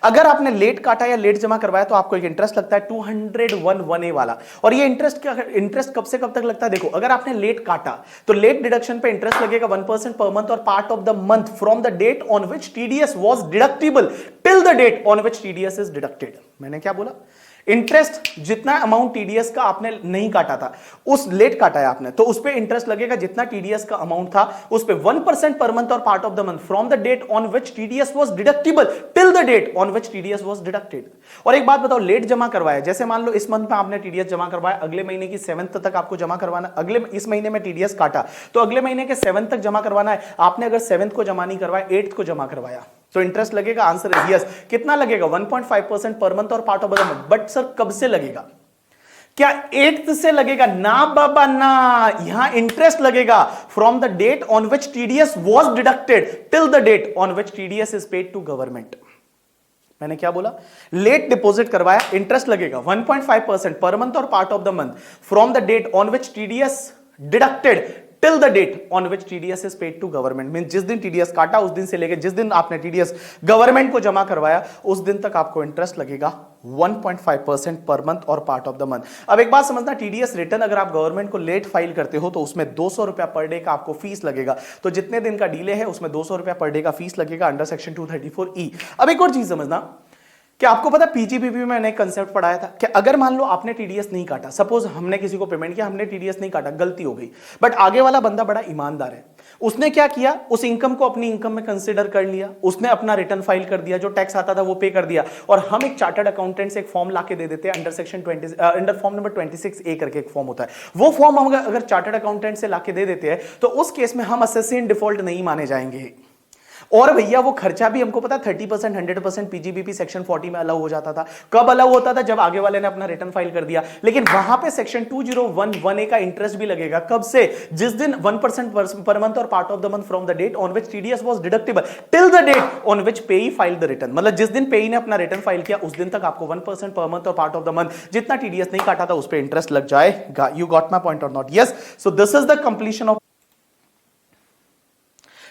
अगर आपने लेट काटा या लेट जमा करवाया तो आपको एक इंटरेस्ट लगता है 201(1)(a) वाला। और ये इंटरेस्ट कब से कब तक लगता है? देखो, अगर आपने लेट काटा तो लेट डिडक्शन पे इंटरेस्ट लगेगा 1% पर मंथ और part of the month from the date on which TDS was deductible till the date on which TDS is deducted. मैंने क्या बोला? इंटरेस्ट जितना अमाउंट टीडीएस का आपने नहीं काटा था, उस लेट काटा है आपने, तो उस पे इंटरेस्ट लगेगा जितना टीडीएस का अमाउंट था उस पे 1% पर मंथ और part of the month from the date on which TDS was deductible till the date on which TDS was deducted. और एक बात बताओ, लेट जमा करवाया, जैसे मान लो इस मंथ में आपने टीडीएस जमा करवाया, अगले महीने की 7th तक आपको जमा करवाना, इस महीने में टीडीएस काटा तो अगले महीने के 7th तक जमा करवाना है। आपने अगर 7th को जमा नहीं करवाया, 8th को जमा करवाया तो इंटरेस्ट लगेगा? Answer is yes. कितना लगेगा? 1.5% पर मंथ और part of the month. But sir कब से लगेगा? क्या 8th से लगेगा? ना बाबा ना, यहां इंटरेस्ट लगेगा from the date on which TDS was deducted till the date on which TDS is paid to government. मैंने क्या बोला? लेट डिपॉजिट करवाया, इंटरेस्ट लगेगा 1.5% पर मंथ और part of the month from the date on which TDS deducted till the date on which TDS is paid to government. Mean जिस दिन TDS काटा उस दिन से लेकर जिस दिन आपने टीडीएस गवर्नमेंट को जमा करवाया उस दिन तक आपको इंटरेस्ट लगेगा 1.5% पर मंथ और पार्ट ऑफ द मंथ। अब एक बात समझना, टीडीएस रिटर्न अगर आप गवर्नमेंट को लेट फाइल करते हो तो उसमें 200 रुपया पर डे का आपको फीस लगेगा। तो जितने दिन का डिले है उसमें 200 रुपया पर डे का फीस लगेगा अंडर सेक्शन 234E। अब एक और चीज समझना, क्या आपको पता पीजीबीपी में मैंने एक कंसेप्ट पढ़ाया था कि अगर मान लो आपने टीडीएस नहीं काटा, सपोज हमने किसी को पेमेंट किया, हमने टीडीएस नहीं काटा, गलती हो गई, बट आगे वाला बंदा बड़ा ईमानदार है, उसने क्या किया, उस इनकम को अपनी इनकम में कंसीडर कर लिया, उसने अपना रिटर्न फाइल कर दिया, जो टैक्स आता था वो पे कर दिया, और हम एक चार्टर्ड अकाउंटेंट से एक फॉर्म लाके दे देते हैं under section 20 under form number 26A करके एक फॉर्म होता है। वो फॉर्म हम अगर चार्टर्ड अकाउंटेंट से लाके दे देते हैं तो उस केस में हम असेसी इन डिफॉल्ट नहीं माने जाएंगे। और भैया वो खर्चा भी हमको पता 30% 100% पीजीबीपी सेक्शन 40 में अलाउ हो जाता था। कब अलाउ होता था? जब आगे वाले ने अपना रिटर्न फाइल कर दिया। लेकिन वहां पे सेक्शन 2011A का इंटरेस्ट भी लगेगा। कब से? जिस दिन 1% पर मंथ और part of the month from the date on which TDS was deductable till the date on which payee file the return. मतलब जिस दिन पेई ने अपना रिटर्न फाइल किया उस दिन तक आपको 1% पर मंथ और पार्ट ऑफ द मंथ जितना टीडीएस नहीं काटा था उस पर इंटरेस्ट लग जाएगा। यू गॉट माई पॉइंट और not? Yes. So this is the completion of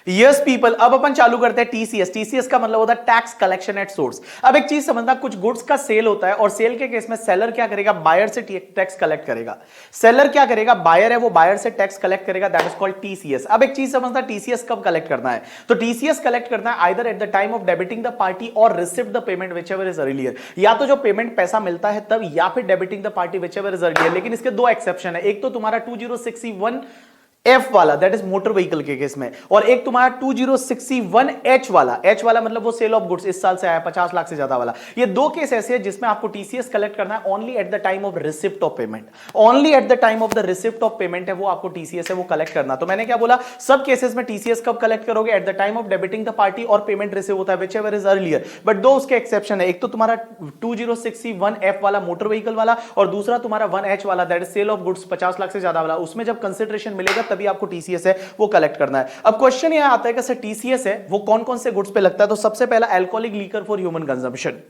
yes people. अब अपन चालू करते हैं टीसीएस। टीसीएस का मतलब होता है टैक्स कलेक्शन एट सोर्स। अब एक चीज समझना, कुछ गुड्स का सेल होता है और सेल के केस में सेलर क्या करेगा? बायर से टैक्स कलेक्ट करेगा। सेलर क्या करेगा? बायर है, वो बायर से टैक्स कलेक्ट करेगा, दैट इज कॉल्ड टीसीएस। अब एक चीज समझना, टीसीएस कब कलेक्ट करना है? तो टीसीएस कलेक्ट करना है either at the time of debiting the party और receive the payment whichever is earlier. या तो जो पेमेंट पैसा मिलता है तब, या फिर debiting the party whichever is earlier. लेकिन इसके दो एक्सेप्शन है, एक तो तुम्हारा 2061F वाला, दैट इज मोटर व्हीकल के केस में, और एक तुम्हारा 2061H वाला। H वाला मतलब वो सेल ऑफ गुड्स इस साल से आया 50 लाख से ज्यादा वाला। ये दो केस ऐसे हैं जिसमें आपको टीसीएस कलेक्ट करना है only at the time of receipt of payment. Only at the time of the receipt of payment है वो आपको टीसीएस है वो कलेक्ट करना। तो मैंने क्या बोला, सब केसेस में टीसीएस कब कलेक्ट करोगे? Eight the time of debiting the party और पेमेंट रिसीव होता है व्हिचएवर इज अर्लियर। बट दो उसके एक्सेप्शन है, एक तो तुम्हारा 2061F वाला मोटर व्हीकल वाला, और दूसरा तुम्हारा 1H वाला, that is sale of goods 50 lakh से ज्यादा वाला। उसमें जब कंसिडरेशन मिलेगा तभी आपको टीसीएस है वो कलेक्ट करना है। अब क्वेश्चन यह आता है कि सर टीसीएस है वो कौन कौन से गुड्स पे लगता है? तो सबसे पहला alcoholic liquor for human consumption.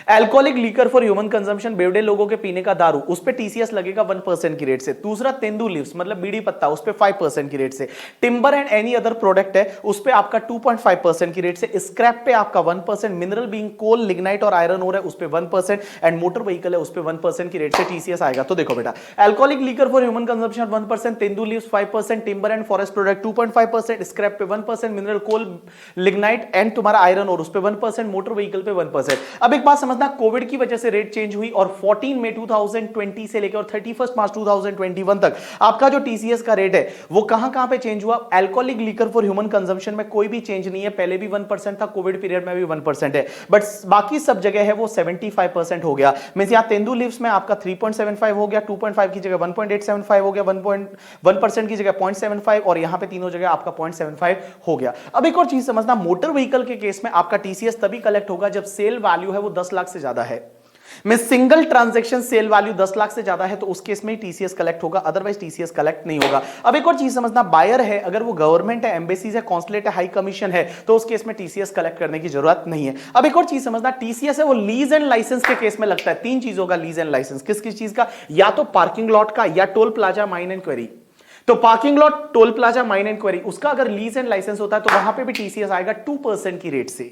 Alcoholic liquor for human consumption, बेवड़े लोगों के पीने का दारू, उस पे टीसीएस लगेगा 1% की रेट से। दूसरा तेंदू लीव्स मतलब बीड़ी पत्ता, उस पे 5% की रेट से। Timber and any other product है उस पे आपका 2.5% की रेट से। स्क्रैप पे आपका 1%, मिनरल बीइंग कोल, लिग्नाइट और आयरन ओर है उस पे 1%, एंड मोटर व्हीकल है उस पे 1% की रेट से टीसीएस आएगा। तो देखो बेटा, alcoholic liquor for human consumption 1%, tendu leaves 5%, timber and forest product 2.5%, scrap पे 1%, मिनरल कोल, लिग्नाइट एंड तुम्हारा आयरन ओर उस पे 1%, मोटर व्हीकल पे 1%। अब एक बात समझना, कोविड की वजह से रेट चेंज हुई और 14 मई 2020 से लेकर और 31 मार्च 2021 तक आपका जो टीसीएस का रेट है वो कहां पे चेंज हुआ? Alcoholic liquor for human consumption में कोई भी चेंज नहीं है, पहले भी 1% था, कोविड पीरियड में भी 1% है, बट बाकी सब जगह है वो 75% हो गया। मींस यहां तेंदू लीव्स में आपका 3.75 हो गया, 2.5 की जगह 1.875 हो गया, 1% की जगह 0.75, और यहां पे तीनों जगह आपका 0.75 हो गया। अब एक और चीज समझना, मोटर व्हीकल के केस में आपका टीसीएस तभी कलेक्ट होगा जब सेल वैल्यू है वो 10 लाख से ज्यादा है। में single transaction sale value 10 lakh से ज्यादा है तो उस केस में ही टीसीएस कलेक्ट होगा, अदरवाइज टीसीएस कलेक्ट नहीं होगा। अब एक और चीज समझना, बायर है अगर वो गवर्नमेंट है, एम्बेसीज है, कॉन्सुलेट है, हाई कमीशन है, तो उस केस में टीसीएस कलेक्ट करने की जरूरत नहीं है। अब एक और चीज समझना, टीसीएस है वो लीज एंड लाइसेंस के केस में लगता है। 3 चीजों का लीज एंड लाइसेंस, किस किस चीज का? या तो पार्किंग लॉट का, या toll plaza, mine and quarry. तो parking lot, toll plaza, mine and quarry, उसका अगर लीज एंड लाइसेंस होता है तो वहां पे भी टीसीएस आएगा 2% की रेट से।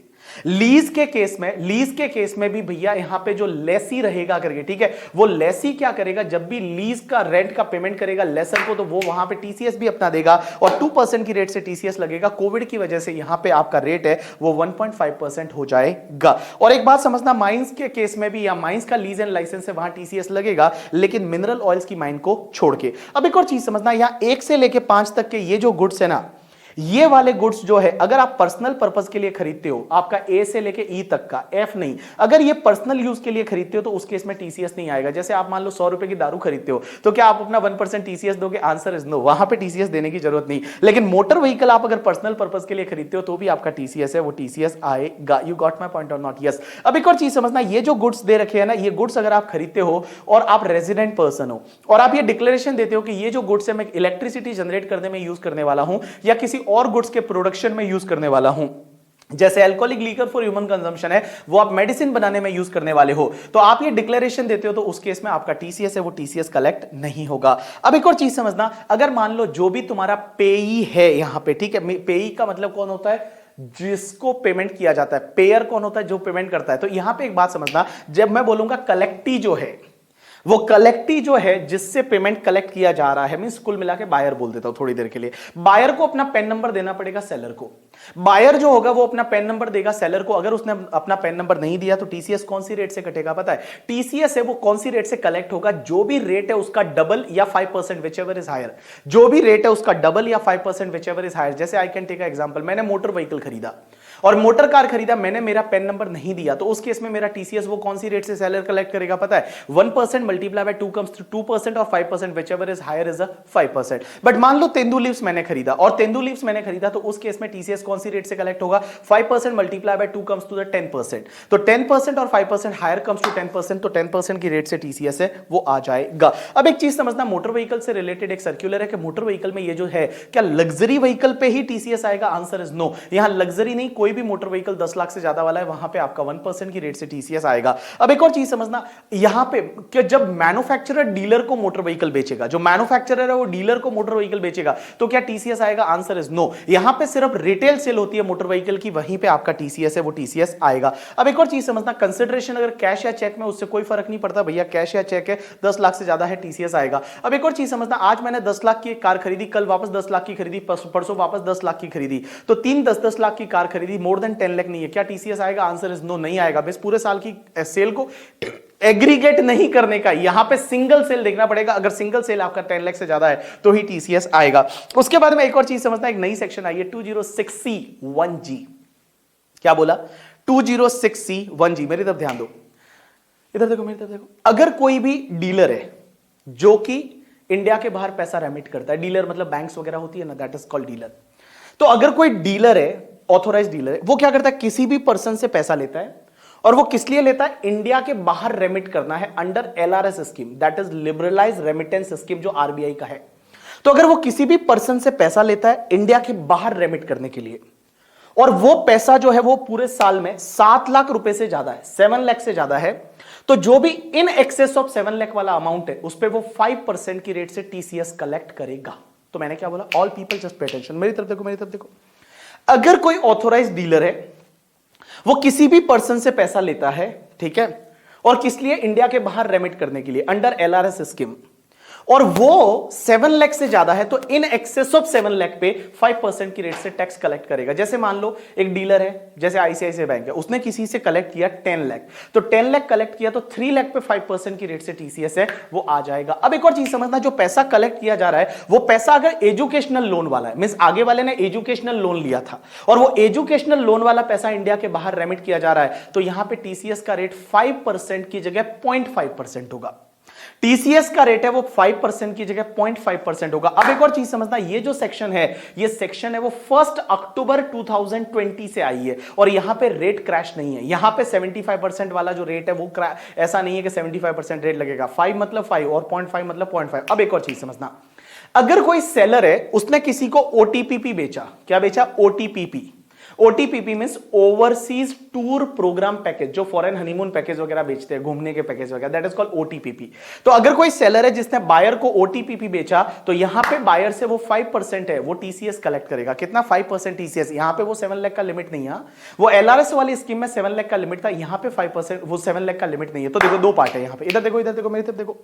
लीज के केस में भी भैया यहां पे जो लेसी रहेगा करके, ठीक है, वो लेसी क्या करेगा, जब भी लीज का रेंट का पेमेंट करेगा लेसर को, तो वो वहां पे टीसीएस भी अपना देगा और 2% की रेट से टीसीएस लगेगा। कोविड की वजह से यहां पे आपका रेट है वो 1.5% हो जाएगा। और एक बात समझना, माइंस के केस में भी, या माइंस का लीज एंड लाइसेंस है वहां टीसीएस लगेगा, लेकिन मिनरल ऑयल्स की माइन को छोड़ के। अब एक और चीज समझना, यहां 1 से लेके 5 तक के ये जो गुड्स है ना, ये वाले गुड्स जो है अगर आप पर्सनल पर्पस के लिए खरीदते हो, आपका ए से लेके ई तक का, एफ नहीं, अगर ये पर्सनल यूज के लिए खरीदते हो तो उस केस में टीसीएस नहीं आएगा। जैसे आप मान लो 100 रुपए की दारू खरीदते हो, तो क्या आप अपना 1% टीसीएस दोगे? आंसर इज नो, वहां पे टीसीएस देने की जरूरत नहीं। लेकिन मोटर व्हीकल आप अगर पर्सनल पर्पस के लिए खरीदते हो तो भी आपका टीसीएस है वो टीसीएस आएगा। यू गॉट माई पॉइंट और नॉट? यस। अब एक और चीज समझना, ये जो गुड्स दे रखे हैं ना, ये गुड्स अगर आप खरीदते हो और आप रेजिडेंट पर्सन हो और आप ये डिक्लेरेशन देते हो कि ये जो गुड्स है मैं इलेक्ट्रिसिटी जनरेट करने में यूज करने वाला हूं या किसी और गुड्स के प्रोडक्शन में यूज करने वाला हूं, जैसे alcoholic liquor for human consumption है वो आप मेडिसिन बनाने में यूज करने वाले हो, तो आप ये डिक्लेरेशन देते हो, तो उस केस में आपका टीसीएस है वो टीसीएस कलेक्ट नहीं होगा। अब एक और चीज समझना, अगर मान लो जो भी तुम्हारा पेई है यहां पे, ठीक है, पेई का मतलब कौन होता है? जिसको पेमेंट किया जाता है। पेयर कौन होता है? जो पेमेंट करता है। तो यहां पे एक बात समझना, जब मैं बोलूंगा कलेक्टी जो है, वो कलेक्टी जो है जिससे पेमेंट कलेक्ट किया जा रहा है, मींस कुल मिला के बायर बोल देता हूं थोड़ी देर के लिए, बायर को अपना पेन नंबर देना पड़ेगा सेलर को। बायर जो होगा वो अपना पेन नंबर देगा सेलर को। अगर उसने अपना पेन नंबर नहीं दिया तो टीसीएस कौन सी रेट से कटेगा पता है? टीसीएस है वो कौन सी रेट से कलेक्ट होगा? जो भी रेट है उसका डबल या 5%, विचएवर इज हायर। जो भी रेट है उसका डबल या 5%, विचएवर इज हायर। जैसे I can take a example, मैंने मोटर व्हीकल खरीदा और मोटर कार खरीदा, मैंने मेरा पेन नंबर नहीं दिया, तो उस केस में मेरा टीसीएस वो कौन सी रेट से सेलर कलेक्ट करेगा पता है? 1% मल्टीप्लाई बाय 2 कम्स टू 2% और 5%, whichever is higher is a 5%। But मान लो तेंदू लीव्स मैंने खरीदा और तेंदू लीव्स मैंने खरीदा, तो उस केस में टीसीएस कौन सी रेट से कलेक्ट होगा? 5% multiply by 2 comes to the 10%। तो 10% और 5% हायर कम्स टू 10%, तो 10% की रेट से टीसीएस है वो आ जाएगा। अब एक चीज समझना, मोटर व्हीकल से रिलेटेड एक सर्कुलर है कि मोटर व्हीकल में ये जो है, क्या लग्जरी व्हीकल पे ही टीसीएस आएगा? Answer is no. यहां लग्जरी नहीं, कोई भी मोटर व्हीकल 10 लाख से ज्यादा वाला है वहां पे आपका 1% की रेट से टीसीएस आएगा। अब एक और चीज समझना, यहां पे कि जब मैन्युफैक्चरर डीलर को मोटर व्हीकल बेचेगा, जो मैन्युफैक्चरर है वो डीलर को मोटर व्हीकल बेचेगा, तो क्या टीसीएस आएगा? Answer is no. यहां पे सिर्फ रिटेल सेल होती है मोटर व्हीकल की, वहीं पे आपका टीसीएस है वो टीसीएस आएगा। अब एक और चीज समझना, कंसिडरेशन अगर कैश या चेक में, उससे कोई फर्क नहीं पड़ता भैया, कैश या चेक है, 10 लाख से ज्यादा है टीसीएस आएगा। अब एक और चीज समझना, आज मैंने 10 लाख की कार खरीदी, कल वापस 10 लाख की खरीदी, परसों वापस 10 लाख की खरीदी, तो 3-10-10 लाख की कार खरीदी, मोर देन 10 लाख नहीं है, क्या टीसीएस आएगा? आंसर इज नो, नहीं आएगा। बस पूरे साल की सेल को एग्रीगेट नहीं करने का, यहां पे सिंगल सेल देखना पड़ेगा। अगर सिंगल सेल आपका 10 लाख से ज्यादा है तो ही टीसीएस आएगा। उसके बाद में एक और चीज समझना, एक नई सेक्शन आई है 206C1G। क्या बोला? 206C1G। मेरी तरफ ध्यान दो, इधर देखो, मेरी तरफ देखो। अगर कोई भी डीलर है जो कि इंडिया के बाहर पैसा रेमिट करता है, डीलर मतलब बैंक्स वगैरह होती है ना, दैट इज कॉल्ड डीलर। तो अगर कोई डीलर है, ऑथोराइज डीलर है, वो क्या करता है? किसी भी पर्सन से पैसा लेता है, और वो किस लिए लेता है? इंडिया के बाहर रेमिट करना है under LRS scheme, that is liberalise remittance scheme, जो आरबीआई का है। तो अगर वो किसी भी पर्सन से पैसा लेता है इंडिया के बाहर रेमिट करने के लिए, और वो पैसा जो है वो पूरे साल में 7 लाख रुपए से ज्यादा है, 7 लाख से ज्यादा है, तो जो भी इन एक्सेस ऑफ 7 लाख वाला अमाउंट है उस पर वो 5% की रेट से टीसीएस कलेक्ट करेगा। तो मैंने क्या बोला? All people just pay attention, मेरी तरफ देखो, मेरी तरफ देखो। अगर कोई ऑथोराइज डीलर है, वो किसी भी पर्सन से पैसा लेता है, ठीक है, और किस लिए? इंडिया के बाहर रेमिट करने के लिए अंडर एलआरएस स्कीम, और वो 7 लाख से ज्यादा है, तो इन एक्सेस ऑफ 7 लाख पे 5% की रेट से टैक्स कलेक्ट करेगा। जैसे मान लो एक डीलर है, जैसे आईसीआईसीआई बैंक है, उसने किसी से कलेक्ट किया 10 लाख, तो 10 लाख कलेक्ट किया, तो 3 लाख पे 5% की रेट से टीसीएस है वो आ जाएगा। अब एक और चीज समझना, जो पैसा कलेक्ट किया जा रहा है वो पैसा अगर एजुकेशनल लोन वाला है, मींस आगे वाले ने एजुकेशनल लोन लिया था और वो एजुकेशनल लोन वाला पैसा इंडिया के बाहर रेमिट किया जा रहा है, तो यहां पे टीसीएस का रेट 5% की जगह 0.5% होगा। टीसीएस का रेट है वो 5% की जगह 0.5% होगा। अब एक और चीज समझना, ये जो सेक्शन है, ये सेक्शन है वो 1 अक्टूबर 2020 से आई है, और यहां पे रेट क्रैश नहीं है। यहां पे 75% वाला जो रेट है वो ऐसा नहीं है कि 75% रेट लगेगा, 5 मतलब 5 और 0.5 मतलब 0.5। अब एक और चीज समझना, अगर कोई सेलर है, उसने किसी को ओटीपीपी बेचा, क्या बेचा? OTPP. OTPP means overseas tour programme package, जो फॉरेन हनीमून पैकेज वगैरह बेचते हैं, घूमने के पैकेज वगैरह, दैट इज कॉल्ड ओटीपीपी। तो अगर कोई सेलर है जिसने बायर को ओटीपीपी बेचा, तो यहां पे बायर से वो 5% है वो टीसीएस कलेक्ट करेगा। कितना? 5% टीसीएस। यहां पे वो 7 लाख का लिमिट नहीं है, वो एलआरएस वाली स्कीम में 7 लाख का लिमिट था, यहां पे 5%, वो 7 लाख का लिमिट नहीं है। तो देखो दो पार्ट है यहां पे, इधर देखो मेरी तरफ देखो।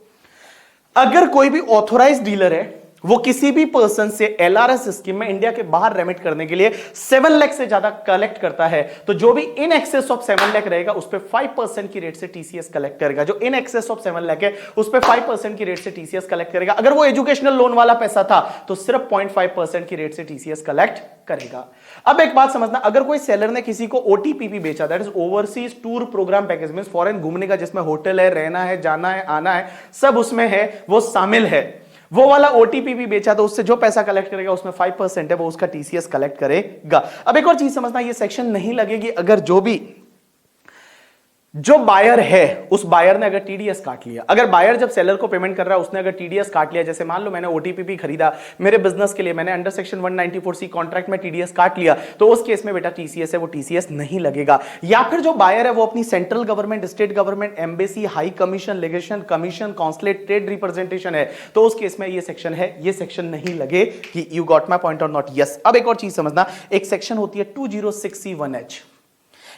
अगर कोई भी ऑथोराइज डीलर है वो किसी भी पर्सन से एलआरएस स्कीम में इंडिया के बाहर रेमिट करने के लिए 7 लाख से ज्यादा कलेक्ट करता है, तो जो भी इन एक्सेस ऑफ 7 लाख रहेगा उस पे 5% की रेट से टीसीएस कलेक्ट करेगा। जो इन एक्सेस ऑफ 7 लाख है उस पे 5% की रेट से टीसीएस कलेक्ट करेगा। अगर वो एजुकेशनल लोन वाला पैसा था तो सिर्फ 0.5% की रेट से टीसीएस कलेक्ट करेगा। अब एक बात समझना, अगर कोई सेलर ने किसी को ओटीपीपी बेचा, that is overseas tour programme package, means foreign घूमने का, जिसमें होटल है, रहना है, जाना है, आना है, सब उसमें है, वो शामिल है, वो वाला ओटीपीपी बेचा, तो उससे जो पैसा कलेक्ट करेगा उसमें 5% है वो उसका टीसीएस कलेक्ट करेगा। अब एक और चीज समझना, ये सेक्शन नहीं लगेगी अगर जो बायर है उस बायर ने अगर टीडीएस काट लिया। अगर बायर जब सेलर को पेमेंट कर रहा है उसने अगर टीडीएस काट लिया, जैसे मान लो मैंने ओटीपीपी खरीदा मेरे बिजनेस के लिए, मैंने अंडर सेक्शन 194C कॉन्ट्रैक्ट में टीडीएस काट लिया, तो उस केस में बेटा टीसीएस है वो टीसीएस नहीं लगेगा। या फिर जो बायर है वो अपनी central government, state government, embassy, high commission, legation commission, consulate, trade representation है, तो उस केस में ये सेक्शन है, ये सेक्शन नहीं लगे। कि यू गॉट माई पॉइंट और नॉट? यस। अब एक और चीज समझना, एक सेक्शन होती है 206C1H।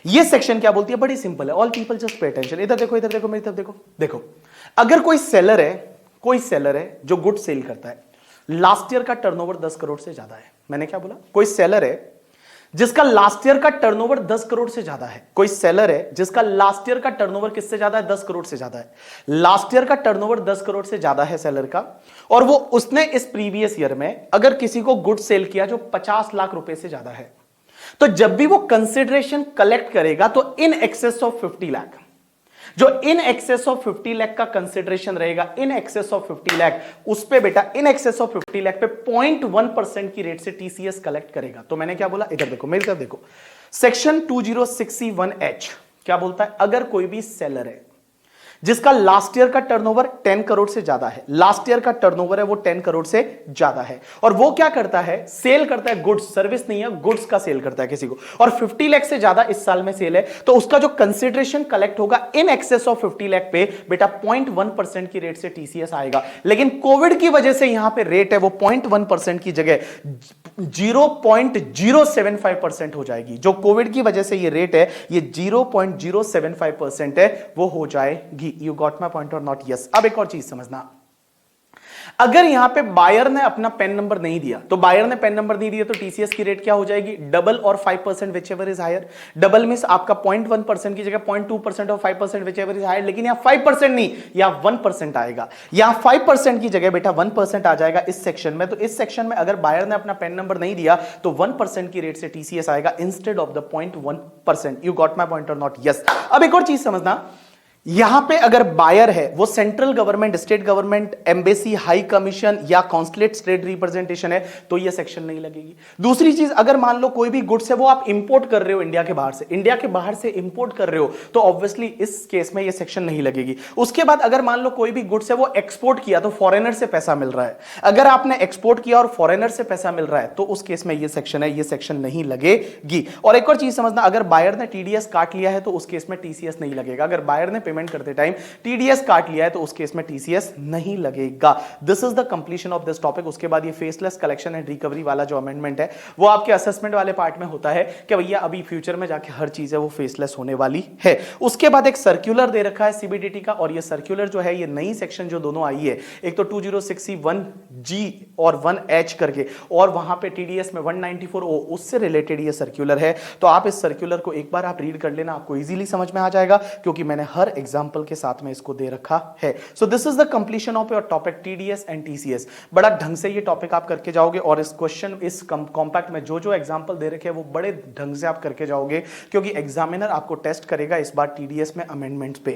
ये सेक्शन क्या बोलती है? बड़ी सिंपल है, all people just pay attention. इधर देखो मेरी तरफ देखो। अगर कोई सेलर है जो गुड सेल करता है, लास्ट ईयर का टर्नओवर 10 करोड़ से ज्यादा है। मैंने क्या बोला? कोई सेलर है जिसका लास्ट ईयर का टर्नओवर 10 करोड़ से ज्यादा है। कोई सेलर है जिसका लास्ट ईयर का टर्नओवर किससे ज्यादा है? 10 करोड़ से ज्यादा है। लास्ट ईयर का टर्नओवर 10 करोड़ से ज्यादा है सेलर का, और वो उसने इस प्रीवियस ईयर में अगर किसी को गुड सेल किया जो 50 लाख रुपए से ज्यादा है, तो जब भी वो कंसिडरेशन कलेक्ट करेगा तो इन एक्सेस ऑफ 50 लाख, जो इन एक्सेस ऑफ 50 लाख का कंसिडरेशन रहेगा, इन एक्सेस ऑफ 50 लाख, उस पे बेटा इन एक्सेस ऑफ 50 लाख पे 0.1% की रेट से टीसीएस कलेक्ट करेगा। तो मैंने क्या बोला? इधर देखो मेरी तरफ देखो, सेक्शन 206C1H क्या बोलता है? अगर कोई भी सेलर है जिसका लास्ट ईयर का टर्नओवर 10 करोड़ से ज्यादा है, लास्ट ईयर का टर्नओवर है वो 10 करोड़ से ज्यादा है, और वो क्या करता है? सेल करता है गुड्स, सर्विस नहीं है, गुड्स का सेल करता है किसी को, और 50 लाख से ज्यादा इस साल में सेल है, तो उसका जो कंसिडरेशन कलेक्ट होगा इन एक्सेस ऑफ 50 लाख पे बेटा 0.1% की रेट से टीसीएस आएगा। लेकिन कोविड की वजह से यहां पे रेट है वो 0.1% की जगह 0.075% हो जाएगी। जो कोविड की वजह से ये रेट है ये 0.075% है, वो हो जाएगी। You got my point or not? Yes। अब एक और चीज समझना, अगर यहां पे बायर ने अपना पेन नंबर नहीं दिया, तो बायर ने पेन नंबर नहीं दिया तो टीसीएस की रेट क्या हो जाएगी? डबल और 5% whichever is higher. Double means आपका 0.1% की जगह 0.2% और 5% विच एवर इज हायर, लेकिन यहां 5% नहीं, यहां 1% आएगा। यहां 5% की जगह बेटा 1% आ जाएगा इस सेक्शन में। तो इस सेक्शन में अगर बायर ने अपना पेन नंबर नहीं दिया तो 1% की रेट से टीसीएस आएगा instead of the 0.1%। You got my point और नॉट? यस। अब एक और चीज समझना, यहां पे अगर बायर है वो central government, state government, embassy, high commission या कॉन्सुलेट, स्टेट रिप्रेजेंटेशन है, तो ये सेक्शन नहीं लगेगी। दूसरी चीज, अगर मान लो कोई भी गुड्स है वो आप इंपोर्ट कर रहे हो इंडिया के बाहर से, इंडिया के बाहर से इंपोर्ट कर रहे हो, तो ऑब्वियसली इस केस में ये सेक्शन नहीं लगेगी। उसके बाद अगर मान लो कोई भी गुड्स है वो एक्सपोर्ट किया तो फॉरेनर से पैसा मिल रहा है, अगर आपने एक्सपोर्ट किया और फॉरेनर से पैसा मिल रहा है तो उस केस में ये सेक्शन है, ये सेक्शन नहीं लगेगी। और एक और चीज समझना, अगर बायर ने टीडीएस काट लिया है तो उस केस में टीसीएस नहीं लगेगा। अगर बायर ने पेमेंट करते टाइम टीडीएस काट लिया है तो उस केस में टीसीएस नहीं लगेगा। This is the completion of this topic. उसके बाद ये फेसलेस कलेक्शन एंड रिकवरी वाला जो अमेंडमेंट है वो आपके असेसमेंट वाले पार्ट में होता है कि भैया अभी फ्यूचर में जाके हर चीज है वो फेसलेस होने वाली है। उसके बाद एक सर्कुलर दे रखा है सीबीडीटी का, और ये सर्कुलर जो है ये नई सेक्शन जो दोनों आई है, एक तो 206C1G और 1H करके, और वहां पे टीडीएस में 194O, उससे रिलेटेड ये सर्कुलर है। तो आप इस सर्कुलर को एक बार आप रीड कर लेना, आपको इजीली समझ में आ जाएगा क्योंकि मैंने हर एग्जांपल के साथ में इसको दे रखा है। So this is the completion of your topic TDS and TCS. बड़ा ढंग से ये टॉपिक आप करके जाओगे, और इस क्वेश्चन, इस कॉम्पैक्ट में जो जो एग्जांपल दे रखे हैं वो बड़े ढंग से आप करके जाओगे, क्योंकि एग्जामिनर आपको टेस्ट करेगा इस बार टीडीएस में अमेंडमेंट्स पे,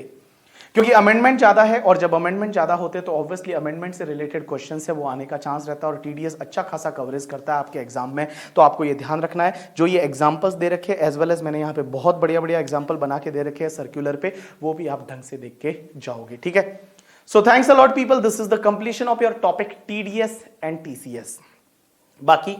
क्योंकि अमेंडमेंट ज्यादा है, और जब अमेंडमेंट ज्यादा होते हैं तो ऑब्वियसली अमेंडमेंट से रिलेटेड क्वेश्चन है वो आने का चांस रहता है, और टीडीएस अच्छा खासा कवरेज करता है आपके एग्जाम में। तो आपको ये ध्यान रखना है, जो ये एग्जांपल्स दे रखे एज वेल एज मैंने यहाँ पे बहुत बढ़िया बढ़िया एग्जांपल बना के दे रखे हैं सर्कुलर पे, वो भी आप ढंग से देख के जाओगे। ठीक है, so thanks a lot people, this is the completion of your topic TDS and TCS. बाकी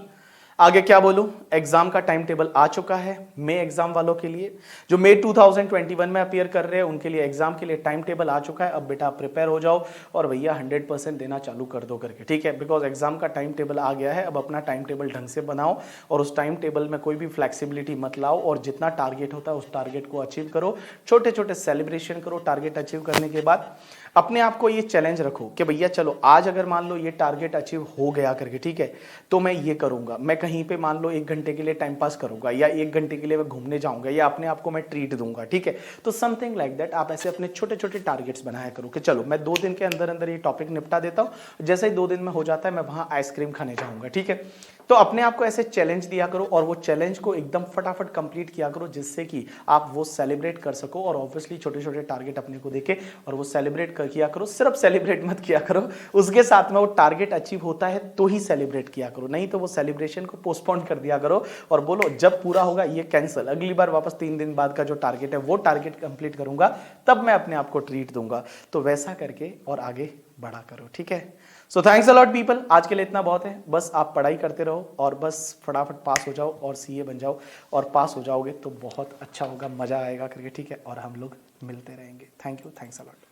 आगे क्या बोलूं, एग्जाम का टाइम टेबल आ चुका है मई एग्जाम वालों के लिए, जो मई 2021 में अपीयर कर रहे हैं उनके लिए एग्जाम के लिए टाइम टेबल आ चुका है। अब बेटा प्रिपेयर हो जाओ और भैया 100% देना चालू कर दो करके, ठीक है, बिकॉज एग्जाम का टाइम टेबल आ गया है। अब अपना टाइम टेबल ढंग से बनाओ और उस टाइम टेबल में कोई भी फ्लेक्सिबिलिटी मत लाओ और जितना टारगेट होता है उस टारगेट को अचीव करो, छोटे छोटे सेलिब्रेशन करो। टारगेट अचीव करने के बाद अपने आप को ये चैलेंज रखो कि भैया चलो आज अगर मान लो ये टारगेट अचीव हो गया करके, ठीक है, तो मैं ये करूंगा, मैं कहीं पे मान लो 1 घंटे के लिए टाइम पास करूंगा या 1 घंटे के लिए मैं घूमने जाऊंगा या अपने आप को मैं ट्रीट दूंगा, ठीक है। तो समथिंग लाइक दैट आप ऐसे अपने छोटे छोटे टारगेट्स बनाया करो कि चलो मैं 2 दिन के अंदर अंदर ये टॉपिक निपटा देता हूं, जैसे ही 2 दिन में हो जाता है मैं वहां आइसक्रीम खाने जाऊंगा, ठीक है। तो अपने आप को ऐसे चैलेंज दिया करो और वो चैलेंज को एकदम फटाफट कंप्लीट किया करो जिससे कि आप वो सेलिब्रेट कर सको। और ऑब्वियसली छोटे छोटे टारगेट अपने को देके और वो सेलिब्रेट कर किया करो, सिर्फ सेलिब्रेट मत किया करो, उसके साथ में वो टारगेट अचीव होता है तो ही सेलिब्रेट किया करो, नहीं तो वो सेलिब्रेशन को पोस्टपोन कर दिया करो और बोलो जब पूरा होगा ये कैंसिल, अगली बार वापस 3 दिन बाद का जो टारगेट है वो टारगेट कंप्लीट करूंगा तब मैं अपने आप को ट्रीट दूंगा। तो वैसा करके और आगे बढ़ा करो, ठीक है। So thanks a lot people, आज के लिए इतना बहुत है। बस आप पढ़ाई करते रहो और बस फटाफट पास हो जाओ और सीए बन जाओ, और पास हो जाओगे तो बहुत अच्छा होगा, मजा आएगा करके, ठीक है, और हम लोग मिलते रहेंगे। Thank you, thanks a lot.